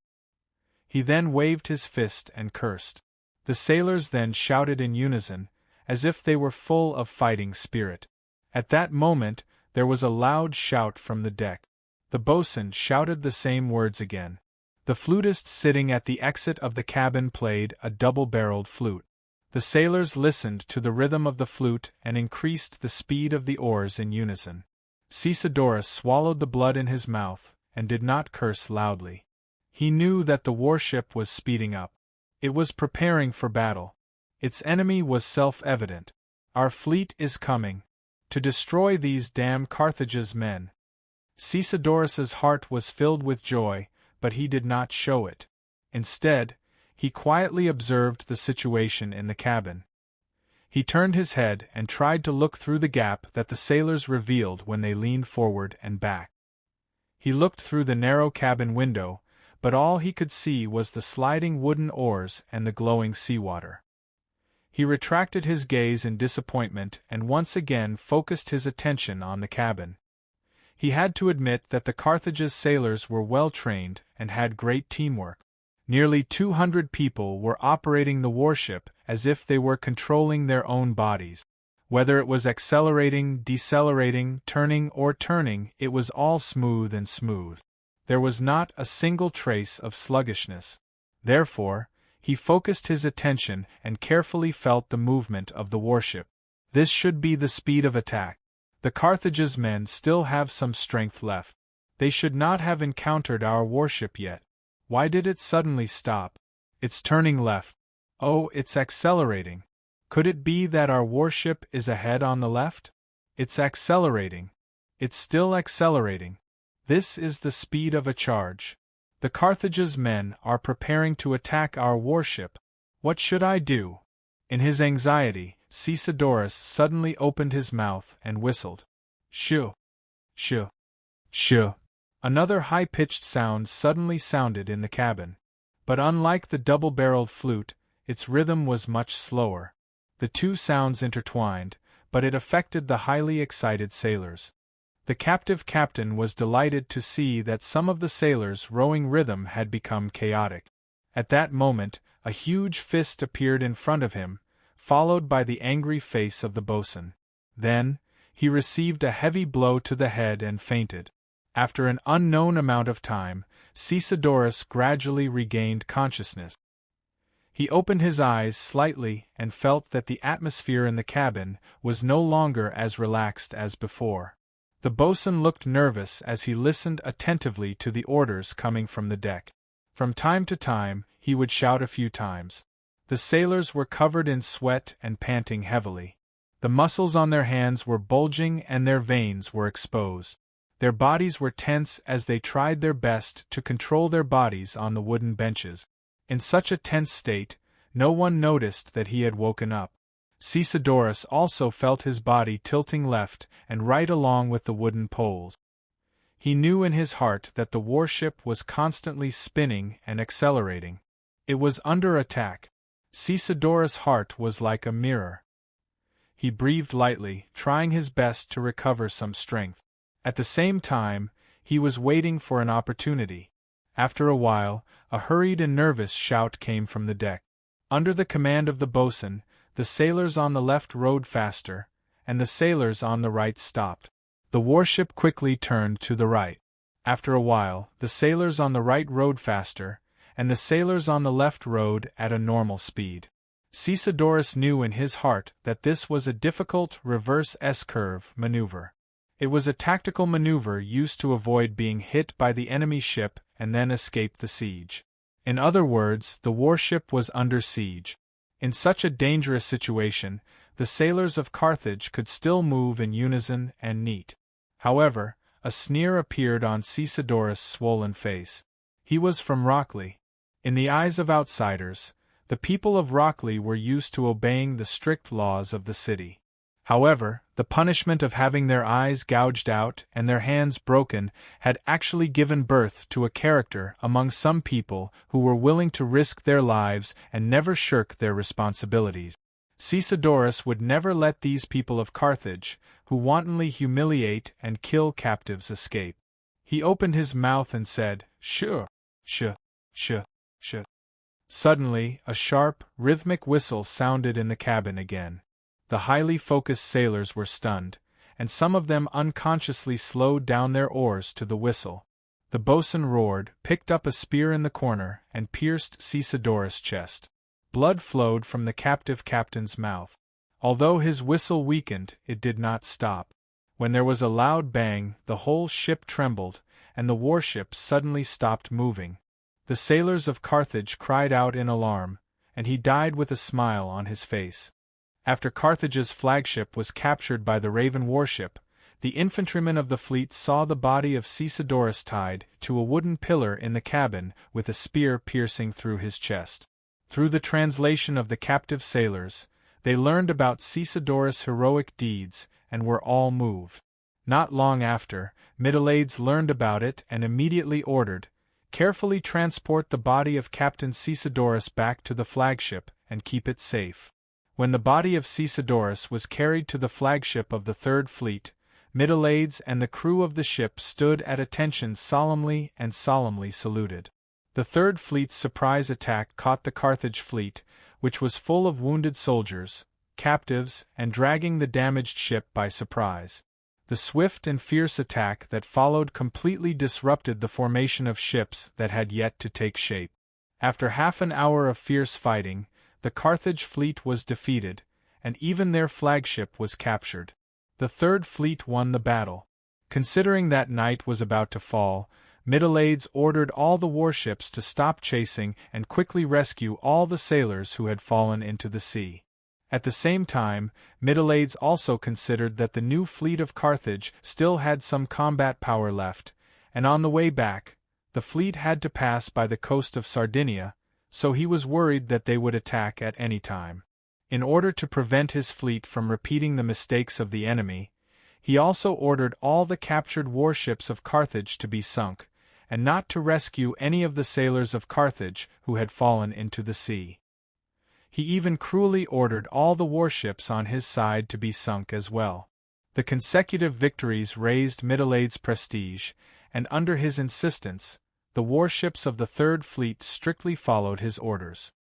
He then waved his fist and cursed. The sailors then shouted in unison, as if they were full of fighting spirit. At that moment, there was a loud shout from the deck. The boatswain shouted the same words again. The flutist sitting at the exit of the cabin played a double-barreled flute. The sailors listened to the rhythm of the flute and increased the speed of the oars in unison. Caesodorus swallowed the blood in his mouth and did not curse loudly. He knew that the warship was speeding up. It was preparing for battle. Its enemy was self-evident. Our fleet is coming to destroy these damn Carthage's men. Caesodorus's heart was filled with joy, but he did not show it. Instead, he quietly observed the situation in the cabin. He turned his head and tried to look through the gap that the sailors revealed when they leaned forward and back. He looked through the narrow cabin window, but all he could see was the sliding wooden oars and the glowing seawater. He retracted his gaze in disappointment and once again focused his attention on the cabin. He had to admit that the Carthage's sailors were well trained and had great teamwork. Nearly 200 people were operating the warship as if they were controlling their own bodies. Whether it was accelerating, decelerating, turning, it was all smooth and smooth. There was not a single trace of sluggishness. Therefore, he focused his attention and carefully felt the movement of the warship. This should be the speed of attack. The Carthage's men still have some strength left. They should not have encountered our warship yet. Why did it suddenly stop? It's turning left. Oh, it's accelerating. Could it be that our warship is ahead on the left? It's accelerating. It's still accelerating. This is the speed of a charge. The Carthage's men are preparing to attack our warship. What should I do? In his anxiety, Caesodorus suddenly opened his mouth and whistled. Shoo! Shoo! Shoo! Another high-pitched sound suddenly sounded in the cabin. But unlike the double-barreled flute, its rhythm was much slower. The two sounds intertwined, but it affected the highly excited sailors. The captive captain was delighted to see that some of the sailors' rowing rhythm had become chaotic. At that moment, a huge fist appeared in front of him, followed by the angry face of the boatswain. Then, he received a heavy blow to the head and fainted. After an unknown amount of time, Caesodorus gradually regained consciousness. He opened his eyes slightly and felt that the atmosphere in the cabin was no longer as relaxed as before. The boatswain looked nervous as he listened attentively to the orders coming from the deck. From time to time, he would shout a few times. The sailors were covered in sweat and panting heavily. The muscles on their hands were bulging and their veins were exposed. Their bodies were tense as they tried their best to control their bodies on the wooden benches. In such a tense state, no one noticed that he had woken up. Caesadorus also felt his body tilting left and right along with the wooden poles. He knew in his heart that the warship was constantly spinning and accelerating. It was under attack. Caesadorus' heart was like a mirror. He breathed lightly, trying his best to recover some strength. At the same time, he was waiting for an opportunity. After a while, a hurried and nervous shout came from the deck. Under the command of the boatswain, the sailors on the left rowed faster, and the sailors on the right stopped. The warship quickly turned to the right. After a while, the sailors on the right rowed faster, and the sailors on the left rowed at a normal speed. Caesadorus knew in his heart that this was a difficult reverse S-curve maneuver. It was a tactical maneuver used to avoid being hit by the enemy ship and then escape the siege. In other words, the warship was under siege. In such a dangerous situation, the sailors of Carthage could still move in unison and neat. However, a sneer appeared on Caesadorus' swollen face. He was from Rockley. In the eyes of outsiders, the people of Rockley were used to obeying the strict laws of the city. However, the punishment of having their eyes gouged out and their hands broken had actually given birth to a character among some people who were willing to risk their lives and never shirk their responsibilities. Caesadorus would never let these people of Carthage, who wantonly humiliate and kill captives, escape. He opened his mouth and said, "Sure, sure, sure, sure." Suddenly, a sharp, rhythmic whistle sounded in the cabin again. The highly focused sailors were stunned, and some of them unconsciously slowed down their oars to the whistle. The boatswain roared, picked up a spear in the corner, and pierced Caesadorus' chest. Blood flowed from the captive captain's mouth. Although his whistle weakened, it did not stop. When there was a loud bang, the whole ship trembled, and the warship suddenly stopped moving. The sailors of Carthage cried out in alarm, and he died with a smile on his face. After Carthage's flagship was captured by the Raven warship, the infantrymen of the fleet saw the body of Caesadorus tied to a wooden pillar in the cabin with a spear piercing through his chest. Through the translation of the captive sailors, they learned about Caesadorus' heroic deeds and were all moved. Not long after, Middleades learned about it and immediately ordered, "Carefully transport the body of Captain Caesadorus back to the flagship and keep it safe." When the body of Caesadorus was carried to the flagship of the Third Fleet, Middleades and the crew of the ship stood at attention solemnly saluted. The Third Fleet's surprise attack caught the Carthage fleet, which was full of wounded soldiers, captives, and dragging the damaged ship by surprise. The swift and fierce attack that followed completely disrupted the formation of ships that had yet to take shape. After half an hour of fierce fighting, the Carthage fleet was defeated, and even their flagship was captured. The Third Fleet won the battle. Considering that night was about to fall, Middleades ordered all the warships to stop chasing and quickly rescue all the sailors who had fallen into the sea. At the same time, Middleades also considered that the new fleet of Carthage still had some combat power left, and on the way back, the fleet had to pass by the coast of Sardinia, so he was worried that they would attack at any time. In order to prevent his fleet from repeating the mistakes of the enemy, he also ordered all the captured warships of Carthage to be sunk, and not to rescue any of the sailors of Carthage who had fallen into the sea. He even cruelly ordered all the warships on his side to be sunk as well. The consecutive victories raised Middleades' prestige, and under his insistence, the warships of the Third Fleet strictly followed his orders.